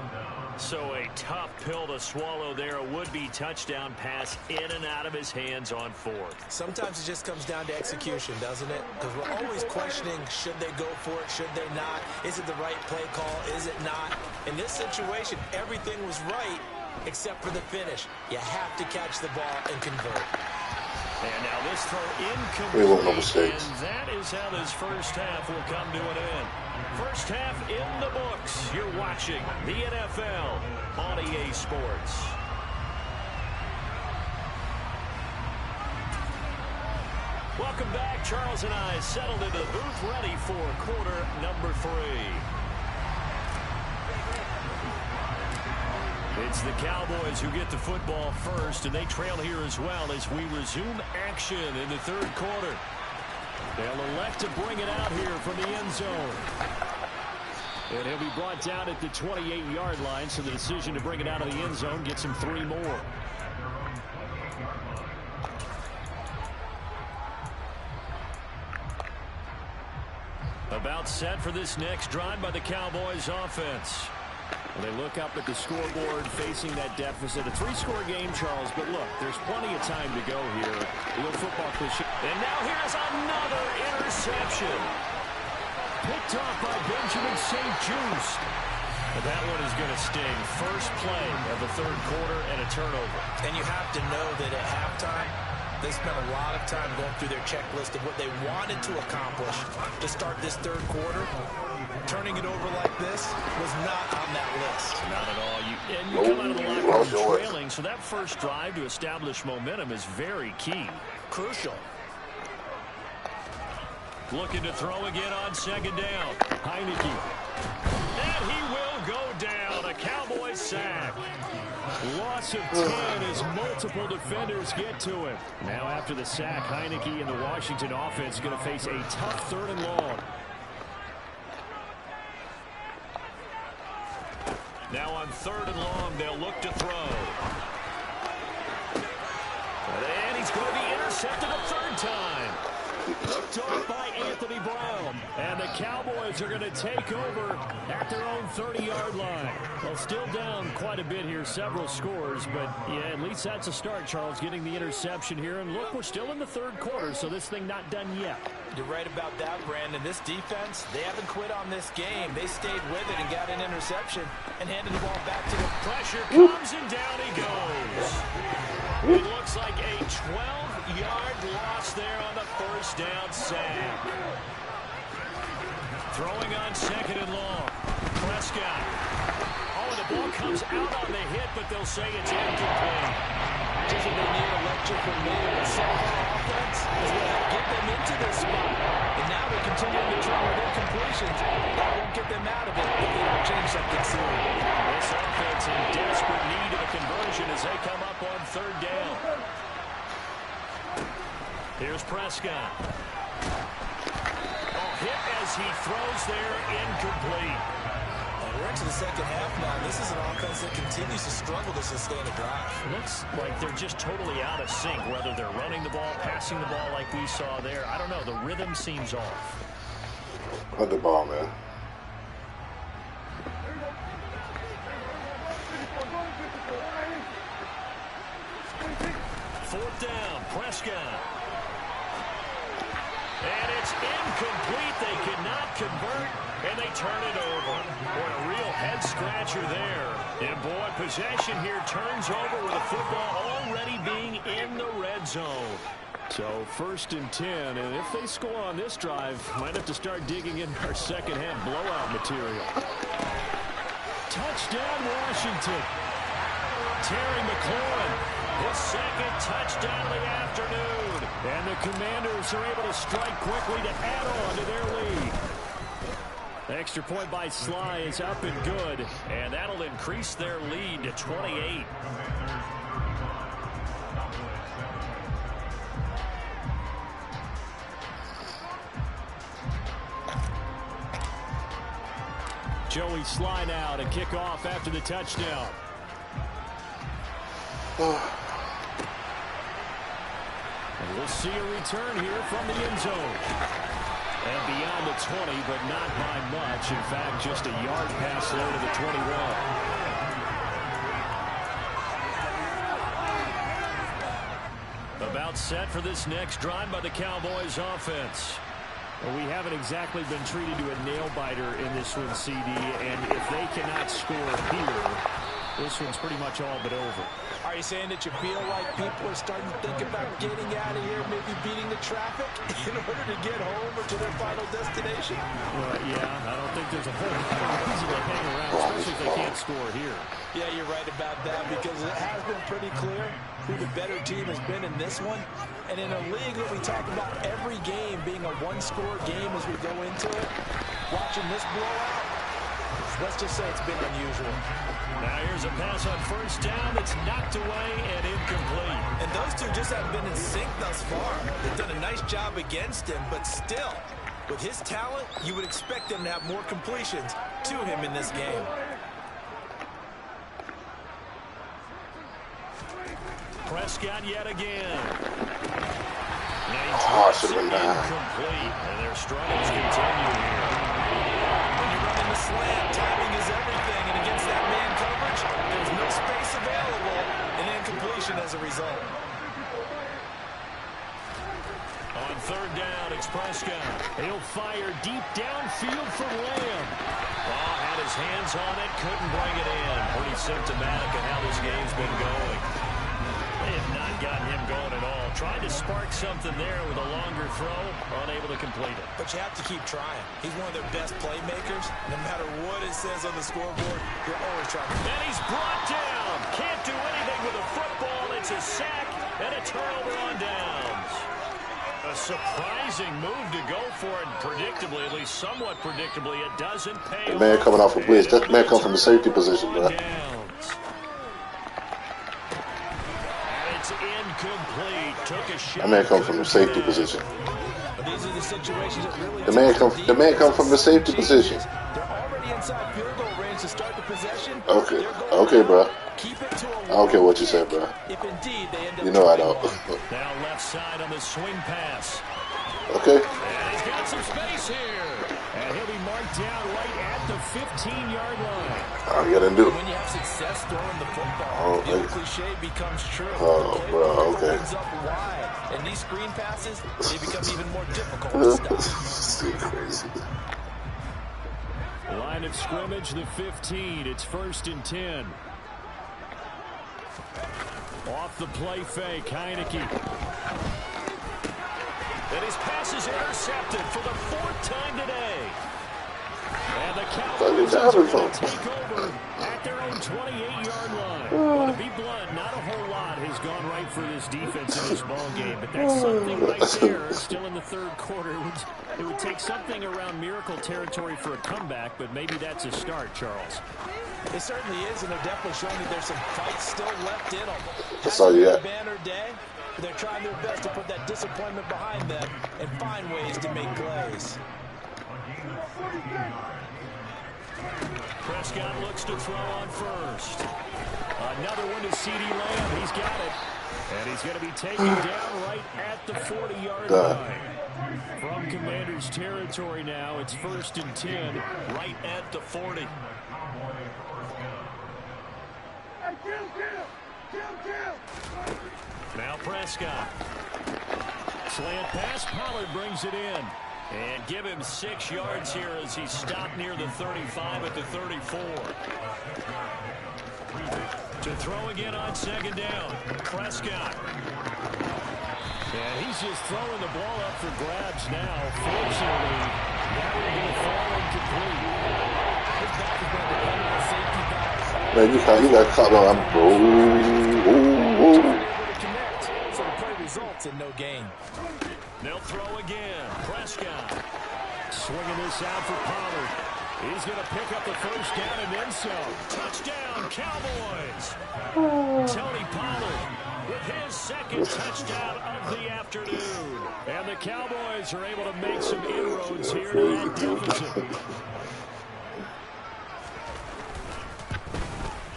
So a tough pill to swallow there. A would-be touchdown pass in and out of his hands on fourth. Sometimes it just comes down to execution, doesn't it? Because we're always questioning, should they go for it, should they not? Is it the right play call, is it not? In this situation, everything was right except for the finish. You have to catch the ball and convert. And now this throw incomplete, and that is how this first half will come to an end. First half in the books. You're watching the NFL on EA Sports. Welcome back. Charles and I settled into the booth, ready for quarter number 3. It's the Cowboys who get the football first, and they trail here as well as we resume action in the third quarter. They'll elect to bring it out here from the end zone. And he'll be brought down at the 28-yard line, so the decision to bring it out of the end zone gets him 3 more. About set for this next drive by the Cowboys offense. They look up at the scoreboard facing that deficit. A 3-score game, Charles, but look, there's plenty of time to go here. The old football cliche. And now here's another interception. Picked off by Benjamin St-Juste. And that one is going to sting. First play of the third quarter and a turnover. And you have to know that at halftime, they spent a lot of time going through their checklist of what they wanted to accomplish to start this third quarter. Turning it over like this was not on that list. Not at all. You come out of the locker room trailing, so that first drive to establish momentum is very key. Crucial. Looking to throw again on second down. Heineke. And he will go down. A Cowboy sack. Loss of 10 as multiple defenders get to him. Now after the sack, Heineke and the Washington offense going to face a tough third and long. Now on third and long, they'll look to throw. And he's going to be intercepted a third time. Looked off by Anthony Brown. And the Cowboys are going to take over at their own 30-yard line. Well, still down quite a bit here, several scores. But, yeah, at least that's a start, Charles, getting the interception here. And, look, we're still in the third quarter, so this thing not done yet. You're right about that, Brandon. This defense, they haven't quit on this game. They stayed with it and got an interception and handed the ball back to the pressure. Comes and down he goes. It looks like a 12-yard loss there on the first down sack. Throwing on second and long. Prescott. Oh, the ball comes out on the hit, but they'll say it's incomplete. Doesn't they need a lecture from me? The Salvador offense is going to get them into this spot. And now they're continuing to try with incompletions. That won't get them out of it if they don't change something soon. This offense in desperate need of a conversion as they come up on third down. Here's Prescott. Oh, hit as he throws there, incomplete. We're into the second half now. This is an offense that continues to struggle to sustain a drive. Looks like they're just totally out of sync, whether they're running the ball, passing the ball like we saw there. I don't know. The rhythm seems off. Put the ball, man. Fourth down, Prescott. And it's incomplete. They cannot convert, and they turn it over. Boy, a real head-scratcher there. And, boy, possession here turns over with the football already being in the red zone. So, 1st and 10, and if they score on this drive, might have to start digging in our second-half blowout material. Touchdown, Washington. Terry McLaurin, his second touchdown of the afternoon. And the Commanders are able to strike quickly to add on to their lead. The extra point by Sly is up and good, and that'll increase their lead to 28. Joey Sly now to kick off after the touchdown. We'll see a return here from the end zone. And beyond the 20, but not by much. In fact, just a yard pass there to the 21. About set for this next drive by the Cowboys offense. Well, we haven't exactly been treated to a nail-biter in this one, CD, and if they cannot score here, this one's pretty much all but over. Are you saying that you feel like people are starting to think about getting out of here, maybe beating the traffic in order to get home or to their final destination? Well, yeah, I don't think there's a whole lot of reason to hang around, especially if they can't score here. Yeah, you're right about that, because it has been pretty clear who the better team has been in this one. And in a league that we talk about every game being a one-score game as we go into it, watching this blowout, let's just say it's been unusual. Now here's a pass on first down that's knocked away and incomplete. And those two just haven't been in sync thus far. They've done a nice job against him, but still, with his talent, you would expect them to have more completions to him in this game. Prescott yet again. Incomplete, and their struggles continue here. When you're running the slant, timing is everything, and against that man coverage, there's no space available, and incompletion as a result. On third down, it's Prescott. He'll fire deep downfield for Lamb. Had his hands on it, couldn't bring it in. Pretty symptomatic of how this game's been going. They have not gotten him going at all. Tried to spark something there with a longer throw, unable to complete it. But you have to keep trying. He's one of their best playmakers. No matter what it says on the scoreboard, you're always trying to. And he's brought down. Can't do anything with a football. It's a sack and a turnover on downs. A surprising move to go for it, predictably, at least somewhat predictably, it doesn't pay off. The man coming off a blitz. That man come from the safety position, bro. Incomplete. Took a shot. That man come from the safety position. These are the situations that really the man come from the safety position. They're already inside field goal range to start the possession. Okay, bro. Keep it to a I don't care what you say, bro. If indeed they end up, you know I don't. Now left side on the swing pass. Okay. And he's got some space here. And he'll be marked down right at the 15-yard line. All you gotta do. When you have success throwing the football, the old cliche becomes true. Oh, bro, okay. Opens up wide, and these screen passes, they become even more difficult to stop. Crazy. Line of scrimmage, the 15. It's 1st and 10. Off the play fake, Heineke. And his pass is intercepted for the 4th time today. And the Cowboys are going to take over at their own 28-yard line. Well, to be blunt, not a whole lot has gone right for this defense in this ball game, but that's something right there. Still in the 3rd quarter. It would take something around miracle territory for a comeback, but maybe that's a start, Charles. It certainly is, and they're definitely showing that there's some fight still left in them. That's all you got. Banner day, but they're trying their best to put that disappointment behind them and find ways to make plays. Prescott looks to throw on first. Another one to C.D. Lamb. He's got it. And he's going to be taken down right at the 40-yard line. From Commanders territory now, it's 1st and 10, right at the 40. Now Prescott. Slant pass, Pollard brings it in. And give him 6 yards here as he stopped near the 35 at the 34. To throw again on 2nd down. Prescott. And he's just throwing the ball up for grabs now. Fortunately, that will be a fall incomplete. His back is going to depend on safety pass. Man, you got caught on. So the play results in no gain. They'll throw again. Prescott swinging this out for Pollard. He's going to pick up the 1st down and then some. Touchdown, Cowboys. Tony Pollard with his 2nd touchdown of the afternoon. And the Cowboys are able to make some inroads here to that deficit.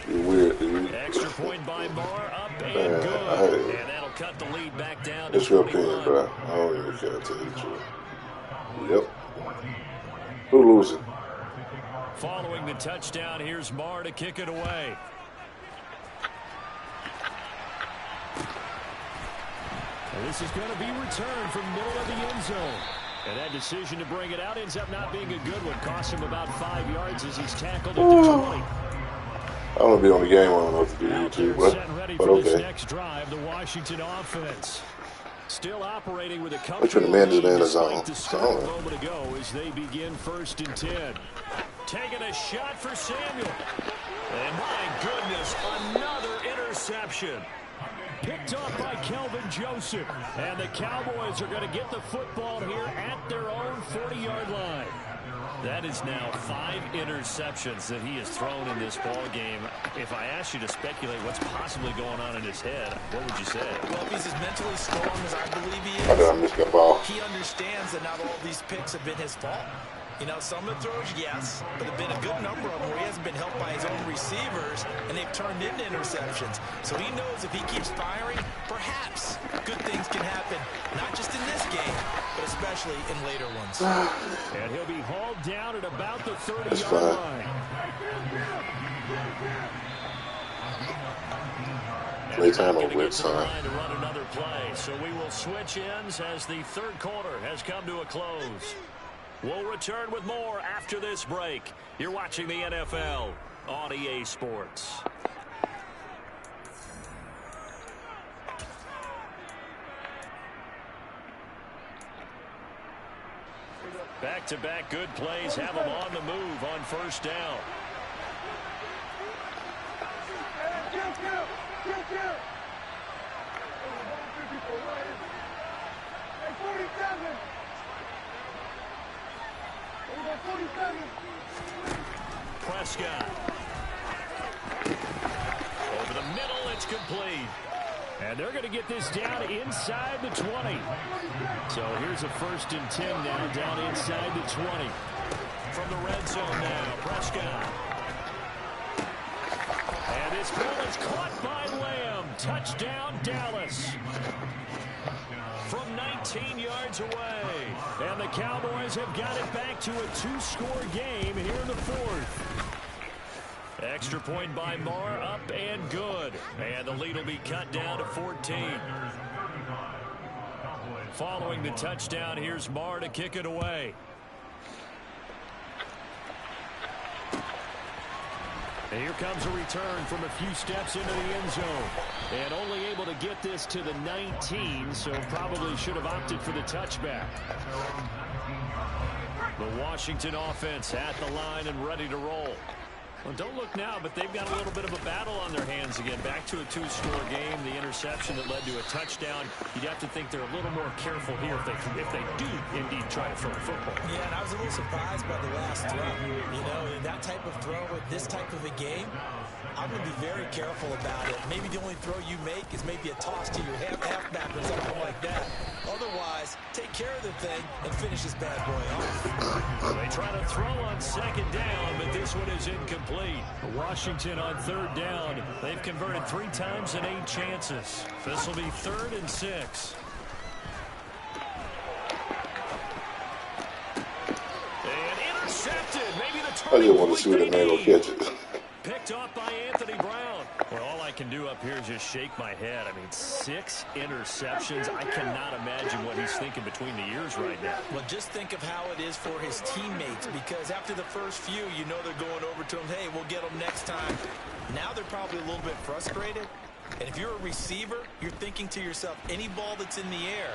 You're weird, dude. Extra point by Moore, up and good. And that'll cut the lead back down to It's your 21. opinion, bro. I don't even care to tell you the truth. Yep. Who losing? Following the touchdown, here's Marr to kick it away. And this is going to be returned from middle of the end zone. And that decision to bring it out ends up not being a good one. Costs him about 5 yards as he's tackled at the 20. I don't be on the game. I don't know what to do YouTube, but okay. This next drive, the Washington offense still operating with a comfortable lead despite the start a moment ago as they begin 1st and 10. Taking a shot for Samuel. And my goodness, another interception. Picked off by Kelvin Joseph. And the Cowboys are going to get the football here at their own 40-yard line. That is now 5 interceptions that he has thrown in this ball game. If I asked you to speculate what's possibly going on in his head, what would you say? Well, if he's as mentally strong as I believe he is, I missed that ball. He understands that not all these picks have been his fault. You know, some of the throws, yes, but there have been a good number of them where he hasn't been helped by his own receivers, and they've turned into interceptions. So he knows if he keeps firing, perhaps good things can happen, not just in this game, but especially in later ones. And he'll be hauled down at about the 30-yard line. Playtime over with, son. To run another play, so we will switch ends as the 3rd quarter has come to a close. We'll return with more after this break. You're watching the NFL on EA Sports. Back-to-back good plays have them on the move on 1st down. Prescott. Over the middle, it's complete. And they're going to get this down inside the 20. So here's a 1st and 10 now, down inside the 20. From the red zone now, Prescott. And this ball is caught by Lamb. Touchdown, Dallas. From 19 yards away. And the Cowboys have got it back to a 2-score game here in the 4th. Extra point by Marr, up and good. And the lead will be cut down to 14. Following the touchdown, here's Marr to kick it away. And here comes a return from a few steps into the end zone. And only able to get this to the 19, so probably should have opted for the touchback. The Washington offense at the line and ready to roll. Well, don't look now, but they've got a little bit of a battle on their hands again. Back to a 2-score game. The interception that led to a touchdown. You'd have to think they're a little more careful here if they do indeed try to throw a football. Yeah, and I was a little surprised by the last throw. You know, that type of throw with this type of a game, I'm going to be very careful about it. Maybe the only throw you make is maybe a toss to your halfback or something like that. Otherwise, take care of the thing and finish this bad boy off. They try to throw on 2nd down, but this one is incomplete. Washington on 3rd down. They've converted 3 times in 8 chances. This will be 3rd and 6. And intercepted. Maybe the I didn't want to see that man go catch it. Picked off by Anthony Brown. Well, all I can do up here is just shake my head. I mean, 6 interceptions. I cannot imagine what he's thinking between the ears right now. Well, just think of how it is for his teammates, because after the first few, you know they're going over to him, hey, we'll get them next time. Now they're probably a little bit frustrated. And if you're a receiver, you're thinking to yourself, any ball that's in the air,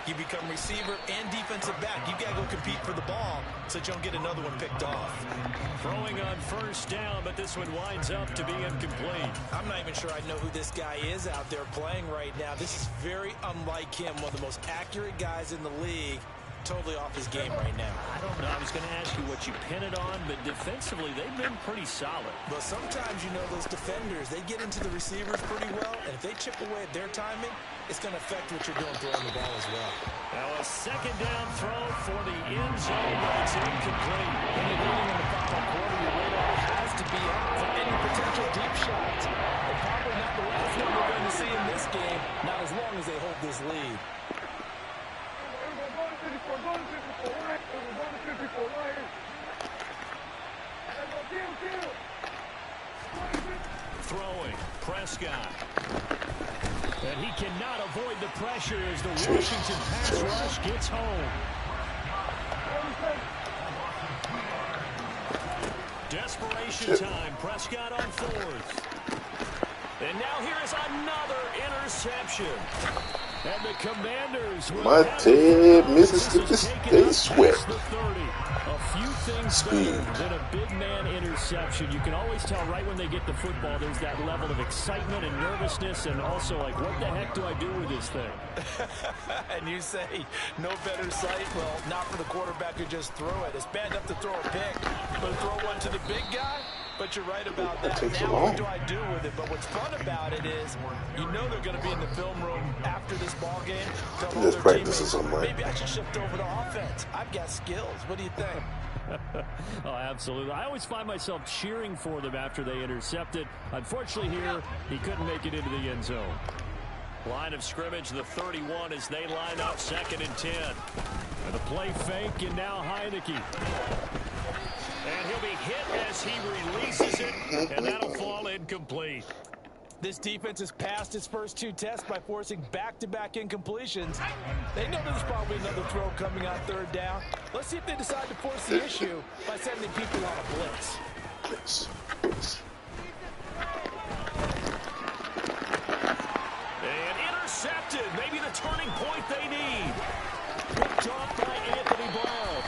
you become receiver and defensive back. You got to go compete for the ball so that you don't get another one picked off. Throwing on 1st down, but this one winds up to be incomplete. I'm not even sure I know who this guy is out there playing right now. This is very unlike him, one of the most accurate guys in the league. Totally off his game right now. I don't know. I was going to ask you what you pin it on, but defensively, they've been pretty solid. Well, sometimes, you know, those defenders, they get into the receivers pretty well, and if they chip away at their timing, it's going to affect what you're doing throwing the ball as well. Now a 2nd down throw for the end zone, but it's incomplete. When you're leading in the final quarter, your radar has to be up for any potential deep shots. And probably not the last one we're going to see in this game, not as long as as they hold this lead. Throwing, Prescott. And he cannot avoid the pressure as the Washington pass rush gets home. Desperation time. Prescott on fourth. And now here is another interception. And the Commanders will Mississippi State swept. A few things better than a big man interception. You can always tell right when they get the football, there's that level of excitement and nervousness, and also like, what the heck do I do with this thing? And you say, no better sight? Well, not for the quarterback who just threw it. It's bad enough to throw a pick, but to throw one to the big guy? But you're right about that. Now what do I do with it? But what's fun about it is, you know they're going to be in the film room after this ball game. Just practicing something. Maybe I should shift over to offense. I've got skills. What do you think? Oh, absolutely. I always find myself cheering for them after they intercept it. Unfortunately here, he couldn't make it into the end zone. Line of scrimmage, the 31 as they line up 2nd and 10. And the play fake, and now Heineke. And he'll be hit as he releases it, and that'll fall incomplete. This defense has passed its first 2 tests by forcing back-to-back incompletions. They know there's probably another throw coming on 3rd down. Let's see if they decide to force the issue by sending people on a blitz. And intercepted. Maybe the turning point they need. Picked off by Anthony Brown.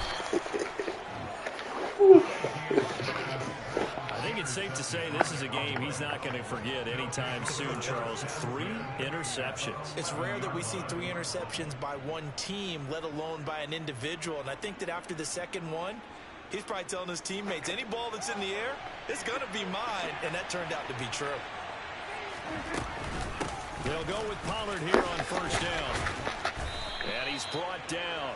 I think it's safe to say this is a game he's not going to forget anytime soon, Charles. 3 interceptions. It's rare that we see 3 interceptions by one team, let alone by an individual. And I think that after the second one, he's probably telling his teammates, any ball that's in the air, it's going to be mine. And that turned out to be true. They'll go with Pollard here on 1st down. And he's brought down.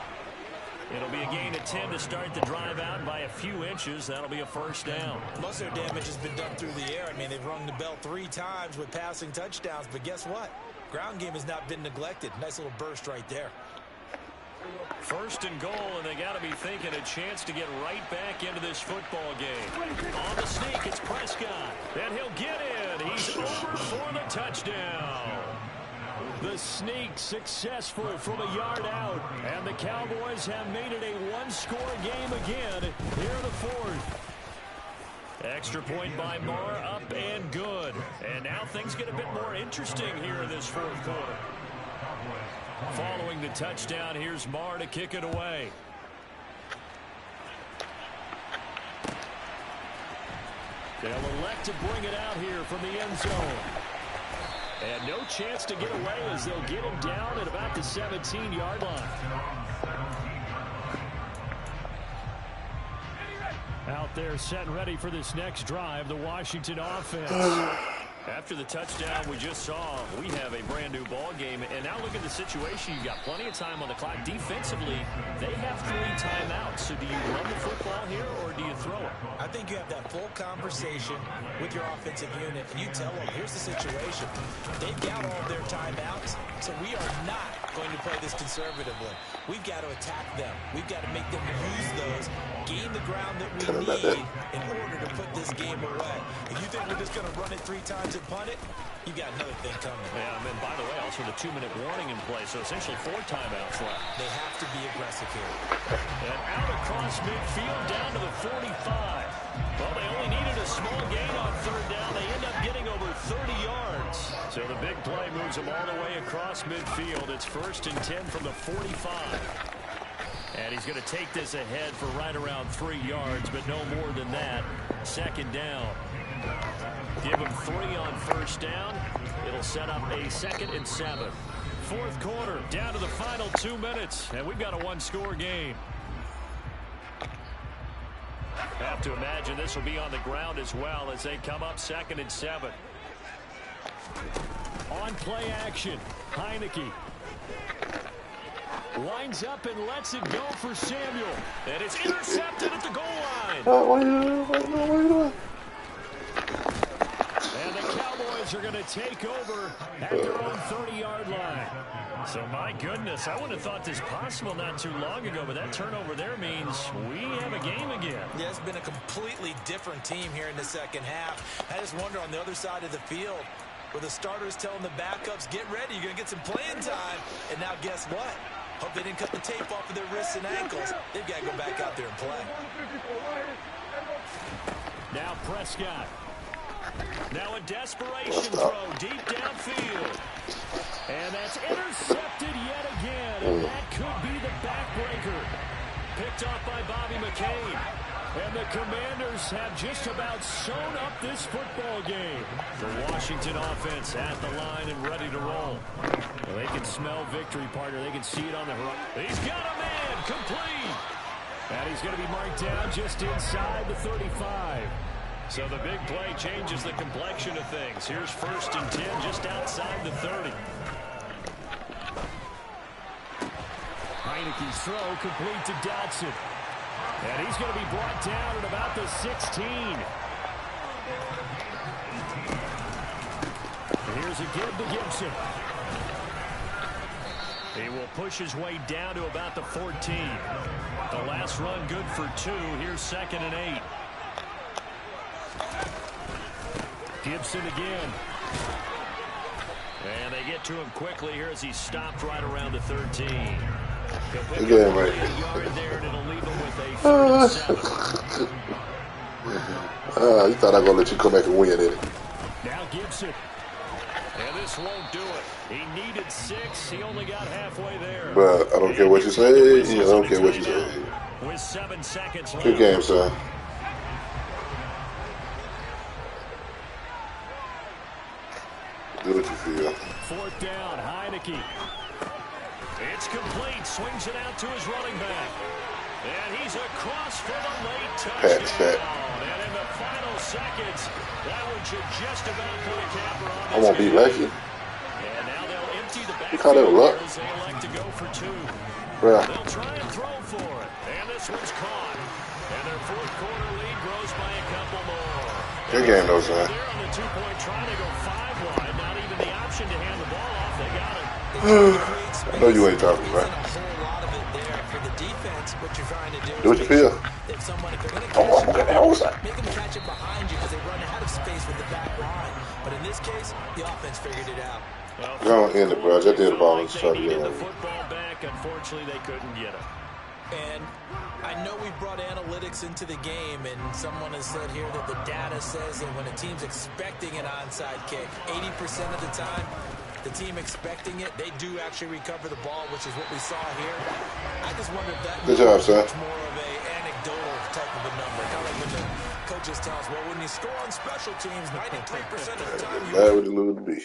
It'll be a gain of 10 to start the drive out by a few inches. That'll be a 1st down. Most of their damage has been done through the air. I mean, they've rung the bell 3 times with passing touchdowns. But guess what? Ground game has not been neglected. Nice little burst right there. 1st and goal, and they got to be thinking a chance to get right back into this football game. On the sneak, it's Prescott. And he'll get in. He's over for the touchdown. The sneak successful from a yard out. And the Cowboys have made it a 1-score game again here in the 4th. Extra point by Marr, up and good. And now things get a bit more interesting here in this 4th quarter. Following the touchdown, here's Marr to kick it away. They'll elect to bring it out here from the end zone. And no chance to get away as they'll get him down at about the 17-yard line. Out there set and ready for this next drive, the Washington offense. After the touchdown we just saw, we have a brand new ball game. And now look at the situation. You've got plenty of time on the clock. Defensively, they have 3 timeouts. So do you run the football here or do you throw it? I think you have that full conversation with your offensive unit, and you tell them, here's the situation. They've got all of their timeouts, so we are not going to play this conservatively. We've got to attack them. We've got to make them use those, gain the ground that we need in order to put this game away. If you think we're just going to run it 3 times and punt it, you got another thing coming. Yeah, and then, by the way, also the 2-minute warning in play, so essentially 4 timeouts left. They have to be aggressive here. And out across midfield, down to the 45. Well, they only needed a small gain on 3rd down. They end up getting over 30 yards. So the big play moves them all the way across midfield. It's 1st and 10 from the 45. And he's going to take this ahead for right around 3 yards, but no more than that. 2nd down. Give him 3 on 1st down. It'll set up a 2nd and 7. 4th quarter, down to the final 2 minutes, and we've got a 1-score game. Have to imagine this will be on the ground as well as they come up 2nd and 7. On play action, Heineke lines up and lets it go for Samuel. And it's intercepted at the goal line. What are you doing? And the Cowboys Eagles are going to take over at their own 30-yard line. So, my goodness, I wouldn't have thought this possible not too long ago, but that turnover there means we have a game again. Yeah, it's been a completely different team here in the second half. I just wonder on the other side of the field, where the starters telling the backups, get ready, you're going to get some playing time. And now guess what? Hope they didn't cut the tape off of their wrists and ankles. They've got to go back out there and play. Now Prescott. Now a desperation throw deep downfield. And that's intercepted yet again. And that could be the backbreaker. Picked off by Bobby McCain. And the Commanders have just about sewn up this football game. The Washington offense at the line and ready to roll. Well, they can smell victory, partner. They can see it on the horizon. He's got a man, complete. And he's going to be marked down just inside the 35. So the big play changes the complexion of things. Here's 1st and 10 just outside the 30. Heineke's throw complete to Dotson. And he's going to be brought down at about the 16. Here's a give to Gibson. He will push his way down to about the 14. The last run good for 2. Here's 2nd and 8. Gibson again. And they get to him quickly here as he's stopped right around the 13. Good game, right? You thought I was going to let you come back and win, didn't it? Now Gibson. And this won't do it. He needed 6. He only got halfway there. But I don't care what you say. Yeah, I don't care what you say. With 7 seconds left. Good game, son. Do what you feel. 4th down, Heineke. It's complete. Swings it out to his running back. And he's across for the late touchdown. And in the final seconds, that one should just about put a capper on this. I won't be lucky. And now they'll empty the You caught it luck. as they elect to go for 2. Bruh. They'll try and throw for it. And this one's caught. And their 4th quarter lead grows by a couple more. Good game, though, son. They're on the 2-point try to go 5 wide. Not even the option to hand the ball off. They got it. I know you ain't talking, right? Do what you feel. Oh, I'm going to hold that. Make them catch it behind you because they run out of space with the back line. But in this case, the offense figured it out. Go on, end it, bro. I just did the ball and try to get the it. football back. Unfortunately, they couldn't get it. And I know we've brought analytics into the game, and someone has said here that the data says that when a team's expecting an onside kick, 80% of the time, the team expecting it, they do actually recover the ball, which is what we saw here. I just wonder if that Good job, sir. much more of a anecdotal type of a number. Kind of like when the coaches tell us, well, when you score on special teams, 93% of the time you That would lose to be.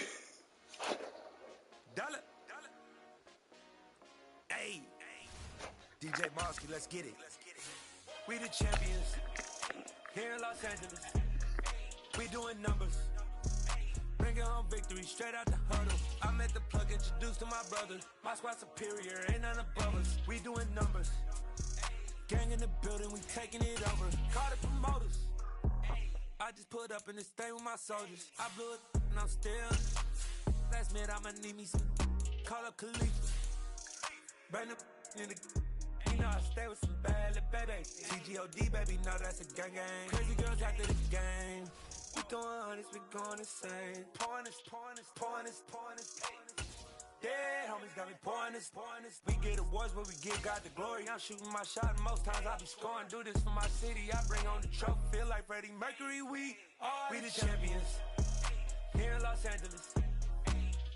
Hey, DJ Mosky, let's get it. We the champions here in Los Angeles. We doing numbers. Bringing home victory straight out the huddle. I'm at the plug, introduced to my brother. My squad superior, ain't none above us. We doing numbers. Gang in the building, we taking it over. Call the promoters. I just put up in this thing with my soldiers. I blew it and I'm still. Last minute, I'ma need me some. Call up Khalifa. Bring the in the. You know I stay with some bad little baby. TGOD, baby, know that's a gang gang. Crazy girls after the game. We throwing hundreds, we going insane. Pouring this. Dead homies got me pouring this. We get awards, but we give God the glory. I'm shooting my shot, and most times I be scoring. Do this for my city, I bring on the trophy. Feel like Freddie Mercury, we the champions here in Los Angeles.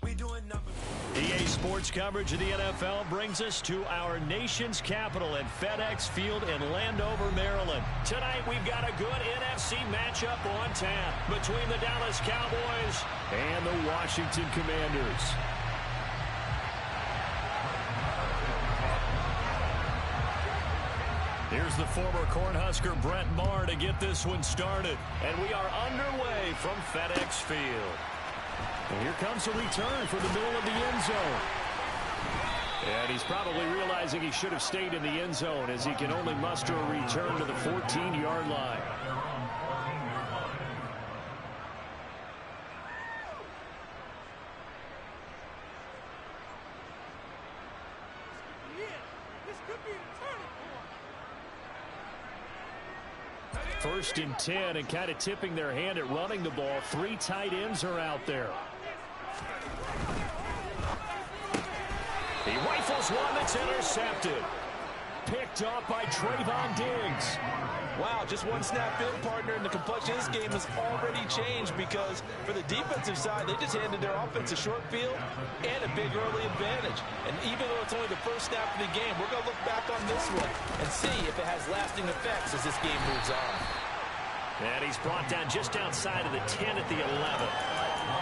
We doing numbers. EA Sports coverage of the NFL brings us to our nation's capital at FedEx Field in Landover, Maryland. Tonight we've got a good NFC matchup on tap between the Dallas Cowboys and the Washington Commanders. Here's the former Cornhusker Brett Maher to get this one started. And we are underway from FedEx Field. And here comes a return from the middle of the end zone. And he's probably realizing he should have stayed in the end zone as he can only muster a return to the 14-yard line. 1st and 10, and kind of tipping their hand at running the ball. 3 tight ends are out there. He rifles one that's intercepted. Picked off by Trayvon Diggs. Wow, just one snap in, partner, and the complexion of this game has already changed because for the defensive side, they just handed their offense a short field and a big early advantage. And even though it's only the first snap of the game, we're going to look back on this one and see if it has lasting effects as this game moves on. And he's brought down just outside of the 10 at the 11.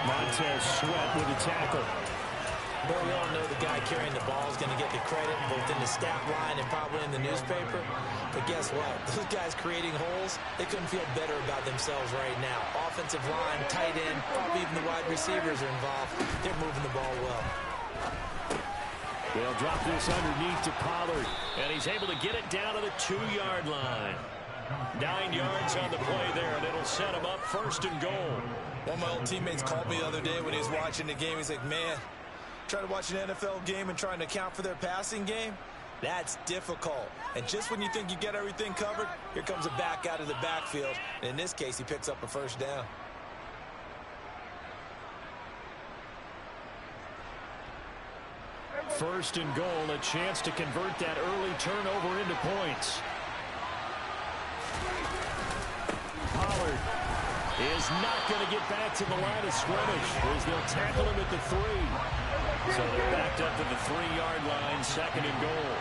Montez Sweat with a tackle. Well, we all know the guy carrying the ball is going to get the credit both in the stat line and probably in the newspaper. But guess what? Those guys creating holes, they couldn't feel better about themselves right now. Offensive line, tight end, probably even the wide receivers are involved. They're moving the ball well. They'll drop this underneath to Pollard, and he's able to get it down to the 2-yard line. 9 yards on the play there, and it'll set him up 1st and goal. One of my old teammates called me the other day when he was watching the game. He's like, man, trying to watch an NFL game and trying to account for their passing game, that's difficult. And just when you think you get everything covered, here comes a back out of the backfield. And in this case, he picks up a 1st down. First and goal, a chance to convert that early turnover into points. Pollard is not going to get back to the line of scrimmage as they'll tackle him at the 3. So they're backed up to the 3-yard line, 2nd and goal.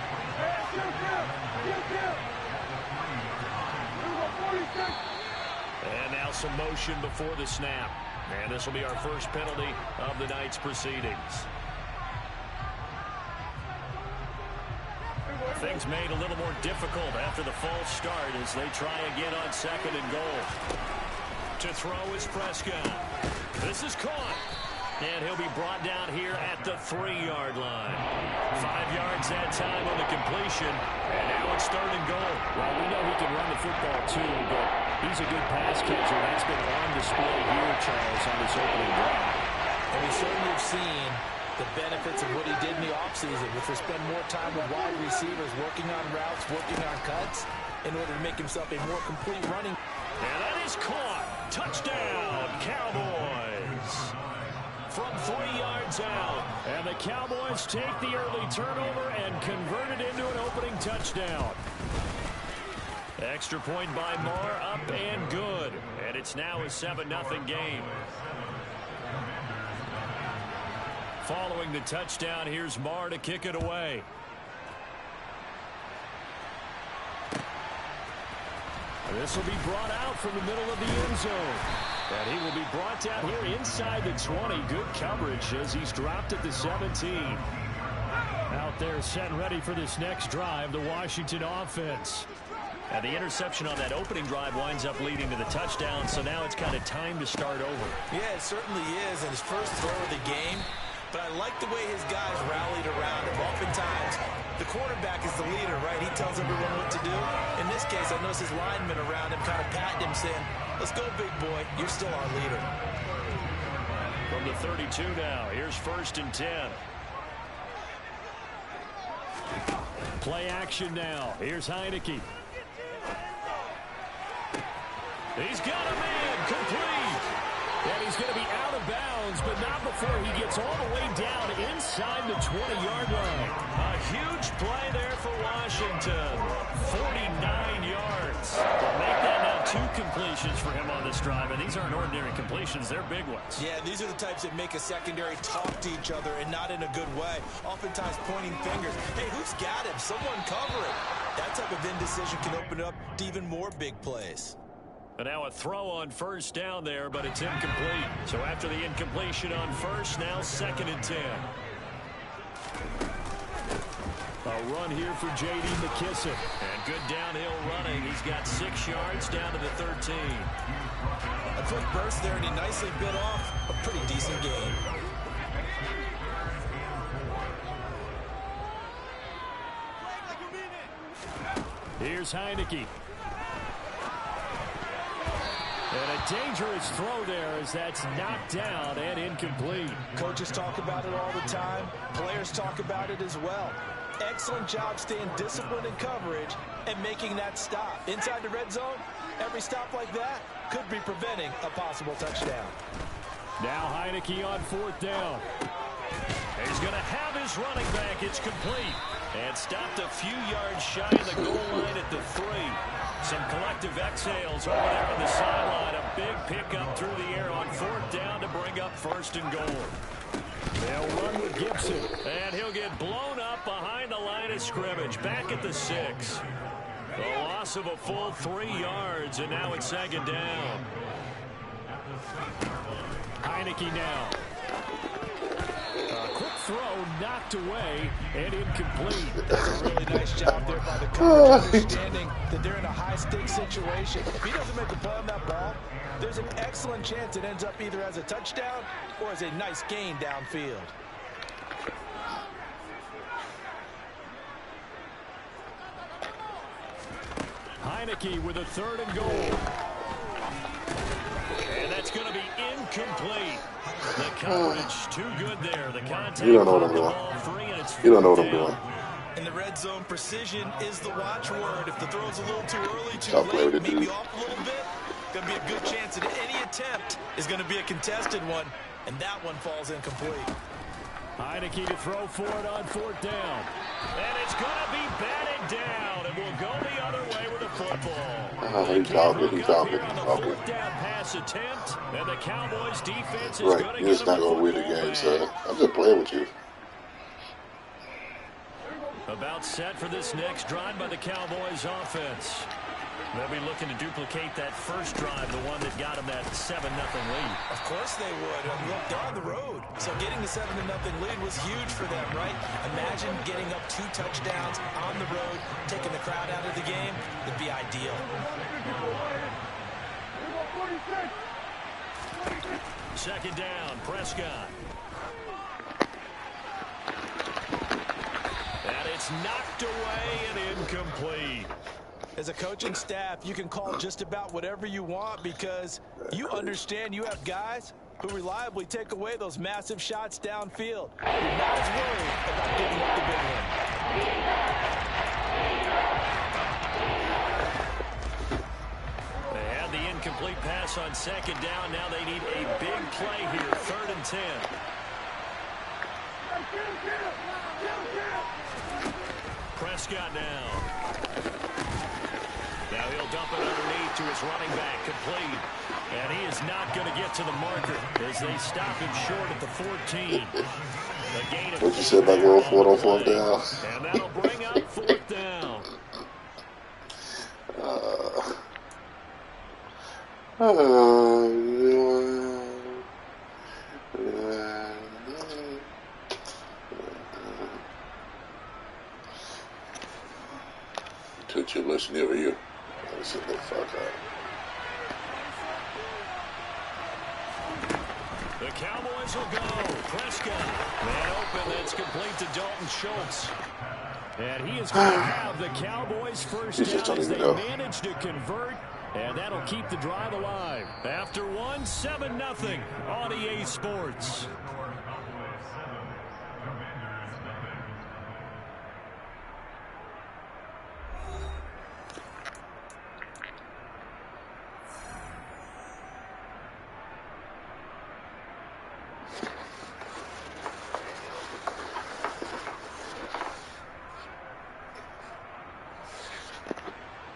And now some motion before the snap. And this will be our first penalty of the night's proceedings. Things made a little more difficult after the false start as they try again on 2nd and goal. To throw is Prescott. This is caught. And he'll be brought down here at the 3-yard line. 5 yards that time on the completion. And now it's 3rd and goal. Well, we know he can run the football too, but he's a good pass catcher. That's been on display here, Charles, on this opening drive. And we certainly have seen the benefits of what he did in the offseason, which was spend more time with wide receivers, working on routes, working on cuts, in order to make himself a more complete running. And that is caught. Touchdown, Cowboys. From 3 yards out. And the Cowboys take the early turnover and convert it into an opening touchdown. Extra point by Moore, up and good. And it's now a 7-0 game. Following the touchdown, here's Moore to kick it away. This will be brought out from the middle of the end zone. And he will be brought down here inside the 20. Good coverage as he's dropped at the 17. Out there set and ready for this next drive, the Washington offense. And the interception on that opening drive winds up leading to the touchdown, so now it's kind of time to start over. Yeah, it certainly is, and his first throw of the game. But I like the way his guys rallied around him. Oftentimes, the quarterback is the leader, right? He tells everyone what to do. In this case, I noticed his linemen around him kind of patting him, saying, let's go, big boy. You're still our leader. From the 32 now, here's 1st and 10. Play action now. Here's Heineke. He's got a man complete. And he's going to be out of bounds, but not before he gets all the way down inside the 20-yard line. A huge play there for Washington. 49 yards. They'll make that now 2 completions for him on this drive, and these aren't ordinary completions. They're big ones. Yeah, these are the types that make a secondary talk to each other and not in a good way. Oftentimes pointing fingers. Hey, who's got him? Someone cover it. That type of indecision can open it up to even more big plays. And now a throw on 1st down there, but it's incomplete. So after the incompletion on 1st, now 2nd and 10. A run here for J.D. McKissic. And good downhill running. He's got 6 yards down to the 13. A quick burst there, and he nicely bit off a pretty decent game. Here's Heineke. And a dangerous throw there as that's knocked down and incomplete. Coaches talk about it all the time. Players talk about it as well. Excellent job staying disciplined in coverage and making that stop. Inside the red zone, Every stop like that could be preventing a possible touchdown. Now Heineke on 4th down. He's going to have his running back. It's complete. And stopped a few yards shy of the goal line at the 3. Some collective exhales over there on the sideline. A big pickup through the air on 4th down to bring up 1st and goal. They'll run with Gibson. And he'll get blown up behind the line of scrimmage. Back at the 6. A loss of a full 3 yards. And now it's 2nd down. Heineke now. A quick throw knocked away and incomplete. That's a really nice job there by the coach, understanding that they're in a high-stakes situation. If he doesn't make the play on that ball, there's an excellent chance it ends up either as a touchdown or as a nice gain downfield. Heineke with a 3rd and goal. And that's going to be incomplete. The coverage too good there. The contact. You don't know what I'm doing. You don't know what I'm doing. In the red zone, precision is the watchword. If the throw's a little too early, too late, maybe off a little bit, going to be a good chance that any attempt is going to be a contested one, and that one falls incomplete. Heineke to throw for it on 4th down. And it's going to be batted down, and we'll go the other way with the football. He's talking. Fourth down pass attempt, and the Cowboys defense is going to you're just not going to win the game, son. I'm just playing with you. About set for this next drive by the Cowboys offense. They'll be looking to duplicate that first drive, the one that got them that 7-0 lead. Of course they would. Look, they're on the road. So getting the 7-0 lead was huge for them, right? Imagine getting up 2 touchdowns on the road, taking the crowd out of the game. It'd be ideal. Second down, Prescott. And it's knocked away and incomplete. As a coaching staff, you can call just about whatever you want because you understand you have guys who reliably take away those massive shots downfield. You're not as worried about giving up the big one. They had the incomplete pass on 2nd down. Now they need a big play here, 3rd and 10. Prescott now. Now he'll dump it underneath to his running back, complete. And he is not going to get to the marker as they stop him short at the 14. What'd you say about going for it on 4th down? And that'll bring up 4th down. Too too much near you. Let's get the fuck out. The Cowboys will go. Prescott. Man open. That's complete to Dalton Schultz. And he is going to have the Cowboys first down as they manage to convert. And that'll keep the drive alive. After 7-0 on EA Sports.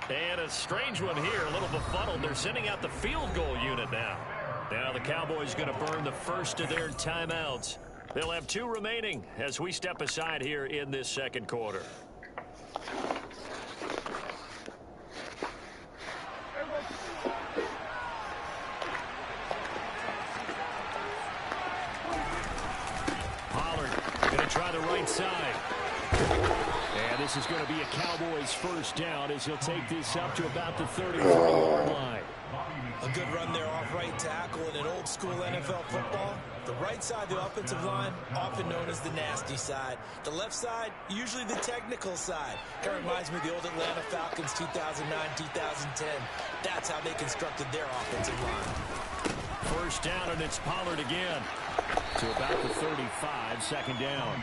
And a strange one here, a little befuddled. They're sending out the field goal unit now. Now the Cowboys going to burn the first of their timeouts. They'll have 2 remaining as we step aside here in this 2nd quarter. Pollard going to try the right side. And this is going to be a Cowboys first down as he'll take this up to about the 34-yard line. A good run there off right tackle in an old school NFL football. The right side of the offensive line, often known as the nasty side. The left side, usually the technical side. Kind of reminds me of the old Atlanta Falcons 2009-2010. That's how they constructed their offensive line. First down, and it's Pollard again. To about the 35, 2nd down.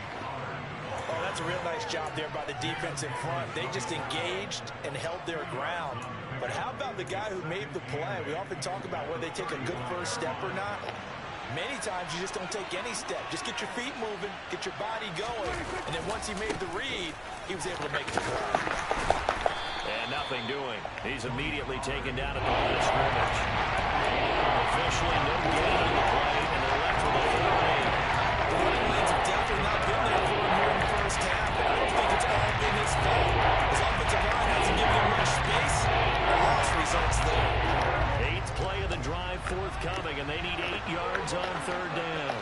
Oh, that's a real nice job there by the defense in front. They just engaged and held their ground. But how about the guy who made the play? We often talk about whether they take a good first step or not. Many times you just don't take any step. Just get your feet moving, get your body going, and then once he made the read, he was able to make the play. And nothing doing. He's immediately taken down at the line of scrimmage. Officially no gain on the play, and they're left with a 4-8. The running lanes have definitely not been there for him here in the first half, and I don't think it's all been his fault. His offensive line hasn't given him much space. The loss results there. 8th play of the drive forthcoming, and they need 8 yards on 3rd down.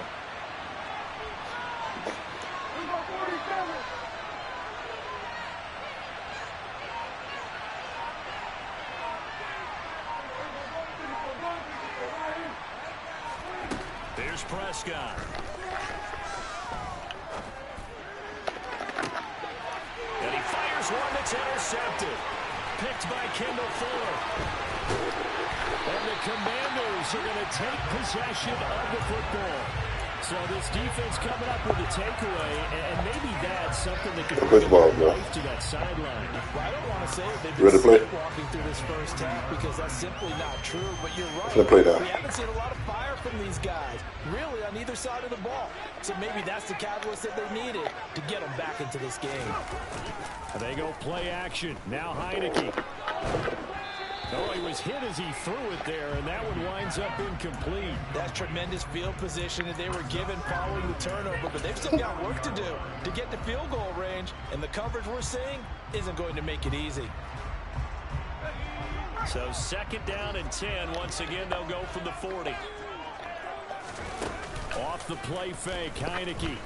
Here's Prescott. And he fires one that's intercepted. Picked by Kendall Fuller. And the Commanders are going to take possession of the football. So this defense coming up with a takeaway, and maybe that's something that could bring life to that sideline. Well, I don't want to say they've been sleepwalking through this first half because that's simply not true, but you're right. We haven't seen a lot of fire from these guys, really, on either side of the ball. So maybe that's the catalyst that they needed to get them back into this game. They go play action. Now Heineke. Oh, he was hit as he threw it there, and that one winds up incomplete. That tremendous field position that they were given following the turnover, but they've still got work to do to get to field goal range, and the coverage we're seeing isn't going to make it easy. So 2nd down and 10. Once again, they'll go from the 40. Off the play fake, Heineke.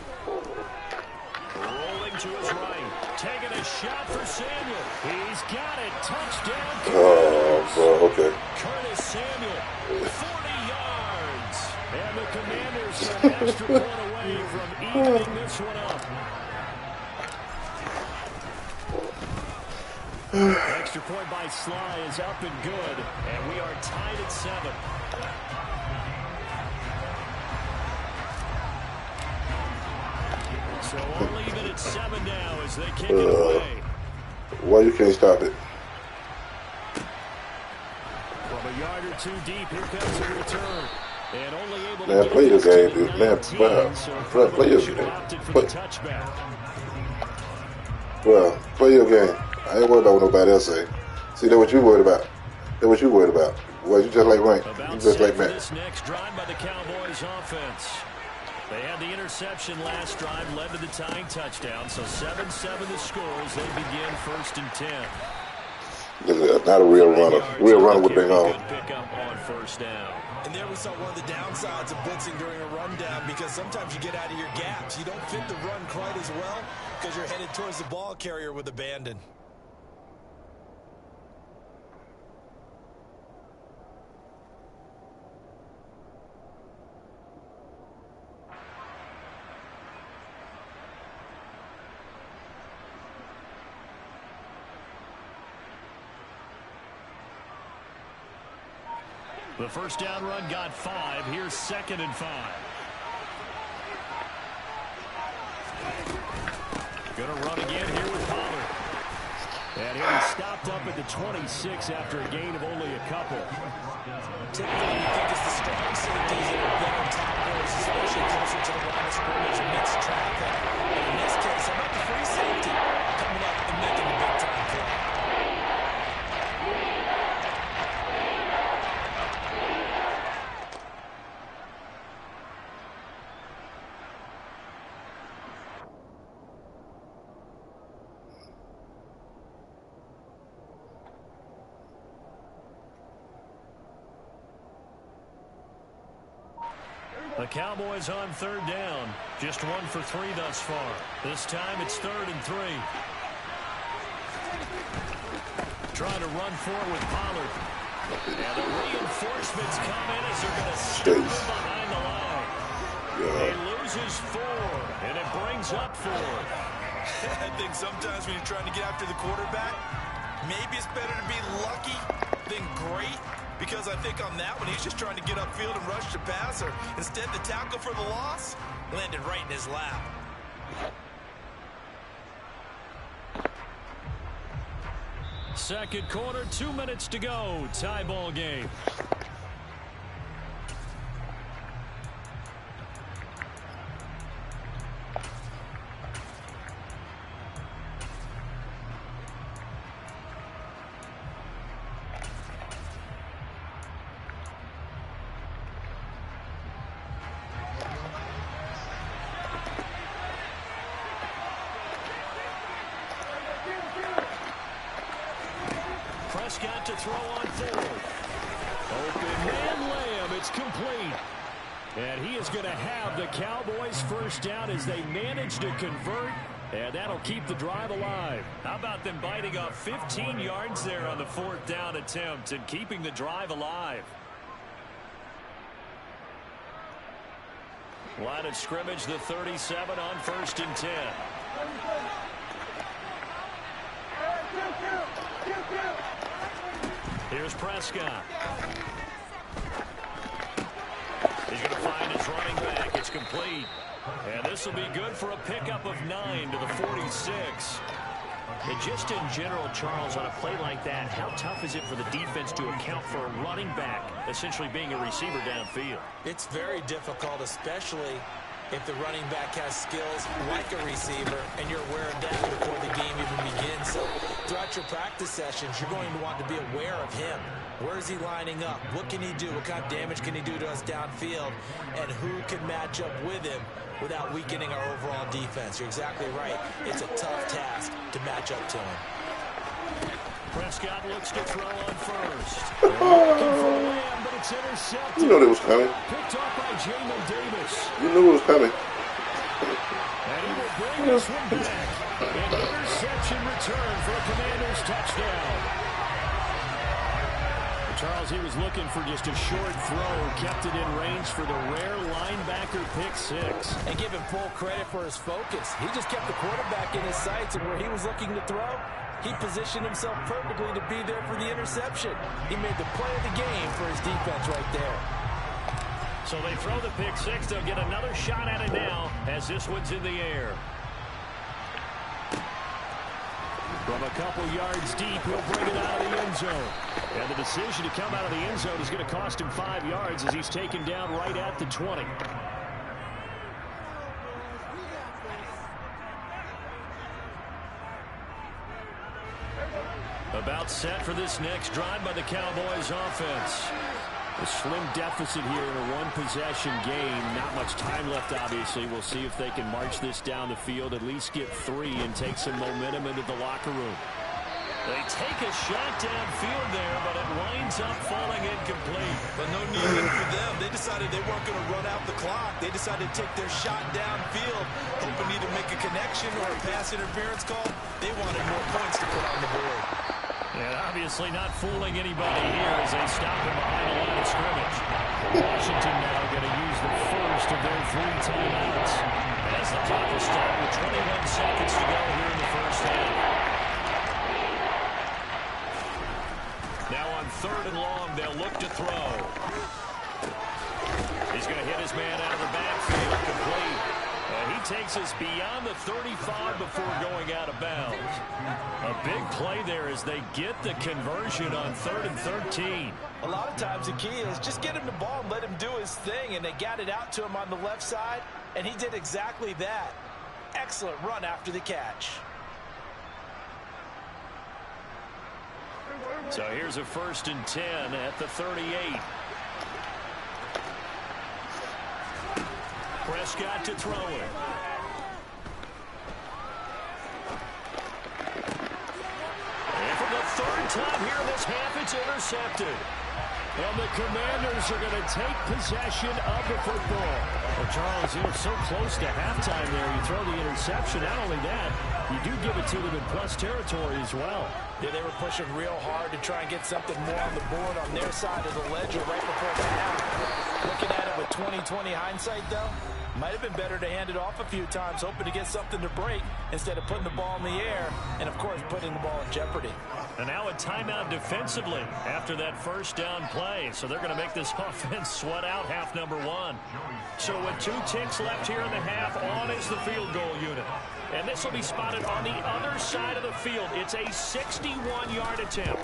Rolling to his right. Taking a shot for Samuel. He's got it. Touchdown. Oh, bro, okay. Curtis Samuel, 40 yards. And the Commanders are an extra point away from evening this one up. Extra point by Sly is up and good. And we are tied at 7. So only even at 7 now as they kick it away. Why you can't stop it? From a yard or 2 deep, here comes the return. And only able man, to play your game, dude. Man, so play your game. Well, play your game. I ain't worried about what nobody else say. See, that's what you worried about. That's what you worried about. Well, you just like Rank. You just like Matt. This next drive by the Cowboys offense. They had the interception last drive, led to the tying touchdown. So 7-7 the score as they begin 1st and 10. Not a real runner. Real runner would have been on. Pick up on 1st down. And there we saw one of the downsides of blitzing during a rundown because sometimes you get out of your gaps. You don't fit the run quite as well because you're headed towards the ball carrier with abandon. The 1st down run got 5. Here's 2nd and 5. Gonna run again here with Pollard. And he'll be stopped up at the 26 after a gain of only a couple. Typically, you think it's the strong safeties that are better tacklers, especially closer to the line of scrimmage and mixed traffic. But in this case, how about the free safety coming up and making a big-time play? The Cowboys on 3rd down. Just 1 for 3 thus far. This time it's 3rd and 3. Trying to run forward with Pollard. And the reinforcements come in as they're going to stop him behind the line. He loses 4, and it brings up 4. I think sometimes when you're trying to get after the quarterback, maybe it's better to be lucky than great. Because I think on that one, he's just trying to get upfield and rush the passer. Instead, the tackle for the loss landed right in his lap. Second quarter, 2 minutes to go. Tie ball game. Prescott to throw on fourth. Open man Lamb. It's complete. And he is going to have the Cowboys first down as they manage to convert. And that'll keep the drive alive. How about them biting off 15 yards there on the fourth down attempt and keeping the drive alive? Line of scrimmage, the 37 on 1st and 10. Here's Prescott. He's going to find his running back. It's complete. And this will be good for a pickup of 9 to the 46. And just in general, Charles, on a play like that, how tough is it for the defense to account for a running back essentially being a receiver downfield? It's very difficult, especially if the running back has skills like a receiver and you're aware of that before the game even begins. So throughout your practice sessions, you're going to want to be aware of him. Where is he lining up? What can he do? What kind of damage can he do to us downfield? And who can match up with him without weakening our overall defense? You're exactly right. It's a tough task to match up to him. Prescott looks to throw on first. Looking for Lamb, but it's intercepted. You know that was coming. Picked off by Jamin Davis. You knew it was coming. And he will bring this one back. An interception return for a Commanders touchdown. Charles, he was looking for just a short throw, kept it in range for the rare linebacker pick six. And give him full credit for his focus. He just kept the quarterback in his sights, and where he was looking to throw, he positioned himself perfectly to be there for the interception. He made the play of the game for his defense right there. So they throw the pick six. They'll get another shot at it now as this one's in the air. From a couple yards deep, he'll bring it out of the end zone. And the decision to come out of the end zone is going to cost him 5 yards as he's taken down right at the 20. About set for this next drive by the Cowboys offense. A slim deficit here in a one-possession game. Not much time left, obviously. We'll see if they can march this down the field, at least get 3 and take some momentum into the locker room. They take a shot downfield there, but it winds up falling incomplete. But no need for them. They decided they weren't going to run out the clock. They decided to take their shot downfield, hoping either make a connection or a pass interference call. They wanted more points to put on the board. And obviously not fooling anybody here as they stop him behind the line of scrimmage. Washington now going to use the first of their 3 timeouts as the clock will start with 21 seconds to go here in the first half. Now on 3rd and long, they'll look to throw. He's going to hit his man out of the backfield, complete. And he takes us beyond the 35 before going out of bounds. A big play there as they get the conversion on 3rd and 13. A lot of times the key is just get him the ball and let him do his thing, and they got it out to him on the left side, and he did exactly that. Excellent run after the catch. So here's a 1st and 10 at the 38. Prescott to throw it. And for the 3rd time here in this half, it's intercepted. And the Commanders are going to take possession of the football. Well, Charles, so close to halftime there. You throw the interception. Not only that, you do give it to them in plus territory as well. Yeah, they were pushing real hard to try and get something more on the board on their side of the ledger right before the half. Looking at it with 20/20 hindsight, though, might have been better to hand it off a few times, hoping to get something to break instead of putting the ball in the air and, of course, putting the ball in jeopardy. And now a timeout defensively after that first down play. So they're going to make this offense sweat out half number one. So with 2 ticks left here in the half, on is the field goal unit. And this will be spotted on the other side of the field. It's a 61-yard attempt.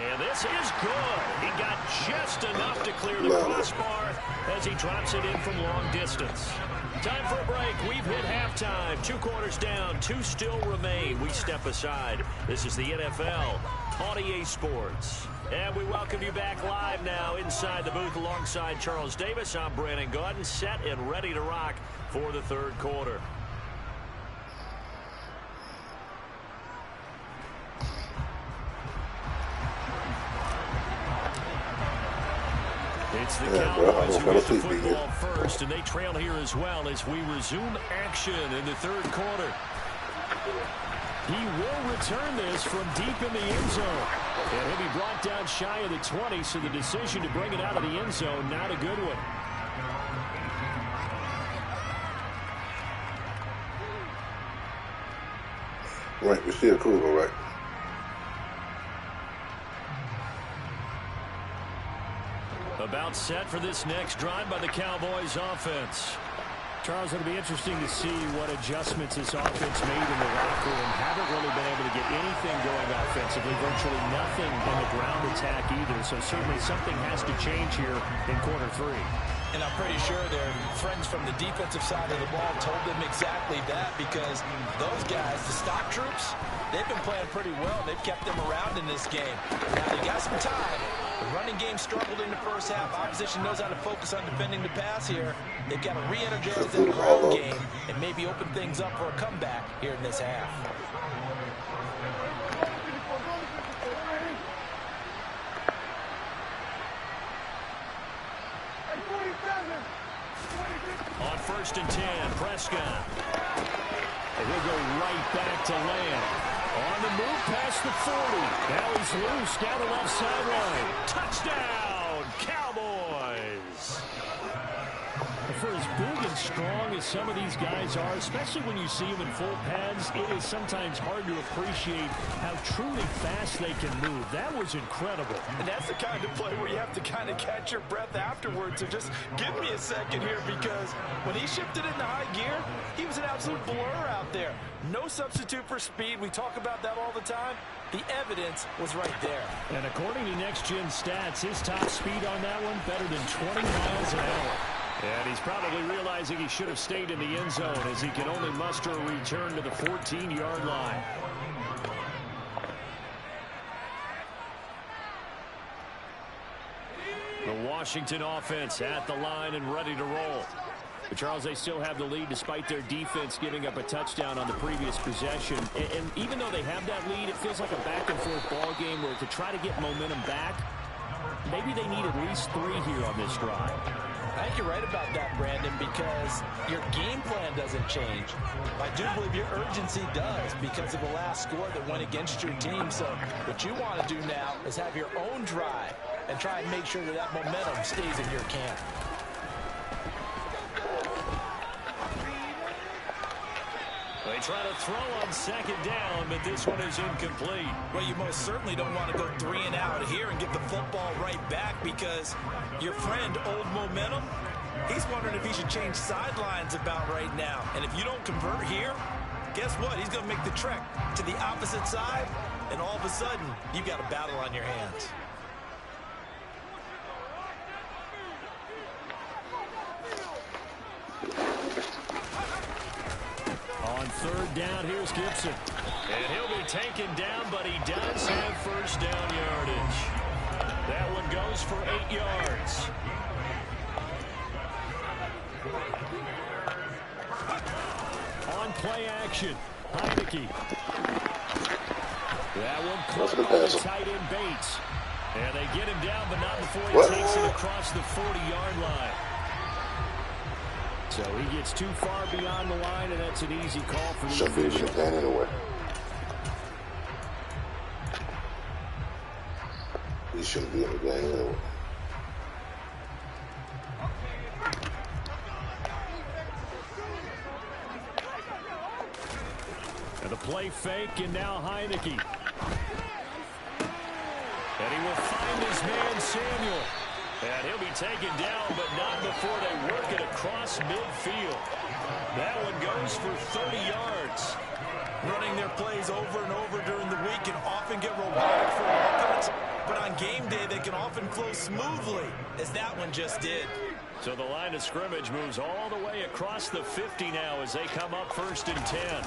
And this is good. He got just enough to clear the crossbar as he drops it in from long distance. Time for a break. We've hit halftime. 2 quarters down. 2 still remain. We step aside. This is the NFL on EA Sports. And we welcome you back live now inside the booth alongside Charles Davis. I'm Brandon Gaudin, set and ready to rock for the third quarter. It's the Cowboys who get the football first, and they trail here as well as we resume action in the third quarter. He will return this from deep in the end zone. And he'll be brought down shy of the 20, so the decision to bring it out of the end zone, not a good one. Right, we see a cool, all right. About set for this next drive by the Cowboys offense. Charles, it'll be interesting to see what adjustments this offense made in the locker room. Haven't really been able to get anything going offensively, virtually nothing in the ground attack either. So certainly something has to change here in quarter 3. And I'm pretty sure their friends from the defensive side of the ball told them exactly that, because those guys, the stock troops, they've been playing pretty well. They've kept them around in this game. Now they got some time. The running game struggled in the first half. Opposition knows how to focus on defending the pass here. They've got to re-energize that ground game and maybe open things up for a comeback here in this half. On 1st and 10, Prescott. And he'll go right back to land. On the move past the 40. Now he's loose down the left sideline. Touchdown, Cowboys. For as big and strong as some of these guys are, especially when you see them in full pads, it is sometimes hard to appreciate how truly fast they can move. That was incredible. And that's the kind of play where you have to kind of catch your breath afterwards. So just give me a second here, because when he shifted into high gear, he was an absolute blur out there. No substitute for speed. We talk about that all the time. The evidence was right there. And according to Next Gen Stats, his top speed on that one better than 20 miles an hour. And he's probably realizing he should have stayed in the end zone, as he can only muster a return to the 14-yard line. The Washington offense at the line and ready to roll. But Charles, they still have the lead despite their defense giving up a touchdown on the previous possession. And even though they have that lead, it feels like a back-and-forth ball game where to try to get momentum back, maybe they need at least 3 here on this drive. I think you're right about that, Brandon, because your game plan doesn't change. I do believe your urgency does because of the last score that went against your team. So what you want to do now is have your own drive and try and make sure that that momentum stays in your camp. They try to throw on 2nd down, but this one is incomplete. Well, you most certainly don't want to go 3 and out here and get the football right back, because your friend, Old Momentum, he's wondering if he should change sidelines about right now. And if you don't convert here, guess what? He's going to make the trek to the opposite side, and all of a sudden, you've got a battle on your hands. On 3rd down, here's Gibson. And he'll be taken down, but he does have first down yardage. That one goes for 8 yards. On play action, Heineke. That one caught by the tight end Bates. And they get him down, but not before he takes it across the 40-yard line. So he gets too far beyond the line, and that's an easy call for the official. He shouldn't be in the game anyway. And the play fake, and now Heineke. And he will find his man, Samuel. And he'll be taken down, but not before they work it across midfield. That one goes for 30 yards. Running their plays over and over during the week can often get rewarded for offense, but on game day they can often flow smoothly, as that one just did. So the line of scrimmage moves all the way across the 50 now as they come up 1st and 10.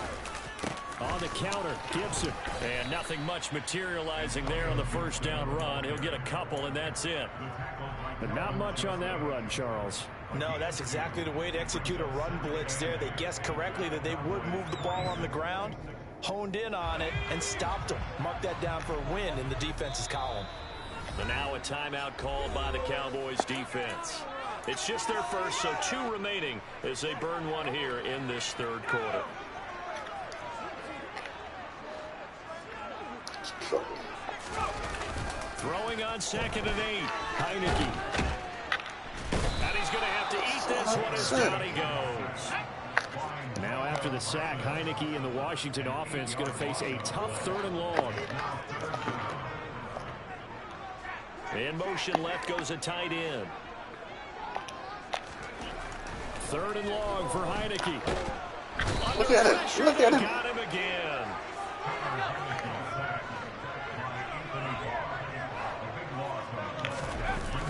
On the counter, Gibson. And nothing much materializing there on the first down run. He'll get a couple, and that's it. But not much on that run, Charles. No, that's exactly the way to execute a run blitz there. They guessed correctly that they would move the ball on the ground, honed in on it, and stopped them. Mark that down for a win in the defense's column. And now a timeout called by the Cowboys defense. It's just their first, so 2 remaining as they burn one here in this 3rd quarter. Throwing on 2nd and 8. Heineke. And he's going to have to eat this one as down he goes. Now after the sack, Heineke and the Washington offense going to face a tough 3rd and long. In motion left goes a tight end. 3rd and long for Heineke. Look at him. Look at him. Got him again.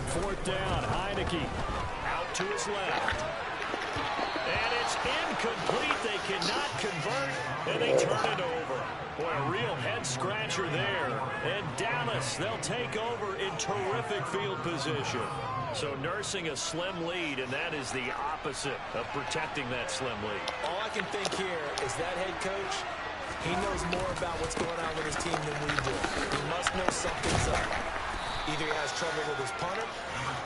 Fourth down, Heineke out to his left. And it's incomplete. They cannot convert, and they turn it over. Boy, a real head-scratcher there. And Dallas, they'll take over in terrific field position. So nursing a slim lead, and that is the opposite of protecting that slim lead. All I can think here is that head coach, he knows more about what's going on with his team than we do. He must know something's up. Either he has trouble with his punter,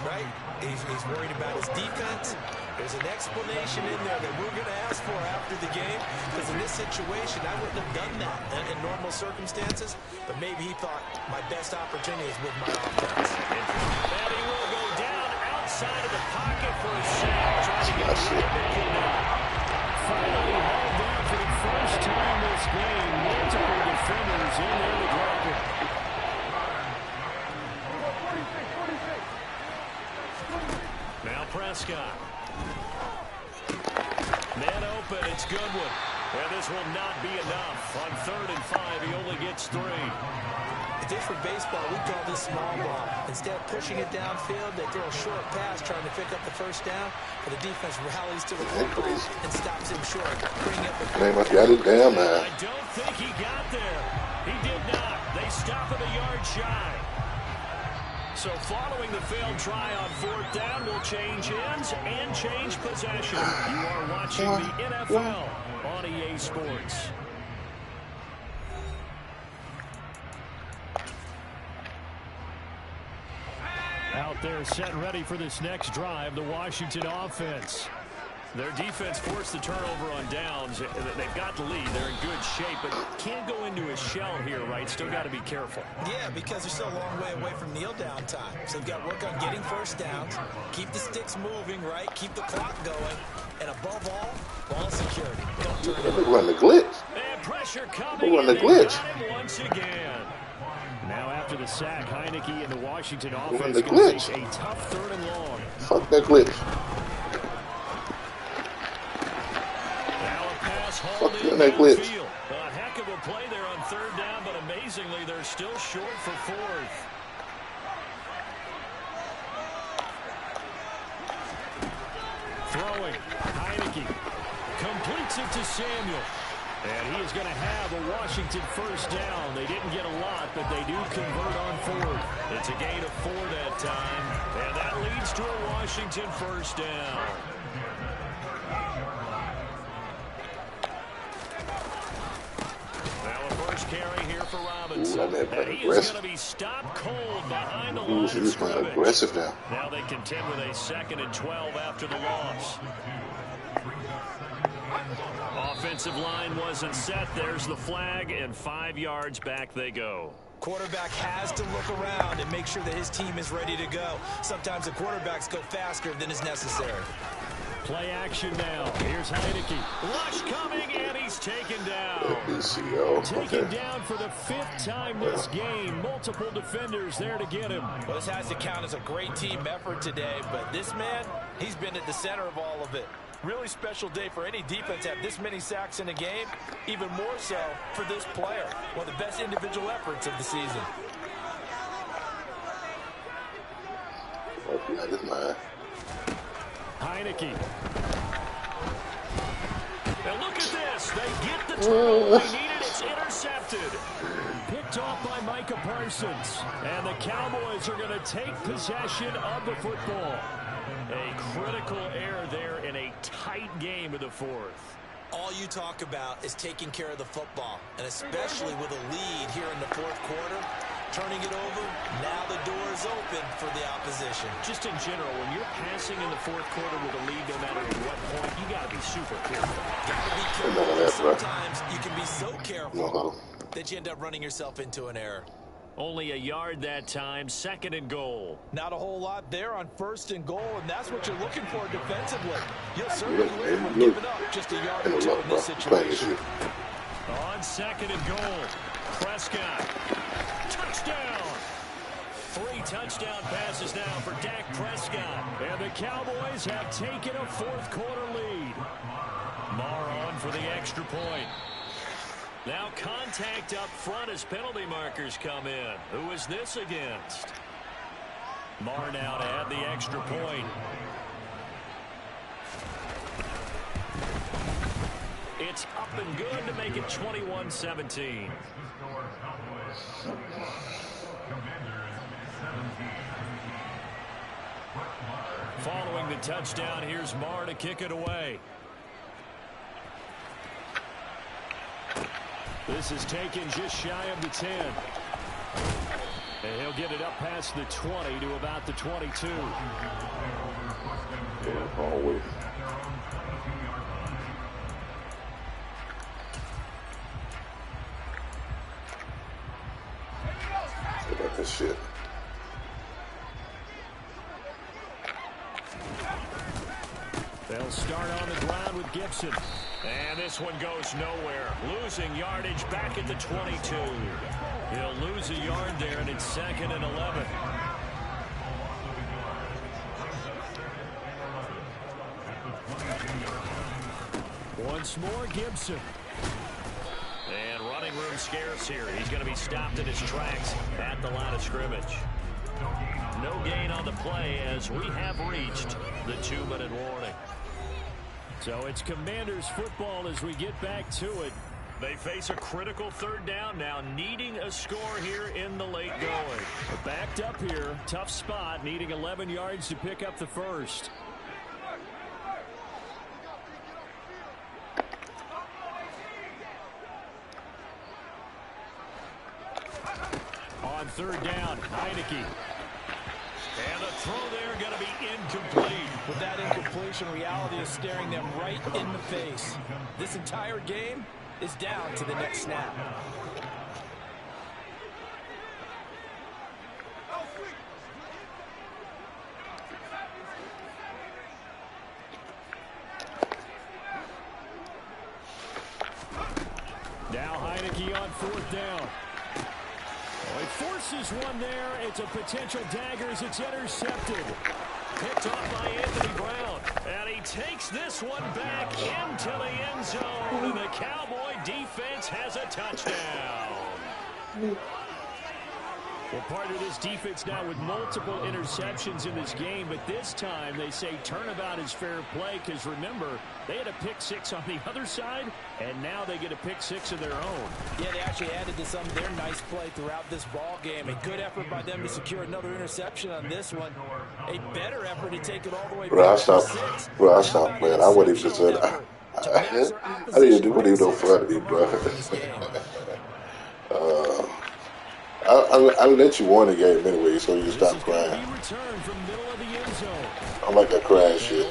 right? He's worried about his defense. There's an explanation in there that we're going to ask for after the game, because in this situation, I wouldn't have done that in normal circumstances, but maybe he thought my best opportunity is with my offense. And he will go down outside of the pocket for a sack, trying to get finally hauled down for the first time this game. Multiple defenders in there to grab him. Now Prescott. Man open, it's Goodwin. And this will not be enough. On 3rd and 5, he only gets 3. If this were baseball, we call this small ball. Instead of pushing it downfield, they throw a short pass trying to pick up the first down, but the defense rallies to the football and stops him short. Bring up the they must got it down, man. I don't think he got there. He did not. They stop at a yard shy. So following the failed try on 4th down will change ends and change possession. You are watching the NFL on EA Sports. Out there set and ready for this next drive, the Washington offense. Their defense forced the turnover on downs. They've got the lead. They're in good shape, but can't go into a shell here, right? Still got to be careful. Yeah, because they're still a long way away from kneel down time. So they've got to work on getting first downs, keep the sticks moving, right? Keep the clock going, and above all, ball security. Don't turn it over. Run the glitch. And pressure coming. Run the glitch. Once again. Now after the sack, Heineke and the Washington offense the going to face glitch. a tough 3rd and long. Fuck that glitch. Fuck you in that glitch. A heck of a play there on 3rd down, but amazingly, they're still short for 4th. Throwing, Heineke completes it to Samuel. And he is going to have a Washington first down. They didn't get a lot, but they do convert on 4th. It's a gain of 4 that time, and that leads to a Washington first down. Carry here for Robinson. Ooh, and he is going to be stopped cold behind the line of scrimmage. Aggressive now. Now they contend with a 2nd and 12 after the loss. Offensive line wasn't set. There's the flag, and 5 yards back they go. Quarterback has to look around and make sure that his team is ready to go. Sometimes the quarterbacks go faster than is necessary. Play action now. Here's Heineke. Rush coming, and he's taken down. Taken down for the 5th time this game. Multiple defenders there to get him. Well, this has to count as a great team effort today, but this man, he's been at the center of all of it. Really special day for any defense to have this many sacks in a game. Even more so for this player. One of the best individual efforts of the season. Heineke. And look at this. They get the turnover they needed. It's intercepted. Picked off by Micah Parsons. And the Cowboys are going to take possession of the football. A critical error there in a tight game of the 4th. All you talk about is taking care of the football, and especially with a lead here in the 4th quarter, turning it over, now the door is open for the opposition. Just in general, when you're passing in the 4th quarter with a lead, no matter at what point, you got to be super careful. Got to be careful. Sometimes you can be so careful that you end up running yourself into an error. Only a yard that time, 2nd and goal. Not a whole lot there on 1st and goal, and that's what you're looking for defensively. You'll certainly win when giving up just a yard or 2 in this situation. On 2nd and goal, Prescott. Touchdown! 3 touchdown passes now for Dak Prescott. And the Cowboys have taken a 4th quarter lead. Marr on for the extra point. Now contact up front as penalty markers come in. Who is this against? Marr now to add the extra point. It's up and good to make it 21-17. Following the touchdown, here's Marr to kick it away. This is taken just shy of the 10. And he'll get it up past the 20 to about the 22. Yeah, always. What about this shit? They'll start on the ground with Gibson. And this one goes nowhere. Losing yardage back at the 22. He'll lose a yard there, and it's 2nd and 11. Once more, Gibson. And running room scarce here. He's going to be stopped in his tracks at the line of scrimmage. No gain on the play as we have reached the 2-minute warning. So it's Commanders football as we get back to it. They face a critical 3rd down now, needing a score here in the late going. Backed up here, tough spot, needing 11 yards to pick up the 1st. On 3rd down, Heineke. And the throw there going to be incomplete. With that incompletion, reality is staring them right in the face. This entire game is down to the next snap. Now Heineke on 4th down. He forces one there. It's a potential dagger as it's intercepted. Picked off by Anthony Brown. And he takes this one back into the end zone. And the Cowboy defense has a touchdown. Well, part of this defense now with multiple interceptions in this game, but this time they say turnabout is fair play because, remember, they had a pick-6 on the other side, and now they get a pick-6 of their own. Yeah, they actually added to some of their nice play throughout this ball game. A good effort by them to secure another interception on this one. A better effort to take it all the way back I stopped, man. I wouldn't even say that. I didn't do anything no funny, bro. I let you win the game anyway, so you stop crying. I like that crying shit.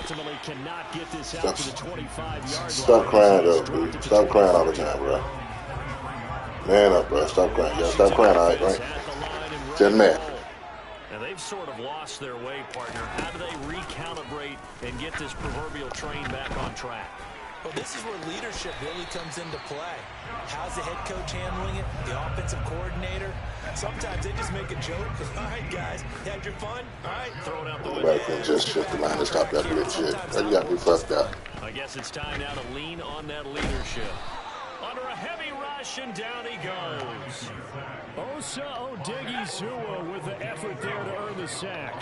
Stop crying, though, dude. Stop crying all the time, bro. Man up, bro. Stop crying. Yeah, stop crying, all right? Just man. they've sort of lost their way, partner. How do they recalibrate and get this proverbial train back on track? Well, this is where leadership really comes into play. How's the head coach handling it? The offensive coordinator? Sometimes they just make a joke. All right, guys, had your fun? All right, throw it out the window. Back and just shift the line and stop that good shit. You got me fucked up. I guess it's time now to lean on that leadership. Under a heavy rush, and down he goes. Osa Odighizuwa with the effort there to earn the sack.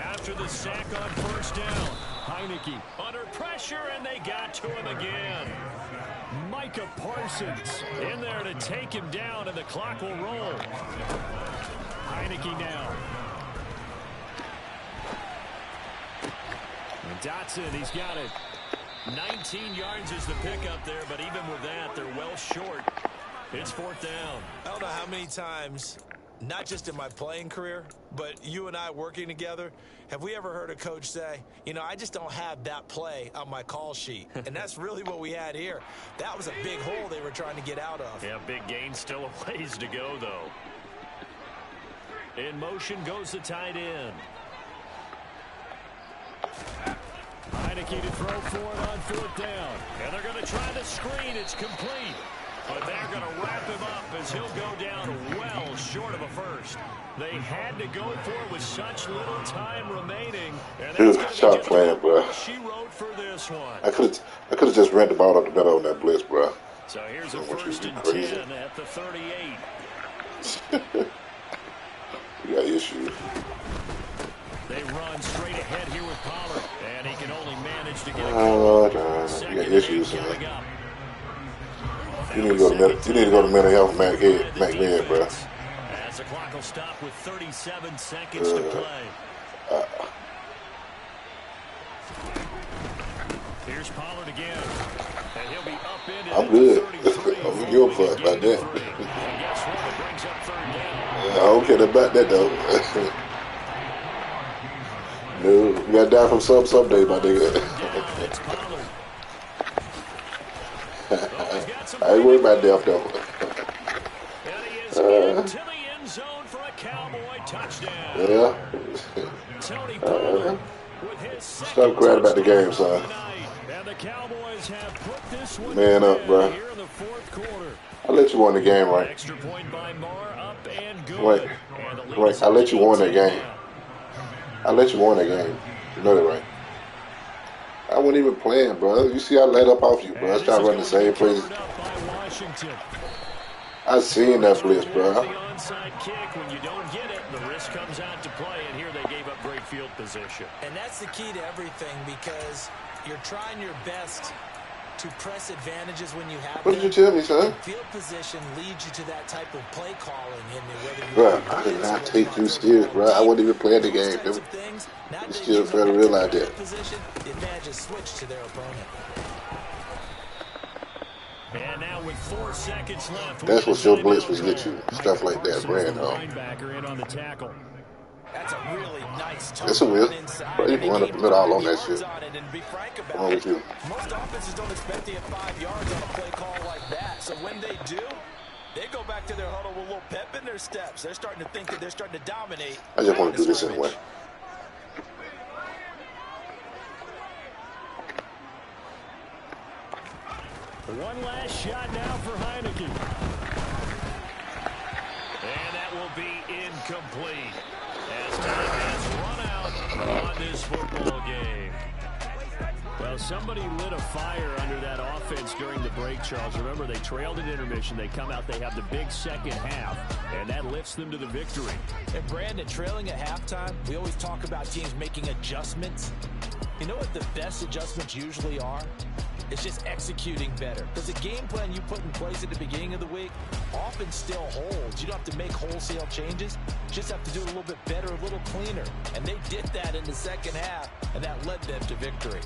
After the sack on first down, Heineke under pressure, and they got to him again. Micah Parsons in there to take him down, and the clock will roll. Heineke now. And Dotson, he's got it. 19 yards is the pickup there, but even with that, they're well short. It's fourth down. I don't know how many times, not just in my playing career, but you and I working together, have we ever heard a coach say, you know, I just don't have that play on my call sheet. And that's really what we had here. That was a big hole they were trying to get out of. Yeah, big gain, still a ways to go, though. In motion goes the tight end. Heineke to throw for it on fourth down. And they're going to try the screen. It's complete. But they're going to wrap him up as he'll go down well short of a first. They had to go for it with such little time remaining. And Dude, stop playing, bro. She wrote for this one. I could have just ran the ball up the middle on that blitz, bro. So here's a first and 10 at the 38. You got issues. They run straight ahead here with Pollard, and he can only manage to get a you got issues, man. You need to go to mental health, Mac Head, bro. As the clock will stop with 37 seconds to play. Here's Pollard again, and he'll be up in. I'm good. I'm your fuck about that. I don't care about that though. No, you gotta die from someday, my nigga. I ain't worried about death though. To the end zone for a Cowboy touchdown. Yeah. Tony Pollard with his Stop crying about the game, son. And the Cowboys have put this one Man up, bro. here in the fourth quarter. I let you win the game, right? Extra point by Marr, up and good. Right. I let you win that game. I let you win that game. You know that, right? I wasn't even playing, bro. You see, I let up off you, bro. I was trying to run the same plays. I seen that blitz, bro. The onside kick, when you don't get it, the risk comes out to play, and here they gave up great field position. And that's the key to everything, because you're trying your best to press advantages when you have What did you tell me, son? Field position leads you to that type of play calling. Bro, I did not take you serious, bro. I wasn't even playing the game. You still fail to realize that. The advantages switch to their opponent. And now with 4 seconds left. That's what your blitz was get you. Stuff like that, brand home. Linebacker in on the tackle. That's a really nice touch. It's a wheel. Bro, you can run up the middle all on that shit. What's wrong with you? Most offenses don't expect to get 5 yards on a play call like that. So when they do, they go back to their huddle with a little pep in their steps. They're starting to think that they're starting to dominate. I just want to do this anyway. One last shot now for Heineke. And that will be incomplete. As time has run out on this football game. Well, somebody lit a fire under that offense during the break, Charles. Remember, they trailed at intermission. They come out, they have the big second half, and that lifts them to the victory. And Brandon, trailing at halftime, we always talk about teams making adjustments. You know what the best adjustments usually are? It's just executing better. Because the game plan you put in place at the beginning of the week often still holds. You don't have to make wholesale changes. You just have to do it a little bit better, a little cleaner. And they did that in the second half, and that led them to victory.